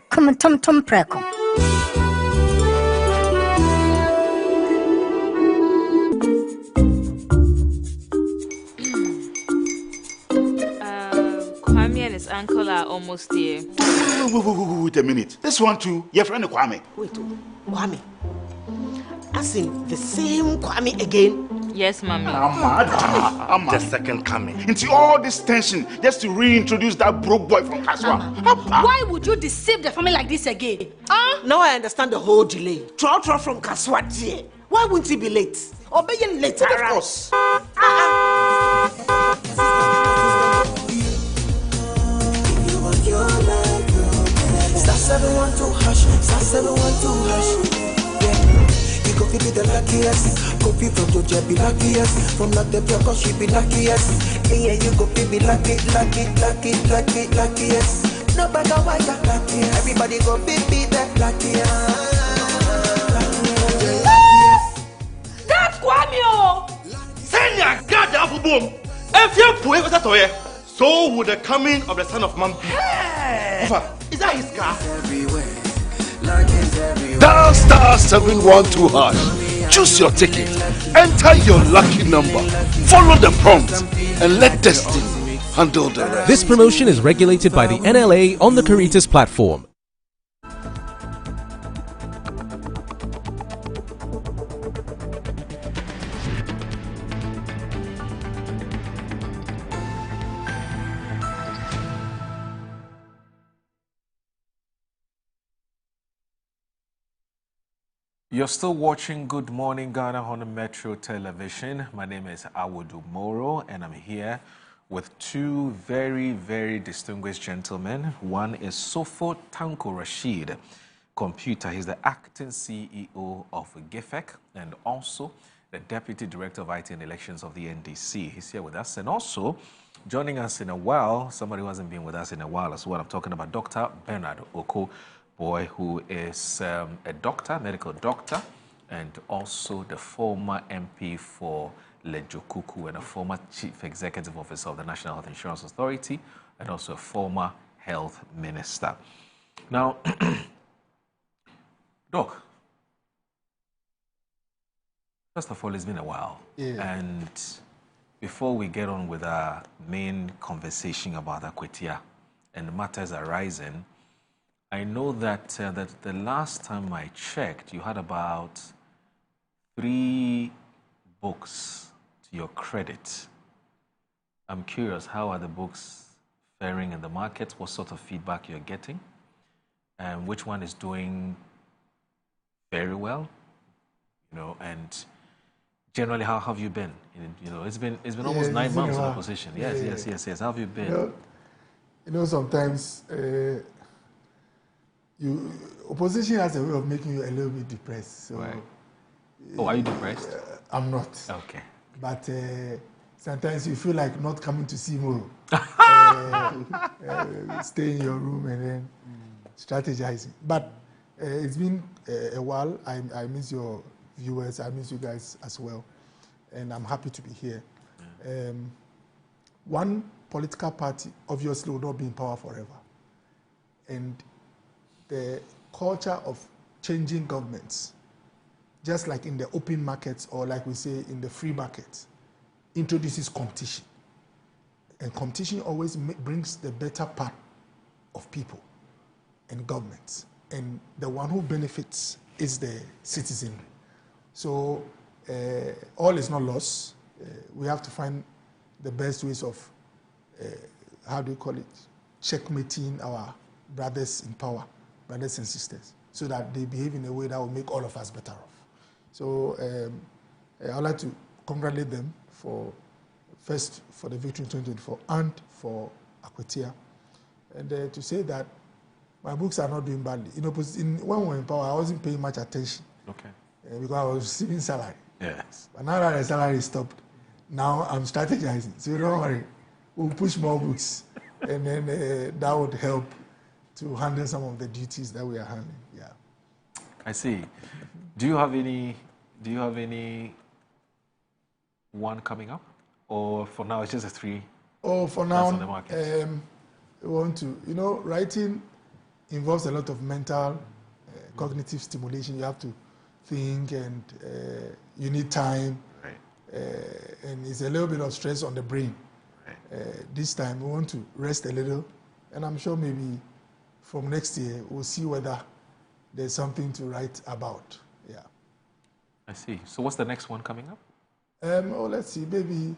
Come on, Tom Preco.
Kwame and his uncle are almost here.
Wait a minute. This one too, your friend Kwame.
Wait, Kwame. As in the same Kwame again?
Yes, mommy.
The second coming. Into all this tension just to reintroduce that broke boy from Kaswa.
Why would you deceive the family like this again?
Now I understand the whole delay. Trotro from Kaswa dear. Why wouldn't he be late? Or be late, of course.
Star 712 hash, star 712 hash. Yeah, you go be the luckiest. Copy from Georgia be luckiest. From not the cause she be luckiest. Yeah, you go be luckiest. No matter why you're lucky. Everybody go be the luckiest.
That's Kwamio!
Senya God the boom. If you put it toye, so would the coming of the son of man be. Is that his car?
Dial star 712 hash. Choose your ticket. Enter your lucky number. Follow the prompt and let destiny handle the rest.
This promotion is regulated by the NLA on the Caritas platform.
You're still watching Good Morning Ghana on the Metro Television. My name is Awudu Moro, and I'm here with two very, very distinguished gentlemen. One is Sofo Tanko Rashid Computer. He's the acting CEO of GIFEC and also the Deputy Director of IT and Elections of the NDC. He's here with us. And also, joining us in a while, somebody who hasn't been with us in a while as well. I'm talking about Dr. Bernard Oko Boy, who is a doctor, medical doctor, and also the former MP for Lejokuku and a former Chief Executive Officer of the National Health Insurance Authority, and also a former health minister. Now, Doc, first of all, it's been a while.
Yeah.
And before we get on with our main conversation about Akwetia and the matters arising, I know that, that the last time I checked, you had about 3 books to your credit. I'm curious, how are the books faring in the market? What sort of feedback you're getting? And which one is doing very well? You know, and generally, how have you been? You know, it's been almost 9 months in the position. Yes. How have you been?
You know sometimes opposition has a way of making you a little bit depressed. So,
right. Oh, are you depressed?
I'm not.
Okay.
But sometimes you feel like not coming to see more. Stay in your room and then strategizing. But it's been a while. I miss your viewers. I miss you guys as well. And I'm happy to be here. One political party obviously will not be in power forever. And the culture of changing governments, just like in the open markets or like we say in the free market, introduces competition. And competition always brings the better part of people and governments. And the one who benefits is the citizenry. So all is not lost. We have to find the best ways of, checkmating our brothers in power, brothers and sisters, so that they behave in a way that will make all of us better off. So I'd like to congratulate them for the victory in 2024 and for Akwetia. And to say that my books are not doing badly. When we were in power, I wasn't paying much attention.
Okay.
Because I was receiving salary.
Yes.
But now that the salary stopped, now I'm strategizing. So don't worry, we'll push more books. And then that would help to handle some of the duties that we are handling. Yeah.
I see. Do you have any one coming up? Or for now it's just a 3?
Oh, for
now
on the market. We want to, writing involves a lot of mental, cognitive stimulation. You have to think and you need time.
Right.
And it's a little bit of stress on the brain. Right. This time we want to rest a little, and I'm sure maybe from next year we'll see whether there's something to write about. Yeah.
I see. So what's the next one coming up?
Let's see, maybe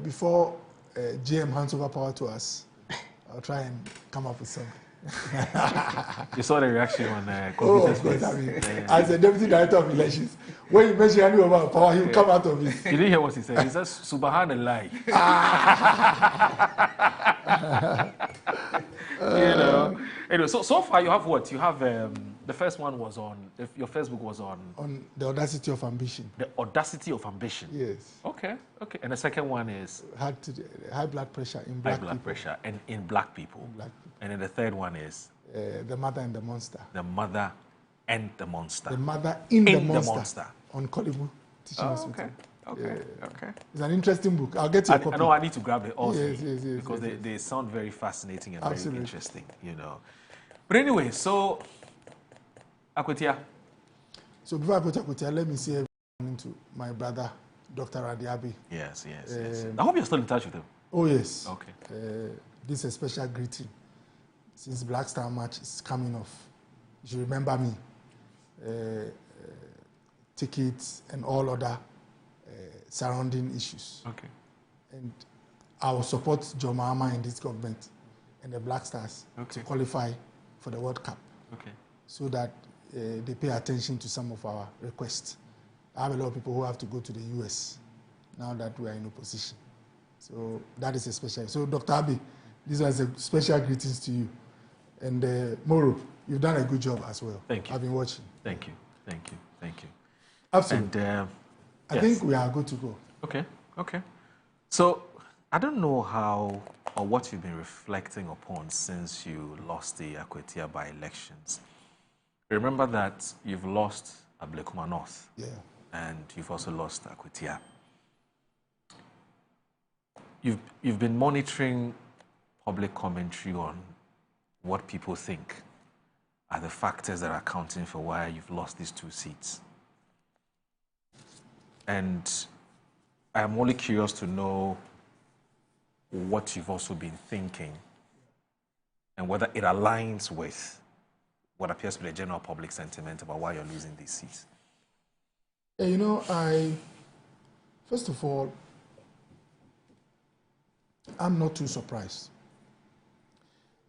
before GM hands over power to us, I'll try and come up with something.
You saw the reaction on
of course, I mean, as a deputy director of elections, when you mention handing over power, he'll come out of it.
You didn't hear what he said? He says, Subhanallah. You know. Anyway, so far you have what? You have the first one was on your first book was on
the audacity of ambition.
The audacity of ambition.
Yes.
Okay. And the second one is
high blood pressure in black people.
High blood pressure and in black people. And then the third one is
the mother and the monster.
The mother and the monster.
The mother in the monster. On Kolibu Teaching Hospital.
Okay.
It's an interesting book. I'll get you a copy.
I know I need to grab it also.
Yes,
because they sound very fascinating and
Absolutely.
very interesting, you know. But anyway, so Akwetia.
So before I go to Akwetia, let me say to my brother, Dr. Radiabi.
Yes. I hope you're still in touch with him.
Oh, yes.
Okay.
This is a special greeting. Since Black Star Match is coming off, you should remember me. Tickets and all other surrounding issues.
Okay.
And I will support John Mahama in this government and the Black Stars to qualify for the World Cup.
Okay.
So that they pay attention to some of our requests. I have a lot of people who have to go to the US now that we are in opposition. So that is a special. So Dr. Abi, these are special greetings to you. And Moro, you've done a good job as well.
Thank you.
I've been watching.
Thank you.
Absolutely.
And
I think we are good to go.
Okay. So I don't know how or what you've been reflecting upon since you lost the Akwetia by-elections. Remember that you've lost Ablekuma North.
Yeah.
And you've also lost Akwetia. You've been monitoring public commentary on what people think are the factors that are accounting for why you've lost these two seats. And I'm only curious to know what you've also been thinking and whether it aligns with what appears to be the general public sentiment about why you're losing these seats.
You know, first of all, I'm not too surprised.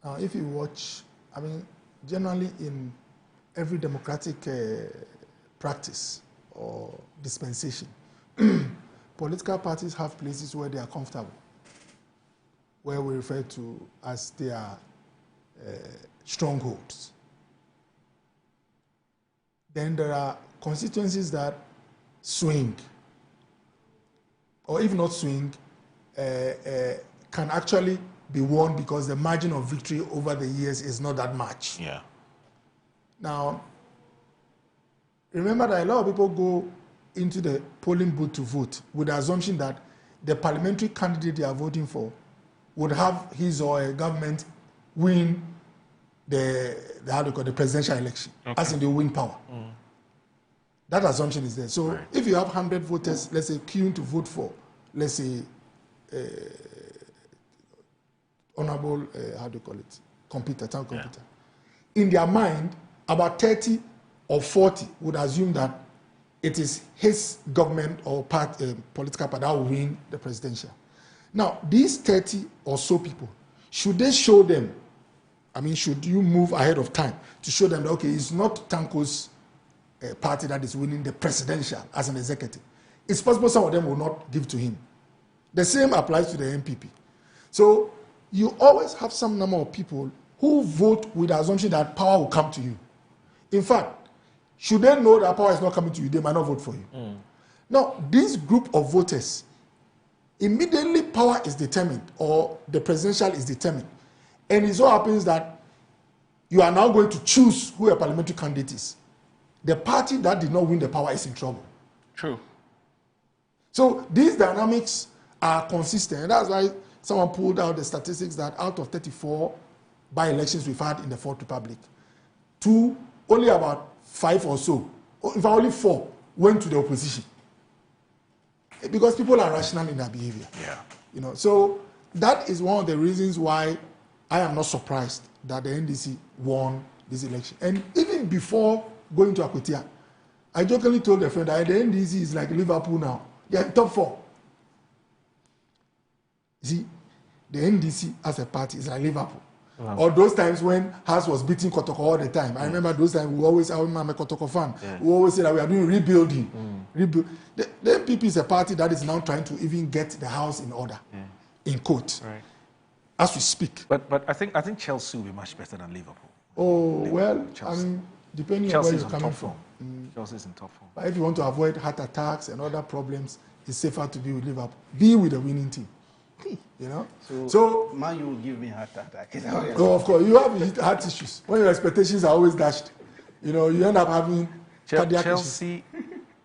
Now, if you watch, I mean, generally in every democratic practice or dispensation, political parties have places where they are comfortable, where we refer to as their strongholds. Then there are constituencies that swing, or if not swing, can actually be won because the margin of victory over the years is not that much.
Yeah.
Now, remember that a lot of people go into the polling booth to vote with the assumption that the parliamentary candidate they are voting for would have his or her government win the presidential election, as in they win power. That assumption is there. So if you have 100 voters, let's say, queuing to vote for, let's say, honorable, town computer. In their mind, about 30 or 40 would assume that it is his government or political party that will win the presidential. Now, these 30 or so people, should they show them, I mean, should you move ahead of time to show them that, okay, it's not Tanko's party that is winning the presidential as an executive. It's possible some of them will not give to him. The same applies to the MPP. So you always have some number of people who vote with the assumption that power will come to you. In fact, should they know that power is not coming to you, they might not vote for you. Now, this group of voters, immediately power is determined or the presidential is determined. And it so happens that you are now going to choose who a parliamentary candidate is. The party that did not win the power is in trouble.
True.
So these dynamics are consistent. And that's why someone pulled out the statistics that out of 34 by-elections we've had in the Fourth Republic, only about 5 or so, in fact only 4, went to the opposition. Because people are rational in their behavior.
Yeah.
You know, so that is one of the reasons why I am not surprised that the NDC won this election. And even before going to Akwetia, I jokingly told a friend that the NDC is like Liverpool now. They are in top 4. See, the NDC as a party is like Liverpool. Wow. Or those times when House was beating Kotoko all the time. I remember those times we always, I'm a Kotoko fan. We always say that we are doing rebuilding. The NPP is a party that is now trying to even get the house in order, in court, as we speak.
But I think Chelsea will be much better than Liverpool.
Oh,
Liverpool,
well,
Chelsea.
I mean, depending
Chelsea's
on where you're coming from.
Chelsea's in top 4.
But if you want to avoid heart attacks and other problems, it's safer to be with Liverpool. Be with the winning team. You know?
So man, you will give me heart attack.
Oh, of course. You have heart issues. When your expectations are always dashed, you end up having cardiac
Chelsea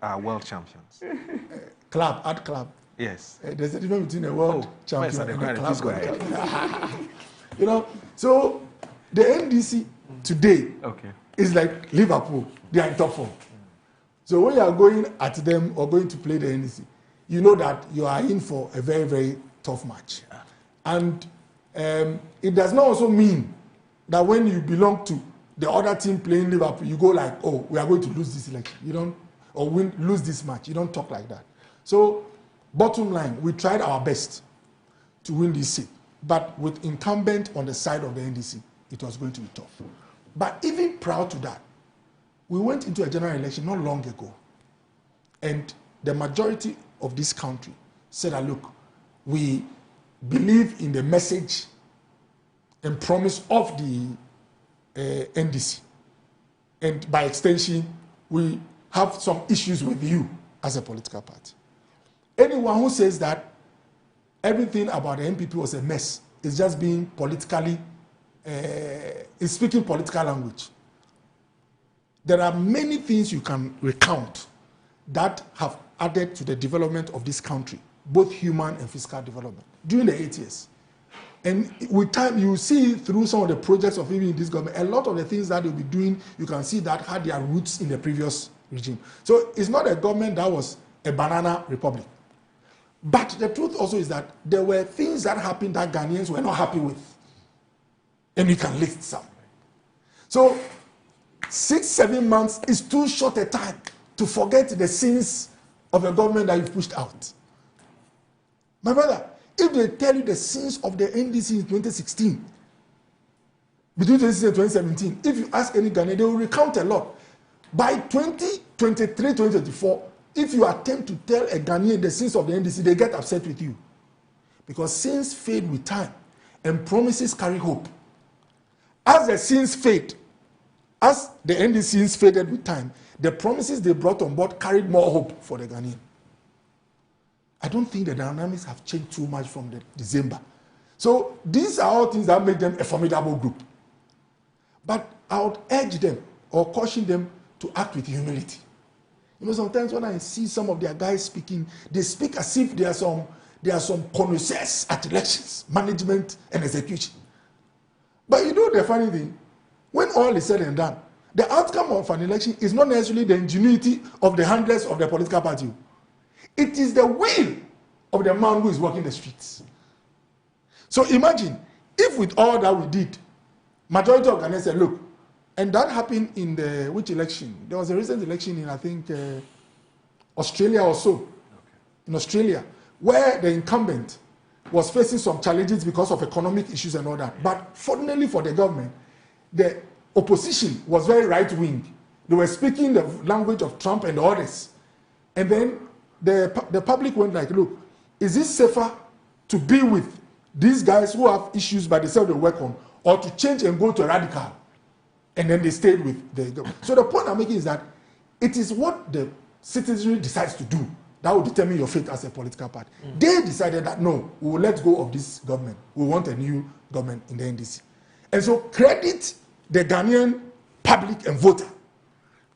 are world champions.
Club.
Yes.
There's a difference between a world champion and a club. So the NDC today is like Liverpool. They are in top 4. So when you are going at them or going to play the NDC, you know that you are in for a very, very tough match. And it does not also mean that when you belong to the other team playing Liverpool, you go like, oh, we are going to lose this election. You don't, or lose this match. You don't talk like that. So, bottom line, we tried our best to win this seat. But with incumbent on the side of the NDC, it was going to be tough. But even prior to that, we went into a general election not long ago. And the majority of this country said that, look, we believe in the message and promise of the NDC. And by extension, we have some issues with you as a political party. Anyone who says that everything about the NPP was a mess is just being politically, is speaking political language. There are many things you can recount that have added to the development of this country, both human and physical development, during the 8 years. And with time, you see through some of the projects of even this government, a lot of the things that they'll be doing, you can see that had their roots in the previous regime. So it's not a government that was a banana republic. But the truth also is that there were things that happened that Ghanaians were not happy with. And we can list some. So 6-7 months is too short a time to forget the sins of a government that you've pushed out. My brother, if they tell you the sins of the NDC in 2016, between 2016 and 2017, if you ask any Ghanaian, they will recount a lot. By 2023, 2024, if you attempt to tell a Ghanaian the sins of the NDC, they get upset with you. Because sins fade with time, and promises carry hope. As the sins fade, as the NDC sins faded with time, the promises they brought on board carried more hope for the Ghanaian. I don't think the dynamics have changed too much from the December. So these are all things that make them a formidable group. But I would urge them or caution them to act with humility. Sometimes when I see some of their guys speaking, they speak as if there are some connoisseurs at elections, management and execution. But the funny thing, when all is said and done, the outcome of an election is not necessarily the ingenuity of the handlers of the political party. It is the will of the man who is walking the streets. So imagine, if with all that we did, majority of Ghanaians said, look, and that happened in which election? There was a recent election in, I think, Australia or so. In Australia, where the incumbent was facing some challenges because of economic issues and all that. But fortunately for the government, the opposition was very right-wing. They were speaking the language of Trump and others. And then the public went like, look, is it safer to be with these guys who have issues by themselves they work on, or to change and go to a radical? And then they stayed with the government. So the point I'm making is that it is what the citizenry decides to do that will determine your fate as a political party. They decided that, no, we will let go of this government. We want a new government in the NDC. And so credit the Ghanaian public and voter.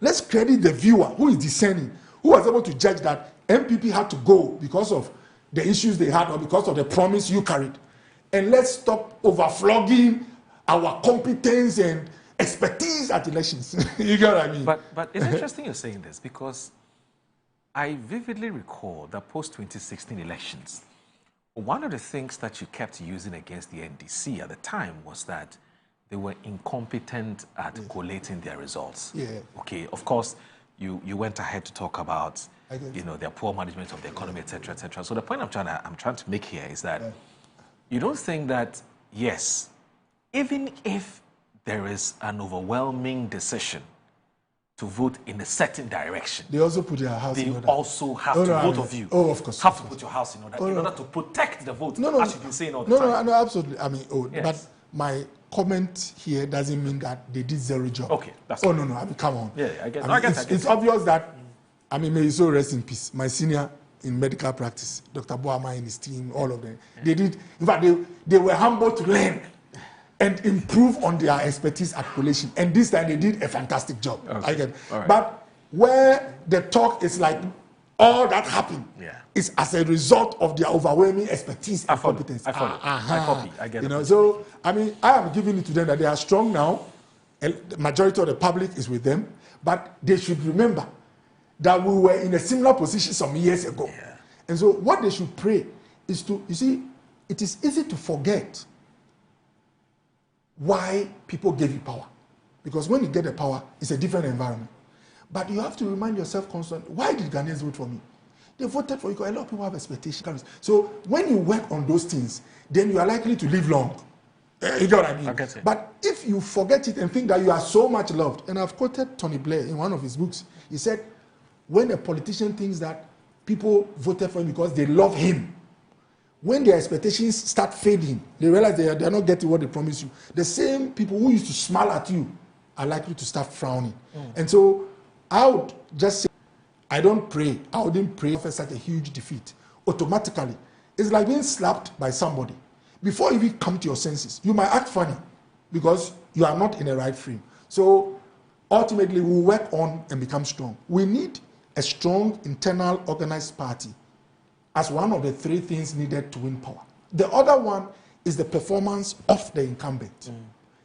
Let's credit the viewer who is discerning, who was able to judge that MPP had to go because of the issues they had or because of the promise you carried. And let's stop overflogging our competence and expertise at elections. You get what I mean?
But it's interesting you're saying this, because I vividly recall that post-2016 elections, one of the things that you kept using against the NDC at the time was that they were incompetent at collating their results.
Yeah.
Okay, of course, you went ahead to talk about, their poor management of the economy, etc., etc. So the point I'm trying to make here is that you don't think that, yes, even if there is an overwhelming decision to vote in a certain direction,
they also put their house in order.
They also have to, both of you,
of course,
have to put your house in order to protect the vote, as you've been saying all the time.
No, absolutely. I mean, but my comment here doesn't mean that they did zero job.
Okay, that's
no. I mean, come on.
Yeah, I get
it's obvious that, I mean, may he so rest in peace. My senior in medical practice, Dr. Boama and his team, all of them, they did. In fact, they were humble to learn and improve on their expertise at collation. And this time they did a fantastic job.
Okay.
I get.
Right.
But where the talk is like all that happened is as a result of their overwhelming expertise and competence.
I follow. I copy. I get it.
So I mean, I am giving it to them that they are strong now. The majority of the public is with them, but they should remember that we were in a similar position some years ago. Yeah. And so what they should pray is to, you see, it is easy to forget why people gave you power. Because when you get the power, it's a different environment. But you have to remind yourself constantly, why did Ghanaians vote for me? They voted for you because a lot of people have expectations. So when you work on those things, then you are likely to live long. You know what I mean?
Okay.
But if you forget it and think that you are so much loved, and I've quoted Tony Blair in one of his books, he said, when a politician thinks that people voted for him because they love him, when their expectations start fading, they realize they are not getting what they promised you. The same people who used to smile at you are likely to start frowning. And so I would just say, I don't pray. I wouldn't pray for such a huge defeat. Automatically, it's like being slapped by somebody. Before you even come to your senses, you might act funny because you are not in the right frame. So ultimately, we'll work on and become strong. We need a strong internal organized party as one of the three things needed to win power. The other one is the performance of the incumbent.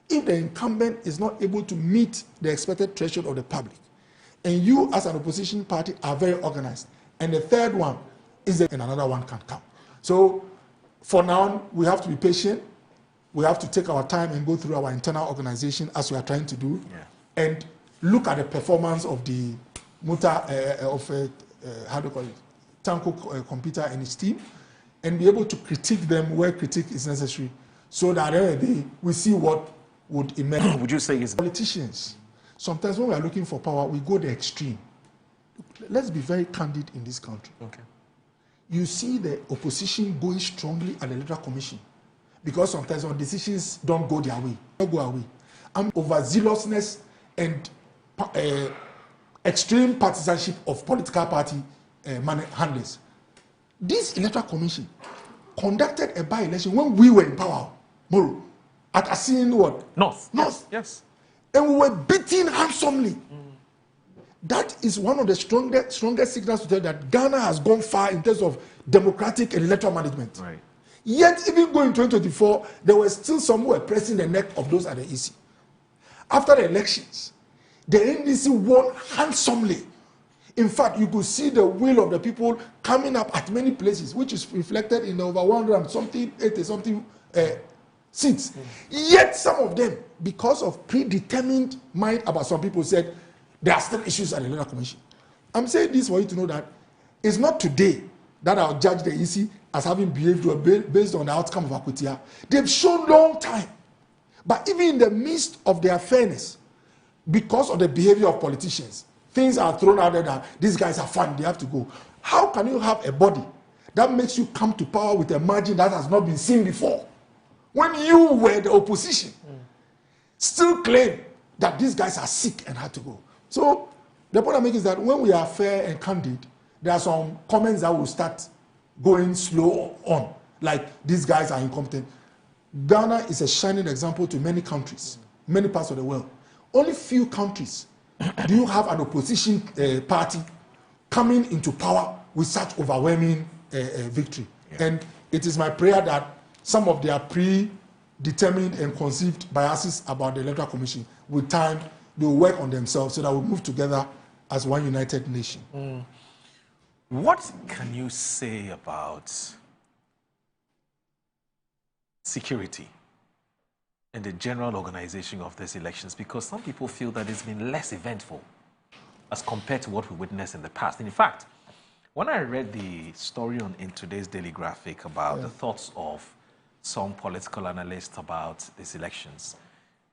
If the incumbent is not able to meet the expected threshold of the public, and you as an opposition party are very organized, and the third one is that and another one can come. So for now, we have to be patient. We have to take our time and go through our internal organization as we are trying to do, and look at the performance of the how do you call it, Tanko computer and its team, and be able to critique them where critique is necessary, so that at the end of the day, we see what would emerge.
Would you say it's
politicians? Sometimes when we are looking for power, we go the extreme. Let's be very candid in this country.
Okay.
You see the opposition going strongly at the Electoral Commission because sometimes our decisions don't go their way, don't go away. And overzealousness and extreme partisanship of political party handlers. This Electoral Commission conducted a by-election when we were in power, Moro, at Asin what?
North. Yes.
And we were beaten handsomely. That is one of the strongest signals to tell that Ghana has gone far in terms of democratic and electoral management.
Right.
Yet, even going 2024, there were still some who were pressing the neck of those at the EC. After the elections, the NDC won handsomely. In fact, you could see the will of the people coming up at many places, which is reflected in over 180-something seats. Yet, some of them, because of predetermined mind about some people, said there are still issues at the Electoral Commission. I'm saying this for you to know that it's not today that I'll judge the EC as having behaved well based on the outcome of Akutia. They've shown long time. But even in the midst of their fairness, because of the behavior of politicians, things are thrown out there that these guys are fun, they have to go. How can you have a body that makes you come to power with a margin that has not been seen before? When you were the opposition, still claim that these guys are sick and had to go. So the point I make is that when we are fair and candid, there are some comments that will start going slow on, like these guys are incompetent. Ghana is a shining example to many countries, many parts of the world. Only few countries do you have an opposition party coming into power with such overwhelming victory. And it is my prayer that some of their predetermined and conceived biases about the Electoral Commission, with time, they will work on themselves so that we move together as one united nation.
What can you say about security and the general organization of these elections? Because some people feel that it's been less eventful. as compared to what we witnessed in the past. And in fact, when I read the story in today's Daily Graphic about the thoughts of some political analysts about these elections,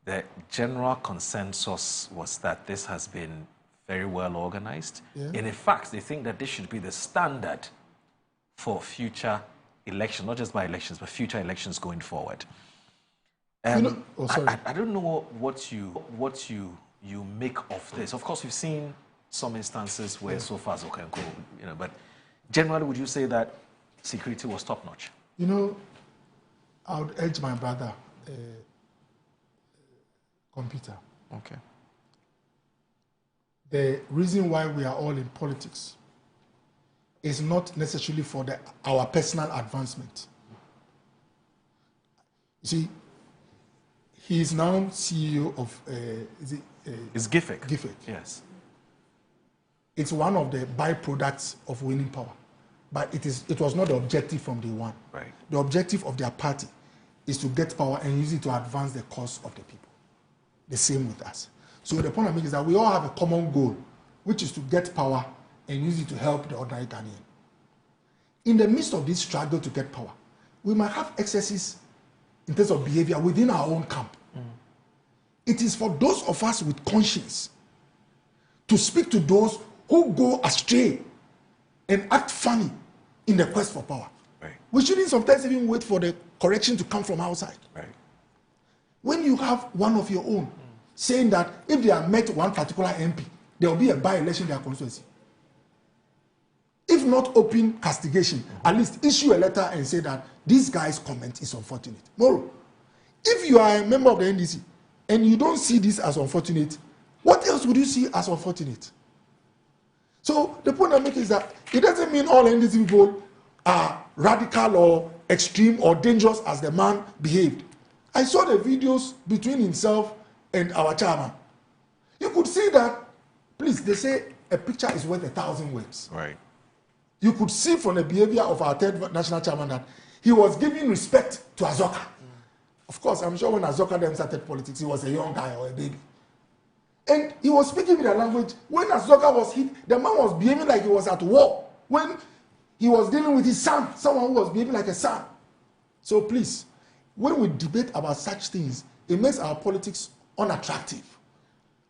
the general consensus was that this has been very well organized. And in fact, they think that this should be the standard for future elections, not just by elections, but future elections going forward. I don't know what you make of this. Of course, we've seen some instances where so far Zoka and Co, but generally, would you say that security was top notch?
I would urge my brother, computer.
Okay.
The reason why we are all in politics is not necessarily for our personal advancement. You see, he is now CEO of,
it's GIFIC.
GIFIC.
Yes.
It's one of the byproducts of winning power. But it was not the objective from day one.
Right.
The objective of their party is to get power and use it to advance the cause of the people. The same with us. So the point I make is that we all have a common goal, which is to get power and use it to help the ordinary Ghanaian. In the midst of this struggle to get power, we might have excesses in terms of behavior within our own camp. It is for those of us with conscience to speak to those who go astray and act funny in the quest for power.
Right.
We shouldn't sometimes even wait for the correction to come from outside.
Right.
When you have one of your own saying that if they have met one particular MP, there will be a by-election in their constituency. If not open castigation, at least issue a letter and say that this guy's comment is unfortunate. Moro, if you are a member of the NDC and you don't see this as unfortunate, what else would you see as unfortunate? So the point I make is that it doesn't mean all NDC people are radical or extreme or dangerous as the man behaved. I saw the videos between himself and our chairman. You could see that, please, they say a picture is worth 1,000 words.
Right.
You could see from the behavior of our third national chairman that he was giving respect to Azoka. Of course, I'm sure when Azoka then started politics, he was a young guy or a baby. And he was speaking with a language. When Azoka was hit, the man was behaving like he was at war. When he was dealing with his son, someone who was behaving like a son. So please, when we debate about such things, it makes our politics unattractive.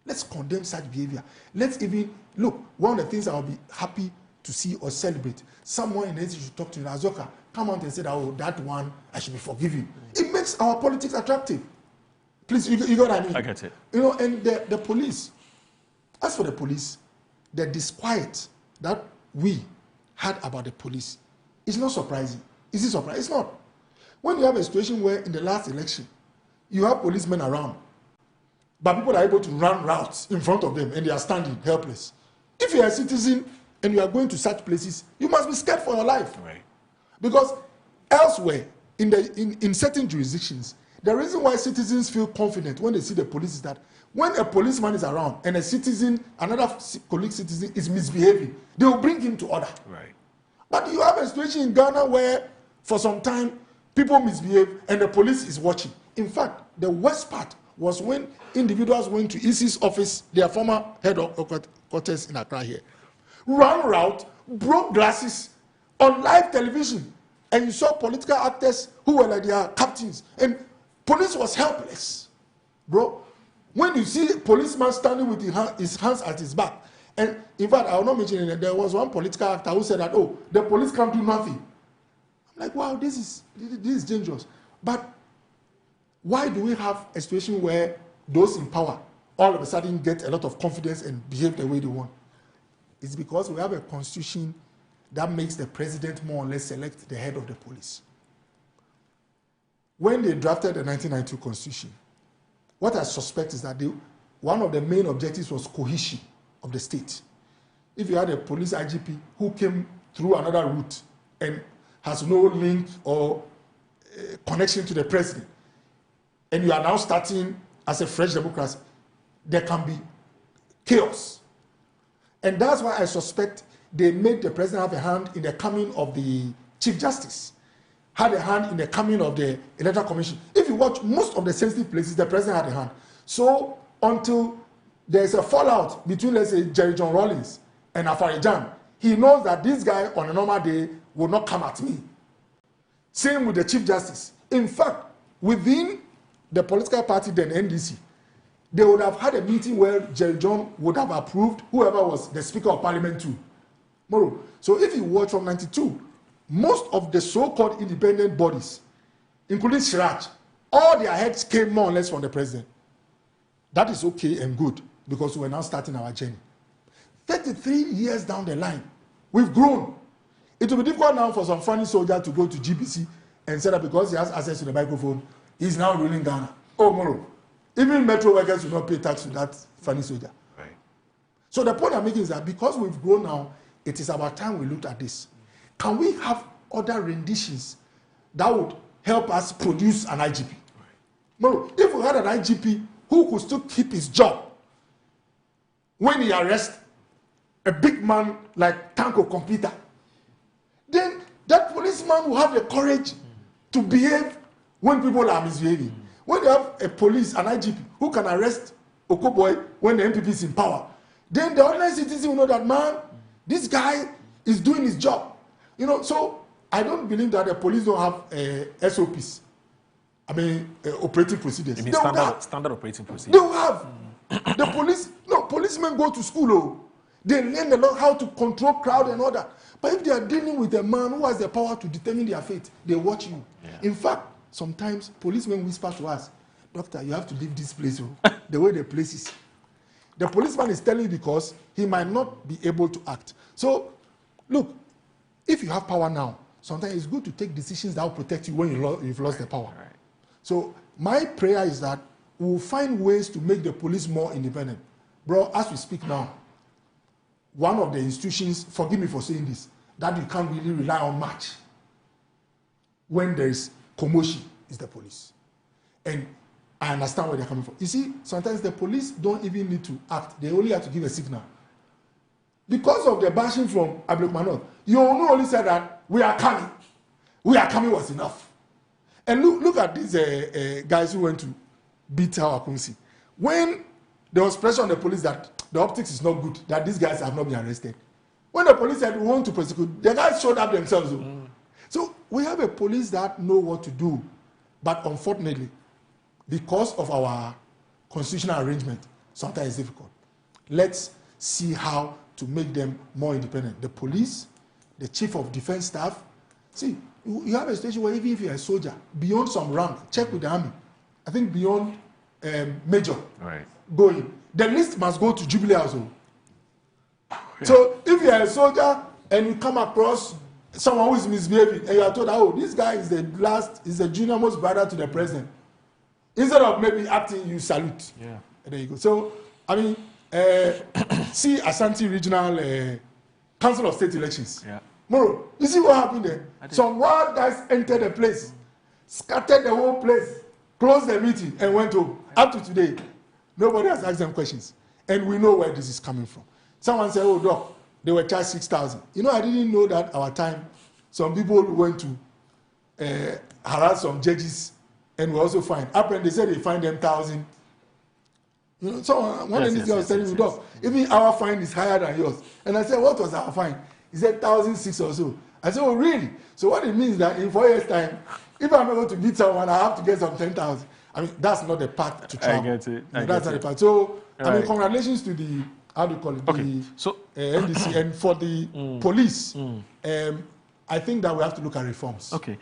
Let's condemn such behavior. Let's even, look, one of the things I'll be happy to see or celebrate, someone in the institute should talk to you, Azoka, come out and say that, oh, that one, I should be forgiven. It makes our politics attractive. Please, you got what I mean?
I get it.
And the police, as for the police, the disquiet that we had about the police is not surprising. Is it surprising? It's not. When you have a situation where in the last election, you have policemen around, but people are able to run routes in front of them and they are standing helpless. If you are a citizen and you are going to such places, you must be scared for your life.
Right.
Because elsewhere, in certain jurisdictions, the reason why citizens feel confident when they see the police is that when a policeman is around and a citizen, another colleague citizen is misbehaving, they will bring him to order.
Right.
But you have a situation in Ghana where for some time people misbehave and the police is watching. In fact, the worst part was when individuals went to EC's office, their former head of quarters in Accra here, ran route, broke glasses on live television, and you saw political actors who were like their captains, and police was helpless, bro. When you see a policeman standing with his hands at his back, and in fact, I will not mention it, there was one political actor who said that, oh, the police can't do nothing. I'm like, wow, this is dangerous. But why do we have a situation where those in power all of a sudden get a lot of confidence and behave the way they want? It's because we have a constitution that makes the president more or less select the head of the police. When they drafted the 1992 constitution, what I suspect is that one of the main objectives was cohesion of the state. If you had a police IGP who came through another route and has no link or connection to the president, and you are now starting as a fresh democracy, there can be chaos. And that's why I suspect they made the president have a hand in the coming of the Chief Justice, had a hand in the coming of the Electoral Commission. If you watch most of the sensitive places, the president had a hand. So until there's a fallout between, let's say, Jerry John Rawlings and Afarijan, he knows that this guy on a normal day will not come at me. Same with the Chief Justice. In fact, within the political party, then NDC, they would have had a meeting where Jerry John would have approved whoever was the Speaker of Parliament too. Moro. So if you watch from 92, most of the so-called independent bodies, including Siraj, all their heads came more or less from the president. That is okay and good because we're now starting our journey. 33 years down the line, we've grown. It will be difficult now for some funny soldier to go to GBC and say that because he has access to the microphone, he's now ruling Ghana. Oh, Moro. Even metro workers will not pay tax to that funny soldier.
Right.
So the point I'm making is that because we've grown now, it is about time we looked at this. Can we have other renditions that would help us produce an IGP? Right. Moro, if we had an IGP who could still keep his job when he arrests a big man like Tanko Computer, then that policeman will have the courage to behave when people are misbehaving. When you have a police, an IGP, who can arrest Okoboy when the MPP is in power, then the ordinary citizen will know that, man, this guy is doing his job. You know, so I don't believe that the police don't have SOPs. I mean, operating procedures.
You mean standard operating procedures?
They will have. The police, no, policemen go to school, oh. They learn a lot how to control crowd and all that. But if they are dealing with a man who has the power to determine their fate, they watch you. Yeah. In fact, sometimes policemen whisper to us, "Doctor, you have to leave this place, oh, the way the place is." The policeman is telling you because he might not be able to act. So, look, if you have power now, sometimes it's good to take decisions that will protect you when you've lost the power. Right. So, my prayer is that we'll find ways to make the police more independent. Bro, as we speak now, one of the institutions, forgive me for saying this, that you can't really rely on much when there is commotion is the police. And I understand where they're coming from. You see, sometimes the police don't even need to act. They only have to give a signal. Because of the bashing from Ablekmanot, you only said that we are coming. We are coming was enough. And look at these guys who went to beat our Kunsi. When there was pressure on the police that the optics is not good, that these guys have not been arrested. When the police said we want to prosecute, the guys showed up themselves. So we have a police that know what to do. But unfortunately, because of our constitutional arrangement, sometimes it's difficult. Let's see how to make them more independent. The police, the chief of defense staff. See, you have a situation where even if you're a soldier, beyond some rank, check with the army. I think beyond major, right, going. The list must go to Jubilee also. Yeah. So if you're a soldier and you come across someone who is misbehaving and you are told, oh, this guy is the junior most brother to the president, instead of maybe acting, you salute. Yeah. And there you go. So, I mean, see Ashanti Regional Council of State Elections. Yeah. Moro, you see what happened there? Some wild guys entered the place, scattered the whole place, closed the meeting, and went home. Up to today, nobody has asked them questions. And we know where this is coming from. Someone said, oh, doc, they were charged 6,000. You know, I didn't know that our time, some people went to harass some judges and were also fined. Apparently, they said they fined them 1,000. You know, so one of these guys was telling me, doc, even our fine is higher than yours. And I said, what was our fine? He said 1,600 or so. I said, oh, really? So what it means is that in 4 years' time, if I'm able to beat someone, I have to get some 10,000. I mean, that's not the path to travel.
I get it.
That's not the path. So, I mean, congratulations to the, how do you call it? Okay. The so, NDC. And for the police, I think that we have to look at reforms.
Okay.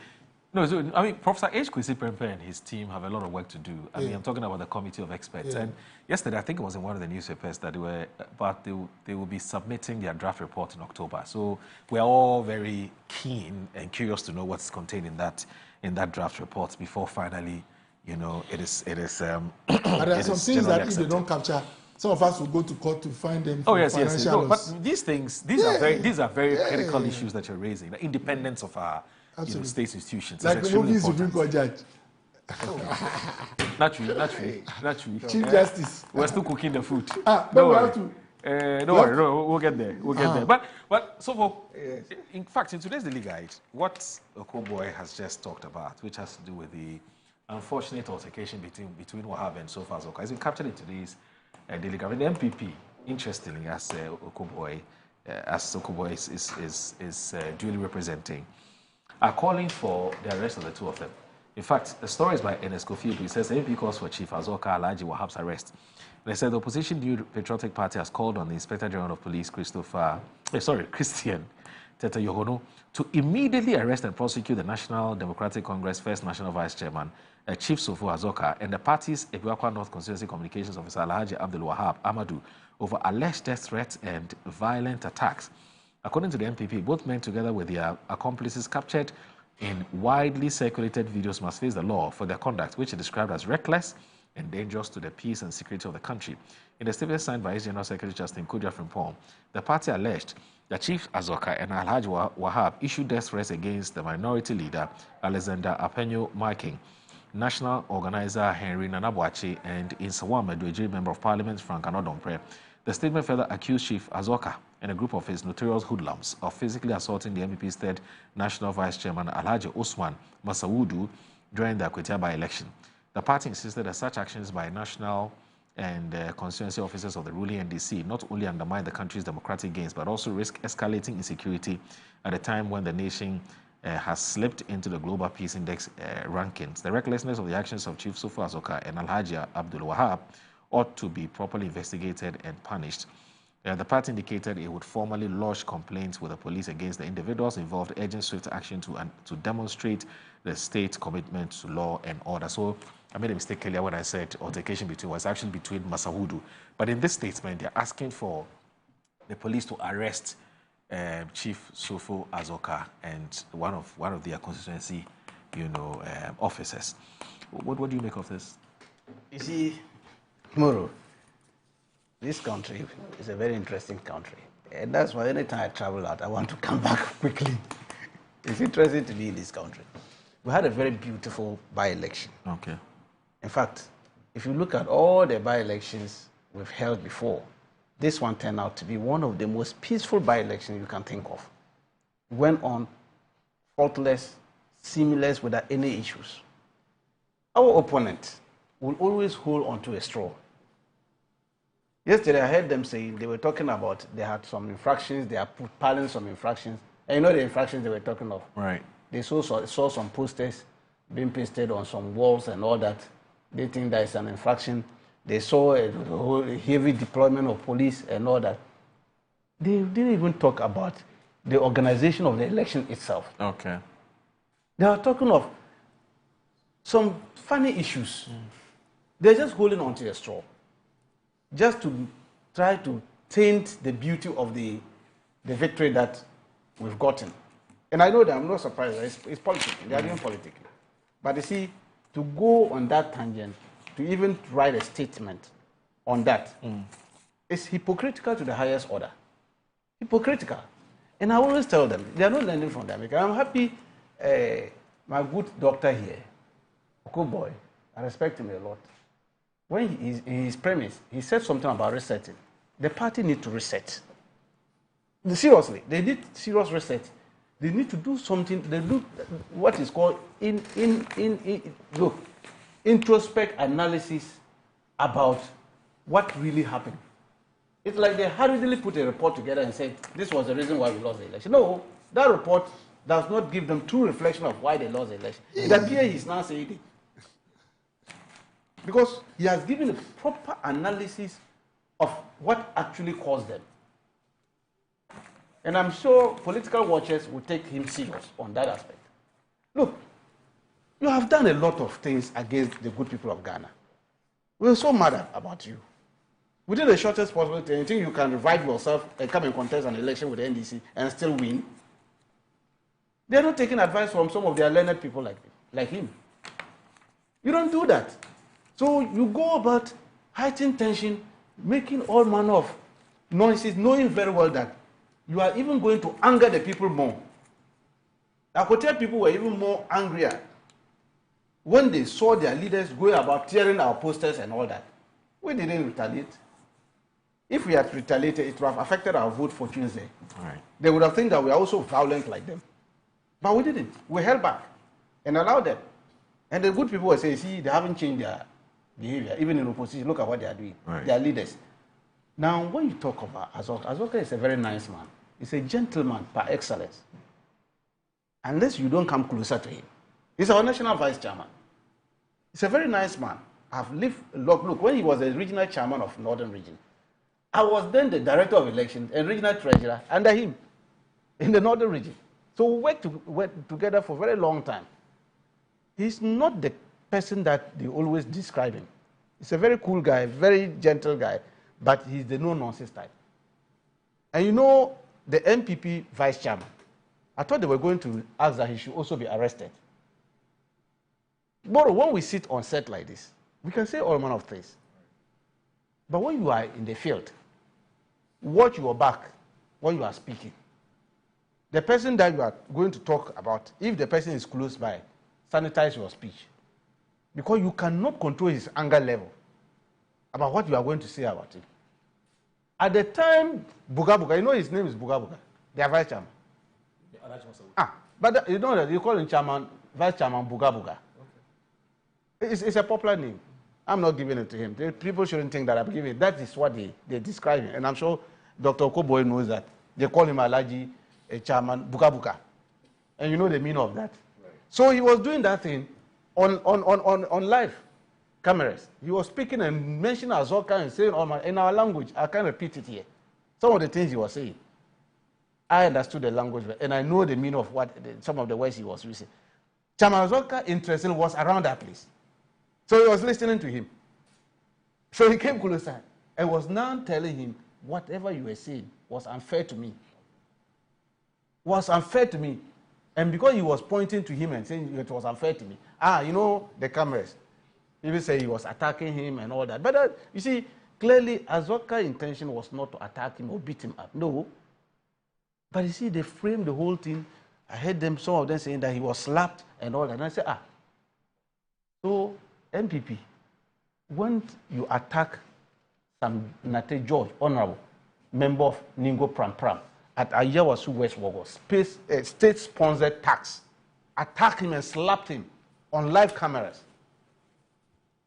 No, so, I mean, Professor H. Kwesi Prempeh and his team have a lot of work to do. I mean, I'm talking about the committee of experts. And yesterday, I think it was in one of the newspapers that they will be submitting their draft report in October. So we're all very keen and curious to know what's contained in that draft report before finally, you know, it is. And there
are some things that if they don't capture, some of us will go to court to find them.
Oh yes, yes. No, but these things, these are very critical issues that you're raising. The independence of our state institutions.
Like the movie Supreme Court judge.
Naturally.
Chief Justice.
We're still cooking the food.
But we have to.
Don't worry, we'll get there. We'll get there. But so for, in fact, in today's Daily Guide, what Okoboy has just talked about, which has to do with the unfortunate altercation between Wahab and Sofa Zoka, has been captured in today's daily government. The MPP, interestingly, as Okoboy is duly representing, are calling for the arrest of the two of them. In fact, the story is by Ernest Kofi. He says the MP calls for Chief Azoka Alhaji Wahab's arrest. They said the opposition New Patriotic Party has called on the Inspector General of Police, Christian Tete Yohono, to immediately arrest and prosecute the National Democratic Congress First National Vice Chairman, Chief Sofo Azoka, and the party's Ebuakwa North Constituency Communications Officer Alhaji Abdul Wahab Amadou over alleged death threats and violent attacks. According to the MPP, both men together with their accomplices captured in widely circulated videos must face the law for their conduct, which is described as reckless and dangerous to the peace and security of the country. In the statement signed by its General Secretary Justin Kudja Frimpong, the party alleged that Chief Azoka and Alhaji Wahab issued death threats against the minority leader Alexander Apenyo Marking, National Organizer Henry Nanabuachi, and Insawam Edweji, Member of Parliament Frank Anodompre. The statement further accused Chief Azoka and a group of his notorious hoodlums of physically assaulting the MPP's third National Vice Chairman Alhaji Osman Masawudu during the Akwetia by-election. The party insisted that such actions by national and constituency officers of the ruling NDC not only undermine the country's democratic gains, but also risk escalating insecurity at a time when the nation has slipped into the Global Peace Index rankings. The recklessness of the actions of Chief Sofo Azoka and Alhaji Abdul Wahab ought to be properly investigated and punished. The party indicated it would formally lodge complaints with the police against the individuals involved, urging swift action to demonstrate the state's commitment to law and order. So I made a mistake earlier when I said altercation was actually between Masawudu. But in this statement, they're asking for the police to arrest Chief Sofo Azoka and one of their constituency, officers. What do you make of this?
You see, Moro, this country is a very interesting country. And that's why anytime I travel out, I want to come back quickly. It's interesting to be in this country. We had a very beautiful by-election.
Okay.
In fact, if you look at all the by-elections we've held before, this one turned out to be one of the most peaceful by-elections you can think of. It went on faultless, seamless, without any issues. Our opponent will always hold onto a straw. Yesterday, I heard them saying they were talking about they had some infractions, they are piling some infractions. And you know the infractions they were talking of?
Right.
They saw some posters being pasted on some walls and all that. They think that is an infraction. They saw a whole heavy deployment of police and all that. They didn't even talk about the organization of the election itself.
Okay.
They are talking of some funny issues. They're just holding on to a straw, just to try to taint the beauty of the victory that we've gotten. And I know that I'm not surprised. It's politics. They are doing politics. But you see, to go on that tangent, to even write a statement on that, is hypocritical to the highest order. Hypocritical. And I always tell them, they are not learning from them. I'm happy my good doctor here, good boy, I respect him a lot. When he's in his premise, he said something about resetting. The party need to reset. Seriously, they did serious reset. They need to do something. They do what is called introspect analysis about what really happened. It's like they hurriedly put a report together and said, this was the reason why we lost the election. No, that report does not give them true reflection of why they lost the election. It appears he's now saying it. Because he has given a proper analysis of what actually caused them. And I'm sure political watchers will take him serious on that aspect. Look, you have done a lot of things against the good people of Ghana. We're so mad about you. Within the shortest possible time, you think you can revive yourself and come and contest an election with the NDC and still win? They're not taking advice from some of their learned people like him. You don't do that. So you go about heightening tension, making all manner of noises, knowing very well that you are even going to anger the people more. I could tell people were even more angrier when they saw their leaders going about tearing our posters and all that. We didn't retaliate. If we had retaliated, it would have affected our vote for Tuesday.
Right.
They would have think that we are also violent like them. But we didn't. We held back and allowed them. And the good people were saying, see, they haven't changed behavior, even in opposition. Look at what they are doing.
Right.
They are leaders. Now, when you talk about Azoka is a very nice man. He's a gentleman par excellence. Unless you don't come closer to him. He's our national vice chairman. He's a very nice man. I've lived, look, when he was the regional chairman of Northern Region, I was then the director of elections and regional treasurer under him in the Northern Region. So we worked together for a very long time. He's not the person that they always describe him. He's a very cool guy, very gentle guy, but he's the no-nonsense type. And you know, the NPP vice chairman, I thought they were going to ask that he should also be arrested. But when we sit on set like this, we can say all manner of things. But when you are in the field, watch your back when you are speaking. The person that you are going to talk about, if the person is close by, sanitize your speech. Because you cannot control his anger level about what you are going to say about him. At the time, Buga, you know his name is Buga, their vice chairman. But you know that you call him chairman, vice chairman Buga. Okay. It's a popular name. I'm not giving it to him. People shouldn't think that I'm giving it. That is what they describe him. And I'm sure Dr. Okoboy knows that. They call him Alaji chairman Buga. And you know the meaning of that. Right. So he was doing that thing on live cameras. He was speaking and mentioning Azoka and saying in our language. I can't repeat it here. Some of the things he was saying. I understood the language and I know the meaning of some of the words he was using. Chairman Azoka, interestingly, was around that place. So he was listening to him. So he came closer and was now telling him, whatever you were saying was unfair to me. Was unfair to me. And because he was pointing to him and saying it was unfair to me, you know, the cameras. People say he was attacking him and all that. But you see, clearly Azoka's intention was not to attack him or beat him up. No. But you see, they framed the whole thing. I heard them, some of them saying that he was slapped and all that. And I said, so MPP, when you attack some Nate George, honorable member of Ningo Pram at Ayawasu West Wogos, state-sponsored tax, attacked him and slapped him on live cameras.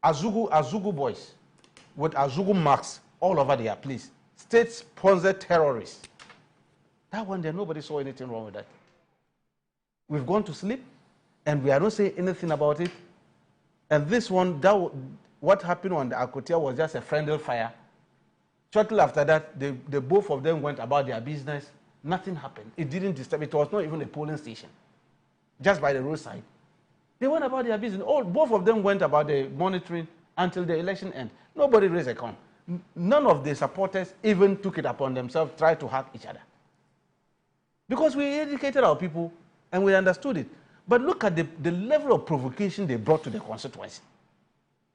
Azugu boys with Azugu marks all over their place. State-sponsored terrorists. That one there, nobody saw anything wrong with that. We've gone to sleep, and we are not saying anything about it. And this one, what happened on the Akotia was just a friendly fire. Shortly after that, the both of them went about their business. Nothing happened. It didn't disturb. It was not even a polling station. Just by the roadside. They went about their business. Both of them went about the monitoring until the election ended. Nobody raised a con. None of the supporters even took it upon themselves, tried to hack each other. Because we educated our people and we understood it. But look at the level of provocation they brought to the constituency.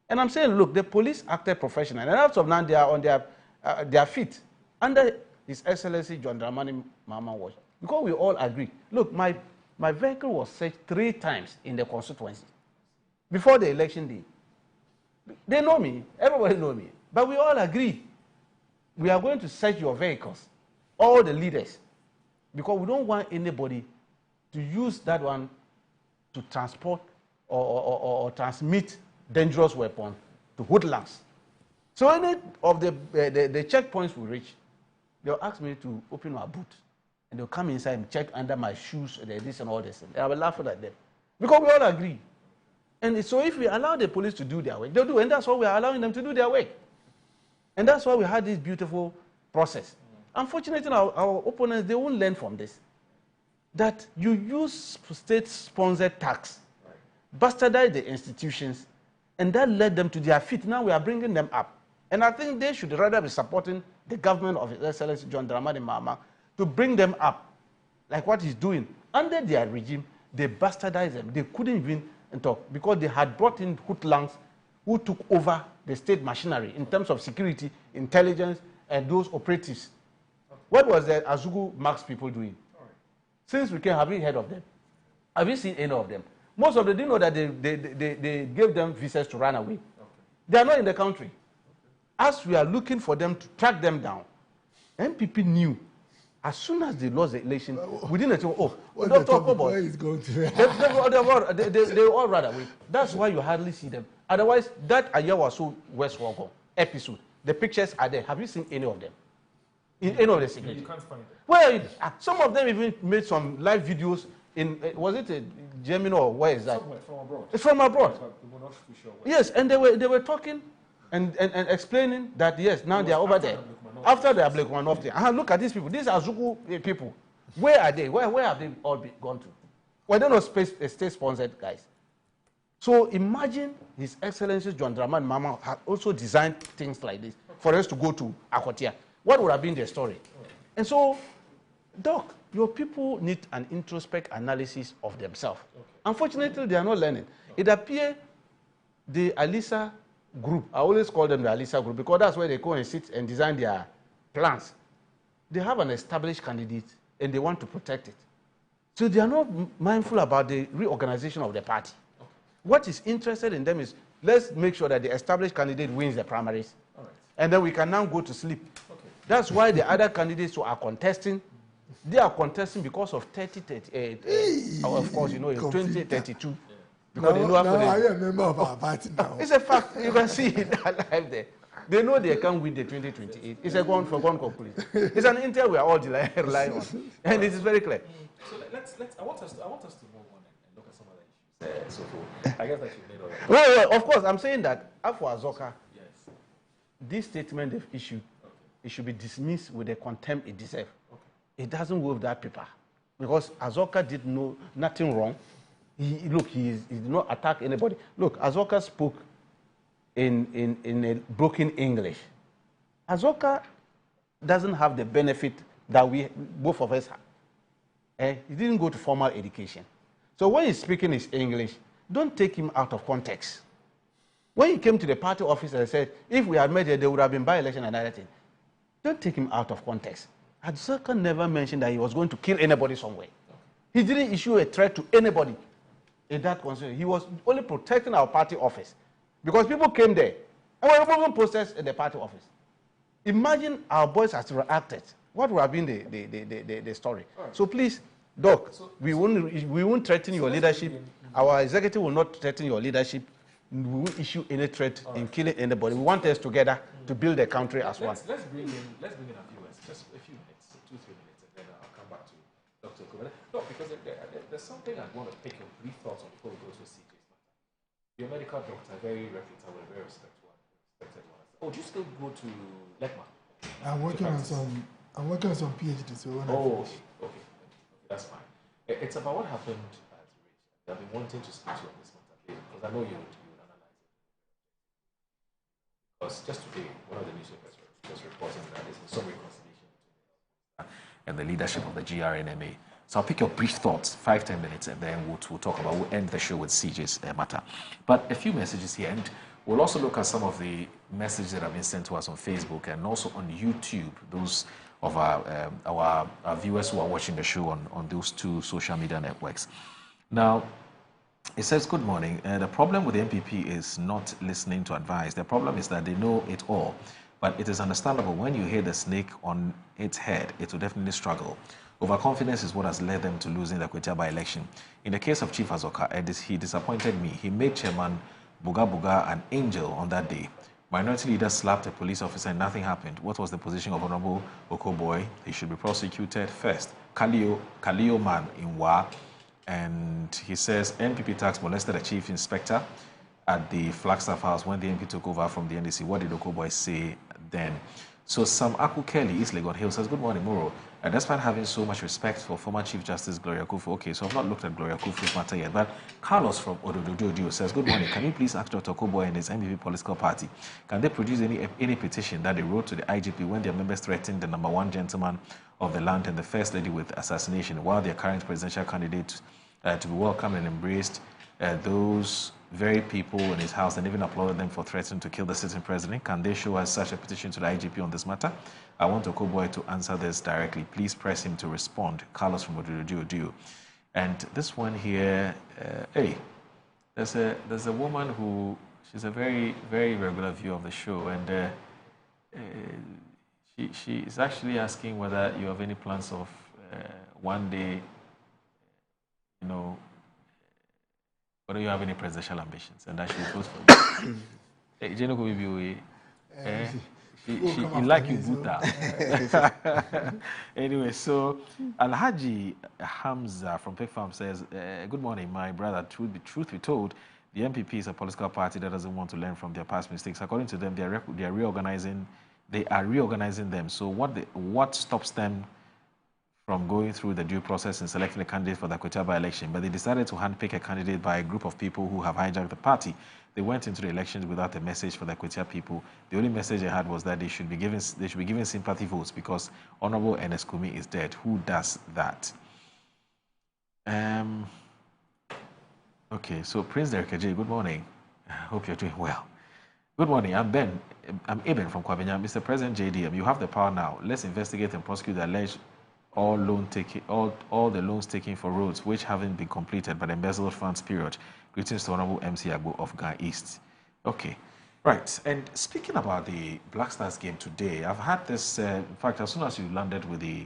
And I'm saying, look, the police acted professionally. And as of now, they are on their feet under His Excellency John Dramani Mahama watch. Because we all agree. Look, my vehicle was searched 3 times in the constituency before the election day. They know me. Everybody knows me. But we all agree. We are going to search your vehicles, all the leaders, because we don't want anybody to use that one to transport or transmit dangerous weapons to hoodlums. So any of the checkpoints we reach, they'll ask me to open my boot. And they'll come inside and check under my shoes, this and all this. And I will laugh at them. Because we all agree. And so if we allow the police to do their work, they'll do. And that's why we are allowing them to do their work. And that's why we had this beautiful process. Unfortunately, our opponents, they won't learn from this. That you use state-sponsored tax, bastardize the institutions, and that led them to their feet. Now we are bringing them up. And I think they should rather be supporting the government of His Excellency John Dramani Mahama to bring them up, like what he's doing. Under their regime, they bastardized them. They couldn't even talk because they had brought in hoodlums who took over the state machinery in terms of security, intelligence, and those operatives. What was the Azugu Marx people doing? Since we came, have you heard of them? Have you seen any of them? Most of them didn't know that they gave them visas to run away. Okay. They are not in the country. As we are looking for them to track them down, MPP knew as soon as they lost the election, we didn't say, don't talk about it. They all ran away. That's why you hardly see them. Otherwise, that Ayawaso West Wagon episode, the pictures are there. Have you seen any of them? In any of the signatures?
You can't find them.
Well, some of them even made some live videos in, was it Germany or where is that?
Somewhere from abroad.
It's from abroad.
We're not too sure.
Yes, and they were talking and explaining that yes, now they are over there. After the Ablequan, look at these people. These are Zuku people. Where are they? Where have they all gone to? Well, they're not state-sponsored guys. So imagine His Excellency John Dramani Mahama had also designed things like this for us to go to Akotia. What would have been the story? And so, Doc, your people need an introspect analysis of themselves. Unfortunately, they are not learning. It appears the Alisa group, I always call them the Alisa group because that's where they go and sit and design their plans. They have an established candidate and they want to protect it. So they are not mindful about the reorganization of the party. What is interested in them is, let's make sure that the established candidate wins the primaries. And then we can now go to sleep. That's why the other candidates who are contesting, they are contesting because of 2032. Because they know after
I am a member of our party now.
It's a fact. You can see it live there. They know they can win the 2028. It's a gone conclusion. It's an intel we are all relying on. And it is very clear.
So I want us to move on and look at some other issues. I guess that you made already.
Well, of course, I'm saying that for Azoka, yes, this statement they've issued, it should be dismissed with the contempt it deserves. It doesn't work with that paper. Because Azoka did nothing wrong. He did not attack anybody. Look, Azoka spoke in a broken English. Azoka doesn't have the benefit that both of us have. He didn't go to formal education. So when he's speaking his English, don't take him out of context. When he came to the party office and said, if we had made it, there would have been by-election and other thing. Don't take him out of context. Azoka never mentioned that he was going to kill anybody somewhere. He didn't issue a threat to anybody in that constituency. He was only protecting our party office. Because people came there and were removing posters in the party office. Imagine our boys had reacted. What would have been the story? Right. So please, Doc, we won't threaten your leadership. Our executive will not threaten your leadership. We won't issue any threat in killing anybody. We want us together to build the country as one.
Let's bring in a few words, just a few minutes, 2-3 minutes, and then I'll come back to Dr. Kubele. No, because there's something I want to pick your brief thoughts on before we go to CJ's matter. You're a medical doctor, very reputable, very respected one. Oh, do you still go to Lekma?
I'm working on some PhD, so when I finish.
Okay, that's fine. It's about what happened at Rich. I've been wanting to speak to you on this matter, because I know you would analyze it. Because just today, one of the newspapers was reporting that there's some reconciliation and the leadership of the GRNMA. So I'll pick your brief thoughts, 5-10 minutes, and then we'll talk about, we'll end the show with CJ's matter. But a few messages here, and we'll also look at some of the messages that have been sent to us on Facebook and also on YouTube, those of our viewers who are watching the show on those two social media networks. Now, it says, good morning. The problem with the MPP is not listening to advice. The problem is that they know it all. But it is understandable when you hear the snake on its head, it will definitely struggle. Overconfidence is what has led them to losing the Kwetia by-election. In the case of Chief Azoka, he disappointed me. He made Chairman Buga an angel on that day. Minority leaders slapped a police officer and nothing happened. What was the position of Honorable Okoboy? He should be prosecuted first. Kalio man in Wa. And he says NPP tax molested a chief inspector at the Flagstaff House when the MP took over from the NDC. What did Okoboy say then? So Sam Aku Kelly, East Legon Hill, says, good morning, Moro. Despite having so much respect for former Chief Justice Gloria Kufu, okay, so I've not looked at Gloria Kufu's matter yet, but Carlos from Odododio says, good morning, can you please ask Dr. Okoboy and his MPP political party, can they produce any petition that they wrote to the IGP when their members threatened the #1 gentleman of the land and the First Lady with assassination, while their current presidential candidate to be welcomed and embraced those very people in his house and even applauded them for threatening to kill the sitting president? Can they show us such a petition to the IGP on this matter? I want Okoboy to answer this directly. Please press him to respond. Carlos from Odododio. And this one here, hey, there's a woman who, she's a very, very regular viewer of the show, and she is actually asking whether you have any plans of one day, Whether you have any presidential ambitions, and that she vote for you. Hey, Jeno could be away. She like you, Buddha. Anyway, so Alhaji Hamza from Pig Farm says, good morning, my brother. Truth be told, the MPP is a political party that doesn't want to learn from their past mistakes. According to them, they are reorganizing. They are reorganizing them. So what stops them from going through the due process in selecting a candidate for the Akwetaba election? But they decided to handpick a candidate by a group of people who have hijacked the party. They went into the elections without a message for the Akwetaba people. The only message they had was that they should be given sympathy votes because Honorable Ernest Kumi is dead. Who does that? Okay, so Prince Derek Ajay, good morning. I hope you're doing well. Good morning, I'm Eben from Kwabenya. Mr. President JDM, you have the power now. Let's investigate and prosecute the alleged all the loans taken for roads which haven't been completed but embezzled funds, period. Greetings to Honorable MC Agbo of Ga East. Okay, right. And speaking about the Black Stars game today, I've had this, in fact, as soon as you landed with you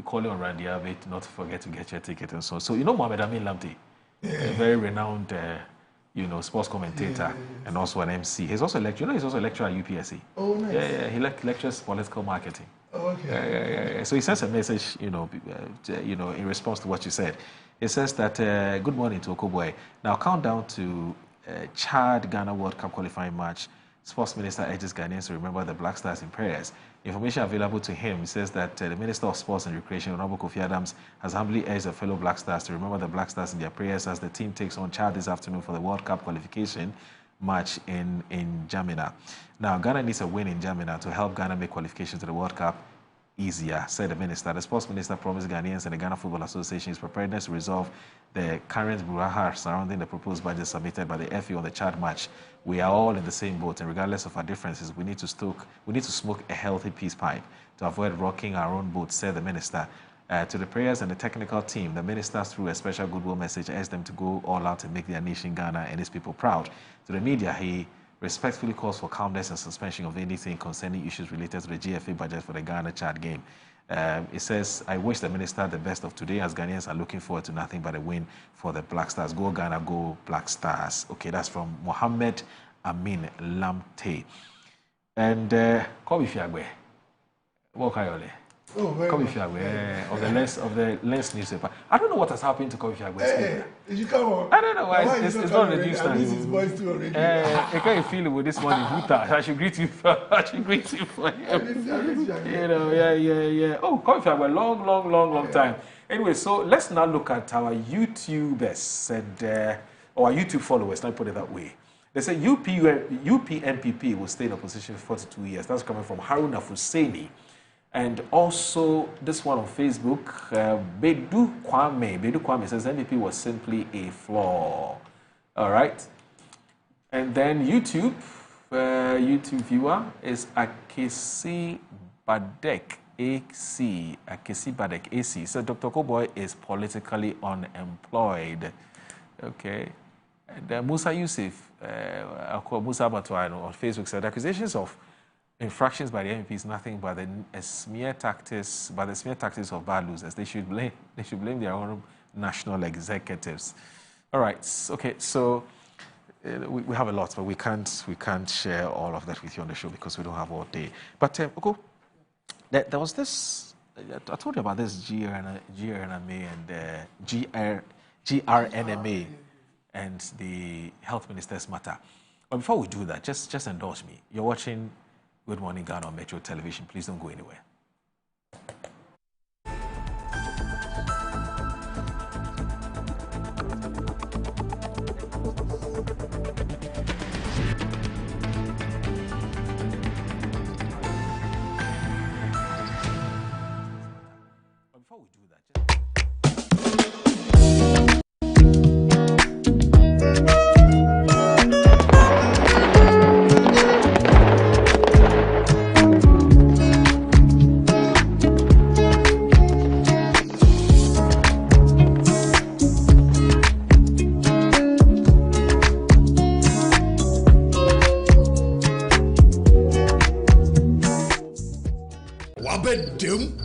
calling on Randy Abbott not to forget to get your ticket and so on. So you know Mohamed Amin Lamti, a very renowned sports commentator and also an MC. He's also a lecturer. He's also a lecturer at UPSC. Oh, nice. Yeah, he lectures political marketing. Oh, okay. So he sends a message, in response to what you said. He says that, good morning to Okoboy. Now countdown to Chad Ghana World Cup qualifying match. Sports Minister urges Ghanaians to remember the Black Stars in prayers. Information available to him says that the Minister of Sports and Recreation, Honorable Kofi Adams, has humbly urged the fellow Black Stars to remember the Black Stars in their prayers as the team takes on Chad this afternoon for the World Cup qualification match in Jamina. Now, Ghana needs a win in Jamina to help Ghana make qualification to the World Cup easier, said the minister. The sports minister promised Ghanaians and the Ghana Football Association his preparedness to resolve the current brouhaha surrounding the proposed budget submitted by the FA on the Chad match. We are all in the same boat, and regardless of our differences, we need to smoke a healthy peace pipe to avoid rocking our own boat, said the minister. To the players and the technical team, the minister, through a special goodwill message, asked them to go all out and make their nation, Ghana, and its people proud. To the media, he respectfully calls for calmness and suspension of anything concerning issues related to the GFA budget for the Ghana-Chad game. It says, I wish the minister the best of today as Ghanaians are looking forward to nothing but a win for the Black Stars. Go Ghana, go Black Stars. Okay, that's from Mohammed Amin Lamte. And Kobe Fiagwe, Wokayole. Kobe Fiagwe of the Lens newspaper. I don't know what has happened to Kobe Fiagwe.
Hey, you come on.
I don't know why it's not the news
time. His voice too already.
I can't feel it with this one in Buta. I should greet you for him. Yeah. Oh, Kobe Fiagwe, long time. Anyway, so let's now look at our YouTubers and or our YouTube followers. Let me put it that way. They say UPNPP will stay in opposition for 42 years. That's coming from Haruna Fuseni. And also, this one on Facebook, Bedu Kwame says MPP was simply a flaw. All right. And then YouTube viewer is Akesi Badek AC. Akesi Badek AC. So Dr. Koboy is politically unemployed. Okay. And Musa Yusuf, Musa Batuano on Facebook said accusations of infractions by the MP is nothing but the smear tactics of bad losers. They should blame their own national executives. All right. Okay. So we have a lot, but we can't share all of that with you on the show because we don't have all day. But there was this. I told you about this GRNMA and GRNMA and the health minister's matter. But before we do that, just indulge me. You're watching Good Morning Ghana on Metro Television. Please don't go anywhere. Before we do that,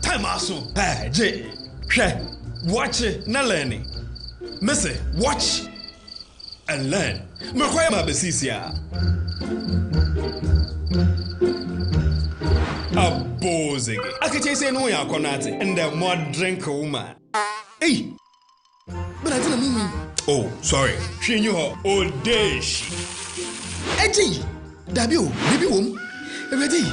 Time aso. Hey, Jay. Watch it, na learning. Missy, watch and learn. Makwaya besisia. Abozege. Akache say no ya konate and the more drink woman. Hey. But I didn't mean. Oh, sorry. She knew her old days. Eji. Dabio, baby wom. Ready.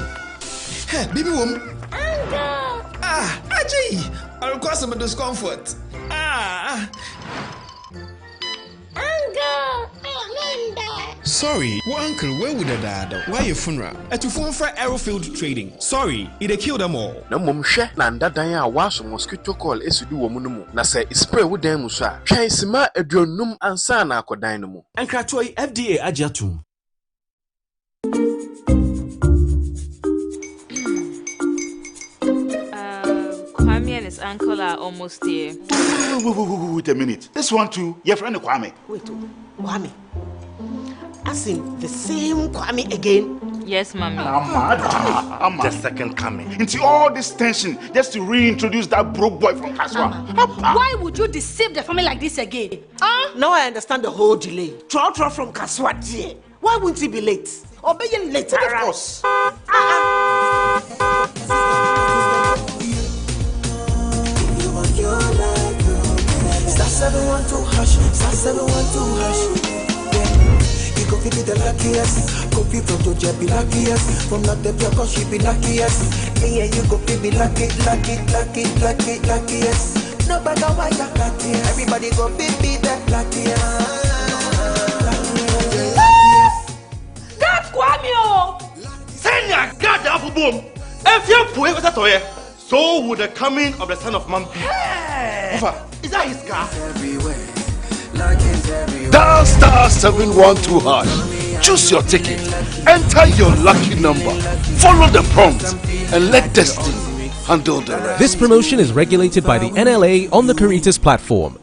Hey, baby wom. Uncle. Ah, Eji. I'll cause some discomfort. Ah. Uncle. Sorry, well, Uncle, where would the dad? Why your funeral? At your phone for Aerofield Trading. Sorry, it killed them all.
Na mom hwe na ndadanya waso mosquito coil esudu wo mu no mu. Na say spray wo dan mu so a, twan sima adronum ansa na akodan no mu.
Encratoi FDA agiatum.
Kwame and his uncle are almost there.
Wait a minute. This one too, your friend Kwame.
Wait, Kwame. As in the same Kwame again?
Yes, Mommy.
The second coming. Into all this tension just to reintroduce that broke boy from Kaswa.
Why would you deceive the family like this again?
Now I understand the whole delay. Troll from Kaswa. Why wouldn't he be late? Obey you later.
Of course.
Star 712 hash, star 712 hash. You go be the luckiest. Go be from Georgia, be luckiest. From not the cause she be luckiest. Yeah, you go be luckiest. No matter why you're luckiest. Everybody go be the luckiest.
God, Kwame!
Senya, God, the apple boom. If you put it toye, so would the coming of the son of man be. Is that his car?
Dial star 712 hash. Choose your ticket. Enter your lucky number. Follow the prompts and let destiny handle the rest.
This promotion is regulated by the NLA on the Caritas platform.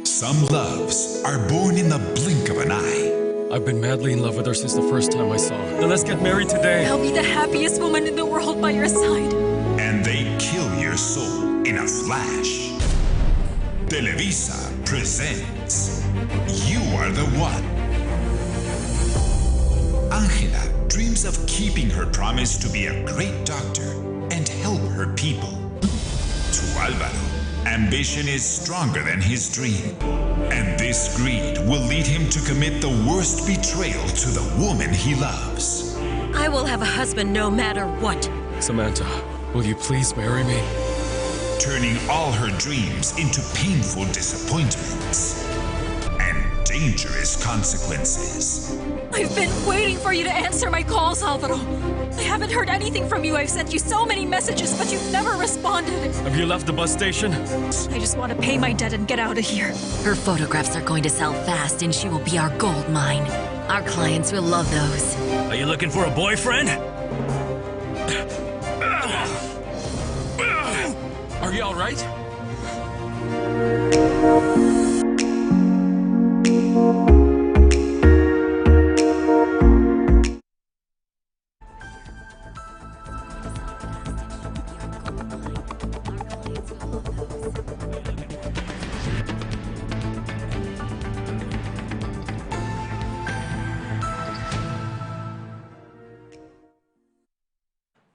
Some loves are born in the blink of an eye.
I've been madly in love with her since the first time I saw her. Then let's get married today.
I'll be the happiest woman in the world by your side.
And they kill your soul in a flash. Televisa presents You Are the One. Angela dreams of keeping her promise to be a great doctor and help her people. To Alvaro, ambition is stronger than his dream. And this greed will lead him to commit the worst betrayal to the woman he loves.
I will have a husband no matter what.
Samantha, will you please marry me?
Turning all her dreams into painful disappointments and dangerous consequences.
I've been waiting for you to answer my calls, Alvaro. I haven't heard anything from you. I've sent you so many messages, but you've never responded.
Have you left the bus station?
I just want to pay my debt and get out of here.
Her photographs are going to sell fast, and she will be our gold mine. Our clients will love those.
Are you looking for a boyfriend? Are you all right?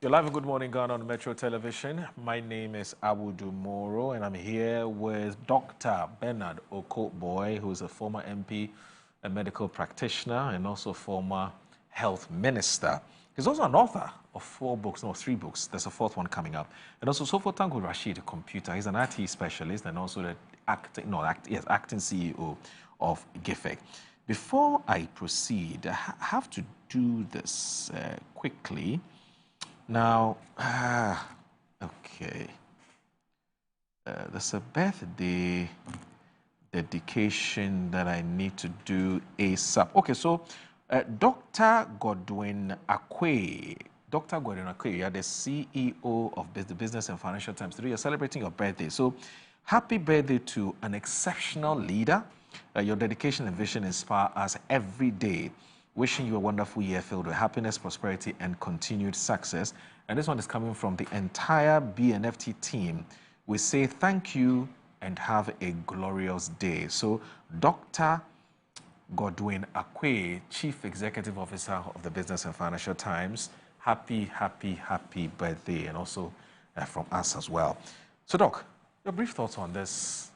You're live and good morning, Ghana on Metro Television. My name is Awudu Moro, and I'm here with Dr. Bernard Okotboy, who is a former MP, a medical practitioner, and also former health minister. He's also an author of 3 books. There's a 4th one coming up. And also Sofo Tanko Rashid, a computer. He's an IT specialist and also the acting CEO of GIFEC. Before I proceed, I have to do this quickly. Now, okay, there's a birthday dedication that I need to do ASAP. Okay, so Dr. Godwin Akwe, you are the CEO of the Business and Financial Times. Today you're celebrating your birthday. So happy birthday to an exceptional leader. Your dedication and vision inspire us every day. Wishing you a wonderful year filled with happiness, prosperity, and continued success. And this one is coming from the entire BNFT team. We say thank you and have a glorious day. So, Dr. Godwin Akwe, Chief Executive Officer of the Business and Financial Times, happy birthday, and also from us as well. So, Doc, your brief thoughts on this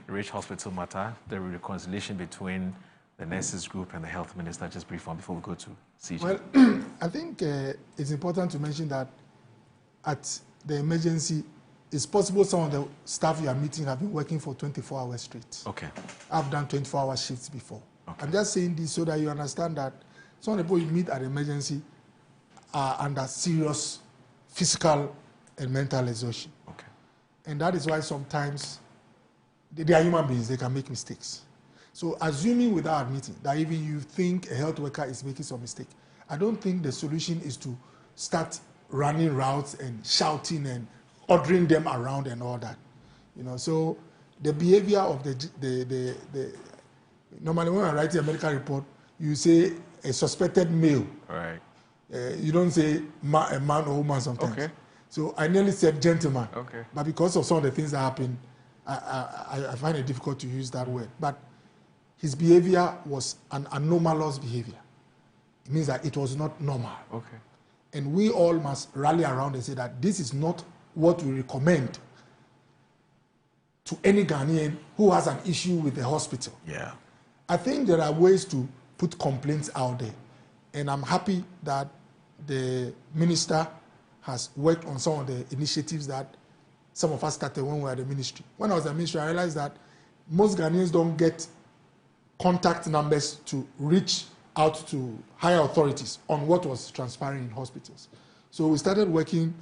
Rich Hospital matter, the reconciliation between the nurses group and the health minister, just brief one before we go to CJ.
Well, I think it's important to mention that at the emergency, it's possible some of the staff you are meeting have been working for 24 hours straight.
Okay.
I've done 24-hour shifts before.
Okay.
I'm just saying this so that you understand that some of the people you meet at the emergency are under serious physical and mental exhaustion.
Okay.
And that is why sometimes they are human beings, they can make mistakes. So assuming without admitting that even you think a health worker is making some mistake, I don't think the solution is to start running routes and shouting and ordering them around and all that. So the behavior of the normally when I write a medical report, you say a suspected male.
Right.
You don't say a man or woman sometimes. Okay. So I nearly said gentleman.
Okay.
But because of some of the things that happen, I find it difficult to use that word. But his behavior was an anomalous behavior. It means that it was not normal.
Okay.
And we all must rally around and say that this is not what we recommend to any Ghanaian who has an issue with the hospital.
Yeah.
I think there are ways to put complaints out there. And I'm happy that the minister has worked on some of the initiatives that some of us started when we were at the ministry. When I was at the ministry, I realized that most Ghanaians don't get contact numbers to reach out to higher authorities on what was transpiring in hospitals. So we started working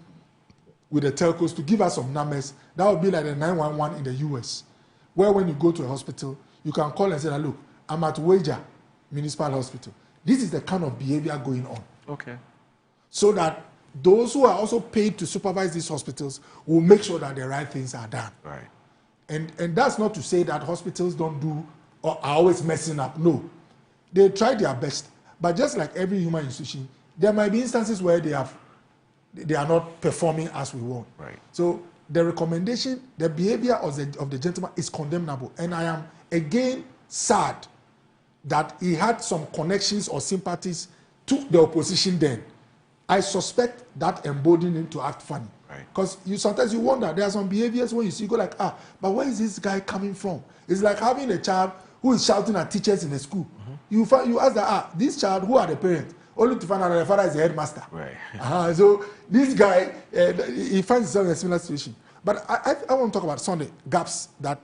with the telcos to give us some numbers. That would be like the 911 in the US, where when you go to a hospital, you can call and say, look, I'm at Wager Municipal Hospital. This is the kind of behavior going on.
Okay.
So that those who are also paid to supervise these hospitals will make sure that the right things are done.
Right.
And that's not to say that hospitals don't do or are always messing up. No. They try their best. But just like every human institution, there might be instances where they are not performing as we want.
Right.
So the recommendation, the behavior of the gentleman is condemnable. And I am again sad that he had some connections or sympathies to the opposition then. I suspect that emboldened him to act funny. Because sometimes you wonder, there are some behaviors when you see, you go like, but where is this guy coming from? It's like having a child who is shouting at teachers in the school. Mm-hmm. You ask that, this child, who are the parents? Only to find out that the father is the headmaster.
Right.
So this guy, he finds himself in a similar situation. But I want to talk about some of the gaps that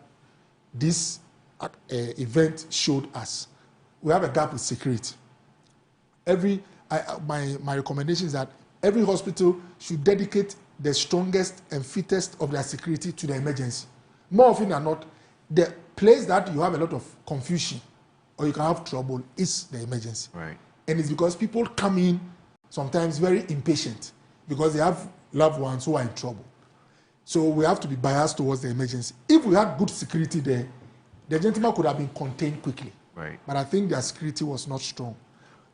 this event showed us. We have a gap with security. My recommendation is that every hospital should dedicate the strongest and fittest of their security to the emergency. More often than not, the place that you have a lot of confusion or you can have trouble is the emergency.
Right.
And it's because people come in sometimes very impatient because they have loved ones who are in trouble. So we have to be biased towards the emergency. If we had good security there, the gentleman could have been contained quickly.
Right.
But I think their security was not strong.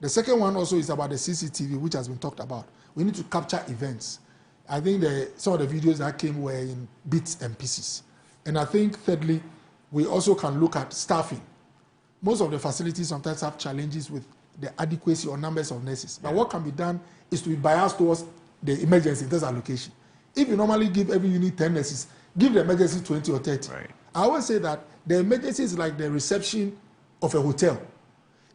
The second one also is about the CCTV, which has been talked about. We need to capture events. I think some of the videos that came were in bits and pieces. And I think thirdly, we also can look at staffing. Most of the facilities sometimes have challenges with the adequacy or numbers of nurses. But what can be done is to be biased towards the emergency, that's allocation. If you normally give every unit 10 nurses, give the emergency 20 or 30.
Right.
I always say that the emergency is like the reception of a hotel.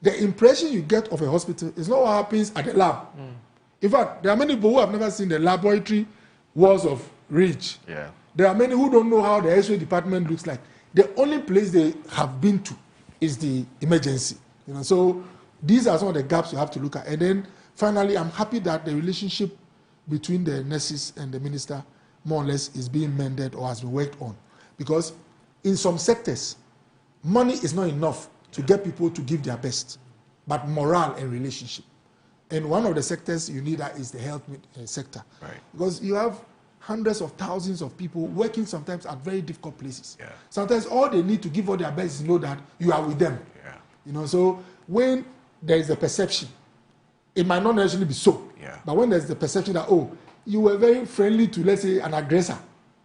The impression you get of a hospital is not what happens at the lab. Mm. In fact, there are many people who have never seen the laboratory walls of Ridge.
Yeah.
There are many who don't know how the X-ray department looks like. The only place they have been to is the emergency. So these are some of the gaps you have to look at. And then finally, I'm happy that the relationship between the nurses and the minister more or less is being mended or has been worked on. Because in some sectors, money is not enough to get people to give their best, but morale and relationship. And one of the sectors you need that is the health sector.
Right.
Because you have hundreds of thousands of people working sometimes at very difficult places.
Yeah.
Sometimes all they need to give all their best is know that you are with them.
Yeah.
So when there is a perception, it might not necessarily be so.
Yeah.
But when there's the perception that, you were very friendly to, let's say, an aggressor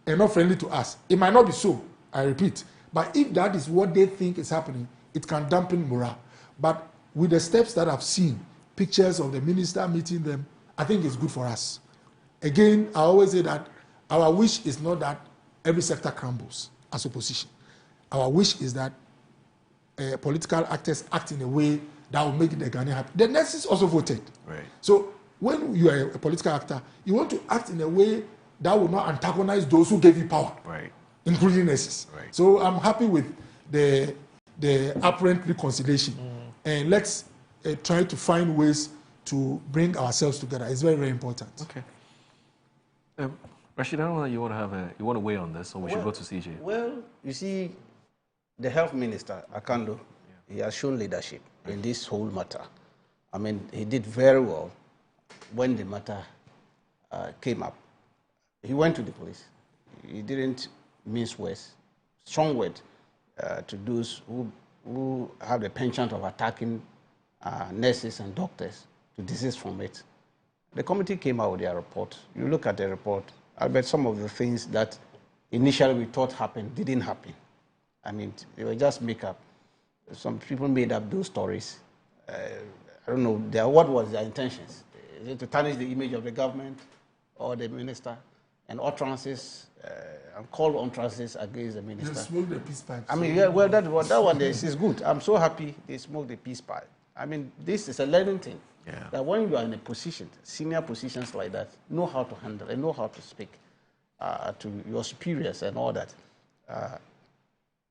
and not friendly to us, it might not be so. I repeat. But if that is what they think is happening, it can dampen morale. But with the steps that I've seen, pictures of the minister meeting them, I think it's good for us. Again, I always say that our wish is not that every sector crumbles as opposition. Our wish is that political actors act in a way that will make the Ghanaian happy. The nurses also voted.
Right.
So when you are a political actor, you want to act in a way that will not antagonize those who gave you power,
right,
including nurses.
Right.
So I'm happy with the apparent reconciliation, and let's try to find ways to bring ourselves together. It's very, very important.
Okay. Rashid, I don't know that you want to weigh on this, or we should go to CJ.
Well, you see, the health minister, Akando, he has shown leadership in this whole matter. I mean, he did very well when the matter came up. He went to the police. He didn't mince words, strong word to those who have the penchant of attacking nurses and doctors to desist from it. The committee came out with their report. You look at the report, I bet some of the things that initially we thought happened didn't happen. I mean, they were just make-up. Some people made up those stories. I don't know, what was their intentions? Is it to tarnish the image of the government or the minister? And utterances, and call utterances against the minister.
They smoked the peace pipe.
I mean, yeah, well, that one is good. I'm so happy they smoked the peace pipe. I mean, this is a learning thing.
Yeah.
That when you are in a position, senior positions like that, know how to handle and know how to speak to your superiors and all that.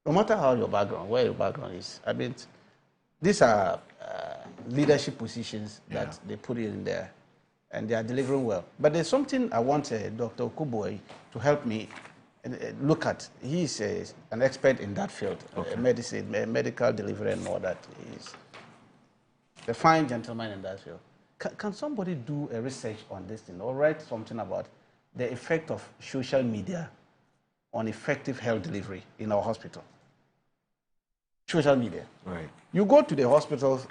No matter how your background, where your background is, I mean, these are leadership positions that they put in there, and they are delivering well. But there's something I want Dr. Okuboy to help me look at. He is an expert in that field, medicine, medical delivery and all that. He's a fine gentleman in that field. Can somebody do a research on this thing or write something about the effect of social media on effective health delivery in our hospital? Social media.
Right.
You go to the hospitals,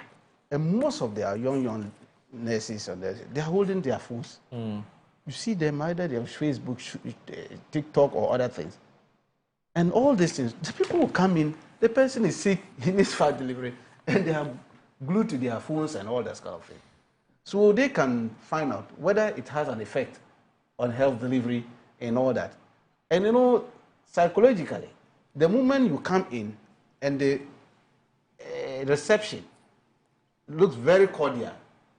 and most of their young nurses and they are holding their phones. You see them either they have Facebook, TikTok, or other things. And all these things, the people will come in, the person is sick, he needs fast delivery, and they are glued to their phones and all that kind of thing. So they can find out whether it has an effect on health delivery and all that. And you know, psychologically, the moment you come in and the reception looks very cordial,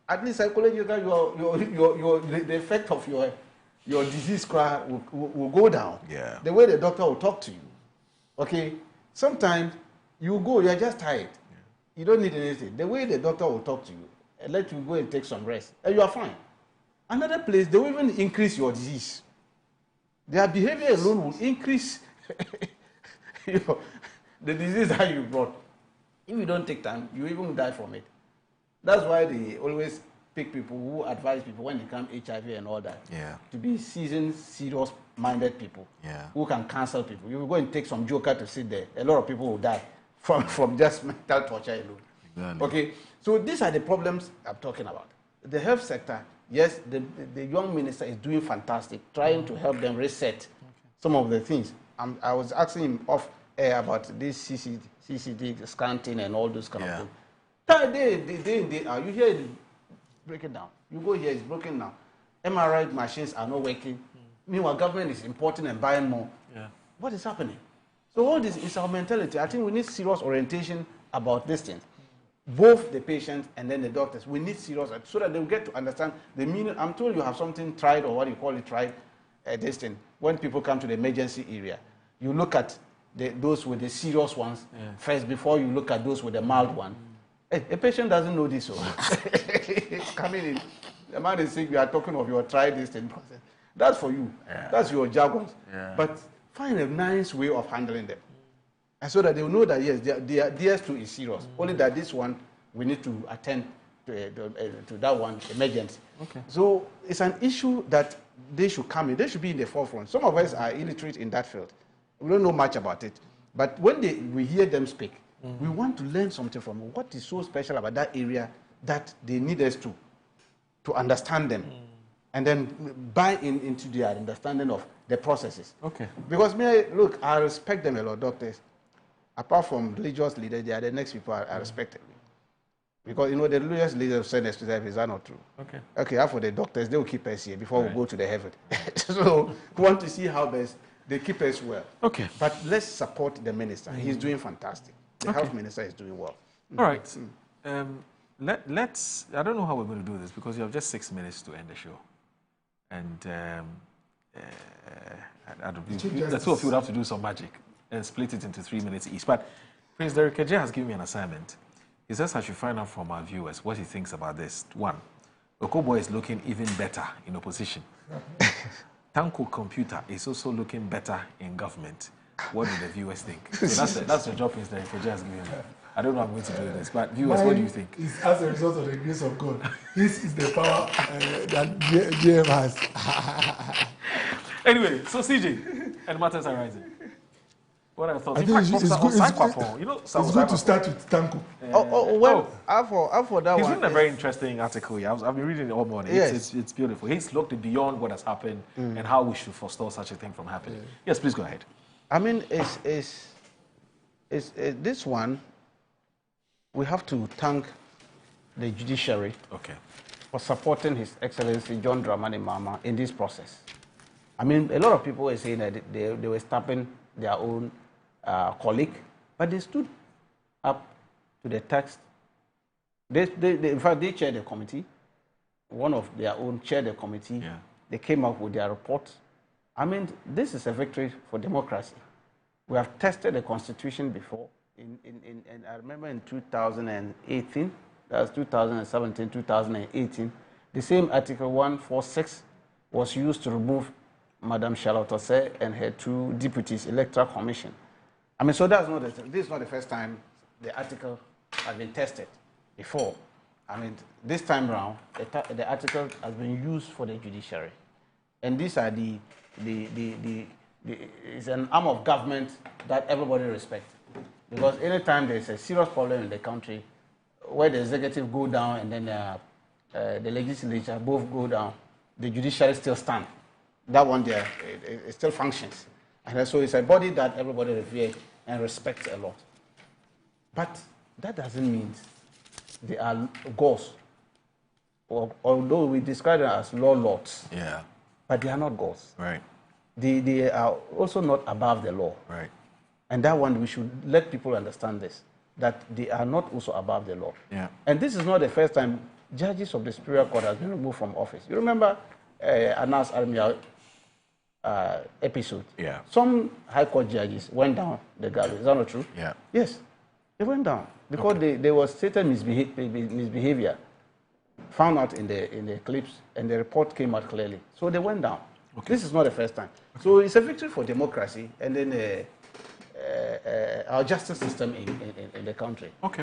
at least psychologically, the effect of your disease cry will go down.
Yeah.
The way the doctor will talk to you. Okay? Sometimes you go, you're just tired. Yeah. You don't need anything. The way the doctor will talk to you, and let you go and take some rest, and you are fine. Another place, they will even increase your disease. Their behavior alone will increase the disease that you brought. If you don't take time, you even die from it. That's why they always pick people who advise people when they come HIV and all that.
Yeah.
To be seasoned, serious-minded people.
Yeah.
Who can counsel people. You will go and take some joker to sit there. A lot of people will die from just mental torture alone.
Exactly.
Okay. So these are the problems I'm talking about. The health sector, yes, the young minister is doing fantastic, trying to help them reset some of the things. I was asking him off air about this CCD scanning and all those kind of things. You hear it breaking down. You go here, it's broken down. MRI machines are not working. Meanwhile, government is importing and buying more.
Yeah.
What is happening? So all this is our mentality. I think we need serious orientation about these things. Both the patients and then the doctors. We need serious, so that they will get to understand the meaning. I'm told you have something tried, or what you call it tried, this thing. When people come to the emergency area, you look at those with the serious ones first before you look at those with the mild one. A patient doesn't know this. It's coming in. The man is sick. We are talking of your try this thing process. That's for you. Yeah. That's your jargon. Yeah. But find a nice way of handling them. And so that they will know that, yes, theirs too is serious. Only that this one, we need to attend to that one, emergency. Okay. So it's an issue that they should come in. They should be in the forefront. Some of us are illiterate in that field. We don't know much about it. But when we hear them speak, we want to learn something from them. What is so special about that area that they need us to understand them and then buy into their understanding of the processes.
Okay.
Because look, I respect them a lot, doctors. Apart from religious leaders, they are the next people I respect. Because, the religious leaders say next to them, is that not true?
Okay.
Okay, as for the doctors, they will keep us here before we go to the heaven. So, we want to see how best they keep us well.
Okay.
But let's support the minister. He's doing fantastic. The health minister is doing well.
All right. Let's, I don't know how we're going to do this because you have just 6 minutes to end the show. And the two of you would have to do some magic and split it into 3 minutes each. But Prince Derek Eje has given me an assignment. He says I should find out from our viewers what he thinks about this. 1, Okoboy is looking even better in opposition. Tanko Computer is also looking better in government. What do the viewers think? So that's the job Prince Derek Eje has given me. I don't know how I'm going to do this, but viewers, what do you think?
It's as a result of the grace of God. This is the power that GM has.
Anyway, so CJ, and matters are rising. What are your thoughts?
I think it's good to start with Tanko.
For that
He's
one.
written a very interesting article here. I've been reading it all morning.
Yes.
It's beautiful. He's looked beyond what has happened and how we should forestall such a thing from happening. Yes, please go ahead.
I mean, it's this one, we have to thank the judiciary for supporting His Excellency John Dramani Mahama in this process. I mean, a lot of people were saying that they were stopping their own colleague, but they stood up to the text. In fact, they chaired the committee. One of their own chaired the committee.
Yeah.
They came up with their report. I mean, this is a victory for democracy. We have tested the Constitution before. And I remember in 2018, that was 2017, 2018, the same Article 146 was used to remove Madam Charlotte Osei and her 2 deputies, Electoral Commission. I mean, so this is not the first time the article has been tested before. I mean, this time round, the article has been used for the judiciary. And these are it's an arm of government that everybody respects. Because anytime there's a serious problem in the country, where the executive go down and then the legislature both go down, the judiciary still stand. That one there, it still functions. And so it's a body that everybody reveres and respects a lot. But that doesn't mean they are gods. Although we describe them as law lords.
Yeah.
But they are not gods.
Right.
They are also not above the law.
Right.
And that one, we should let people understand this, that they are not also above the law.
Yeah.
And this is not the first time judges of the Superior Court have been removed from office. You remember Anas Armia episode?
Yeah.
Some High Court judges went down the gallery. Is that not true?
Yeah.
Yes. They went down because there was certain misbehavior found out in the clips, and the report came out clearly. So they went down. This is not the first time. So it's a victory for democracy and then our justice system in the country.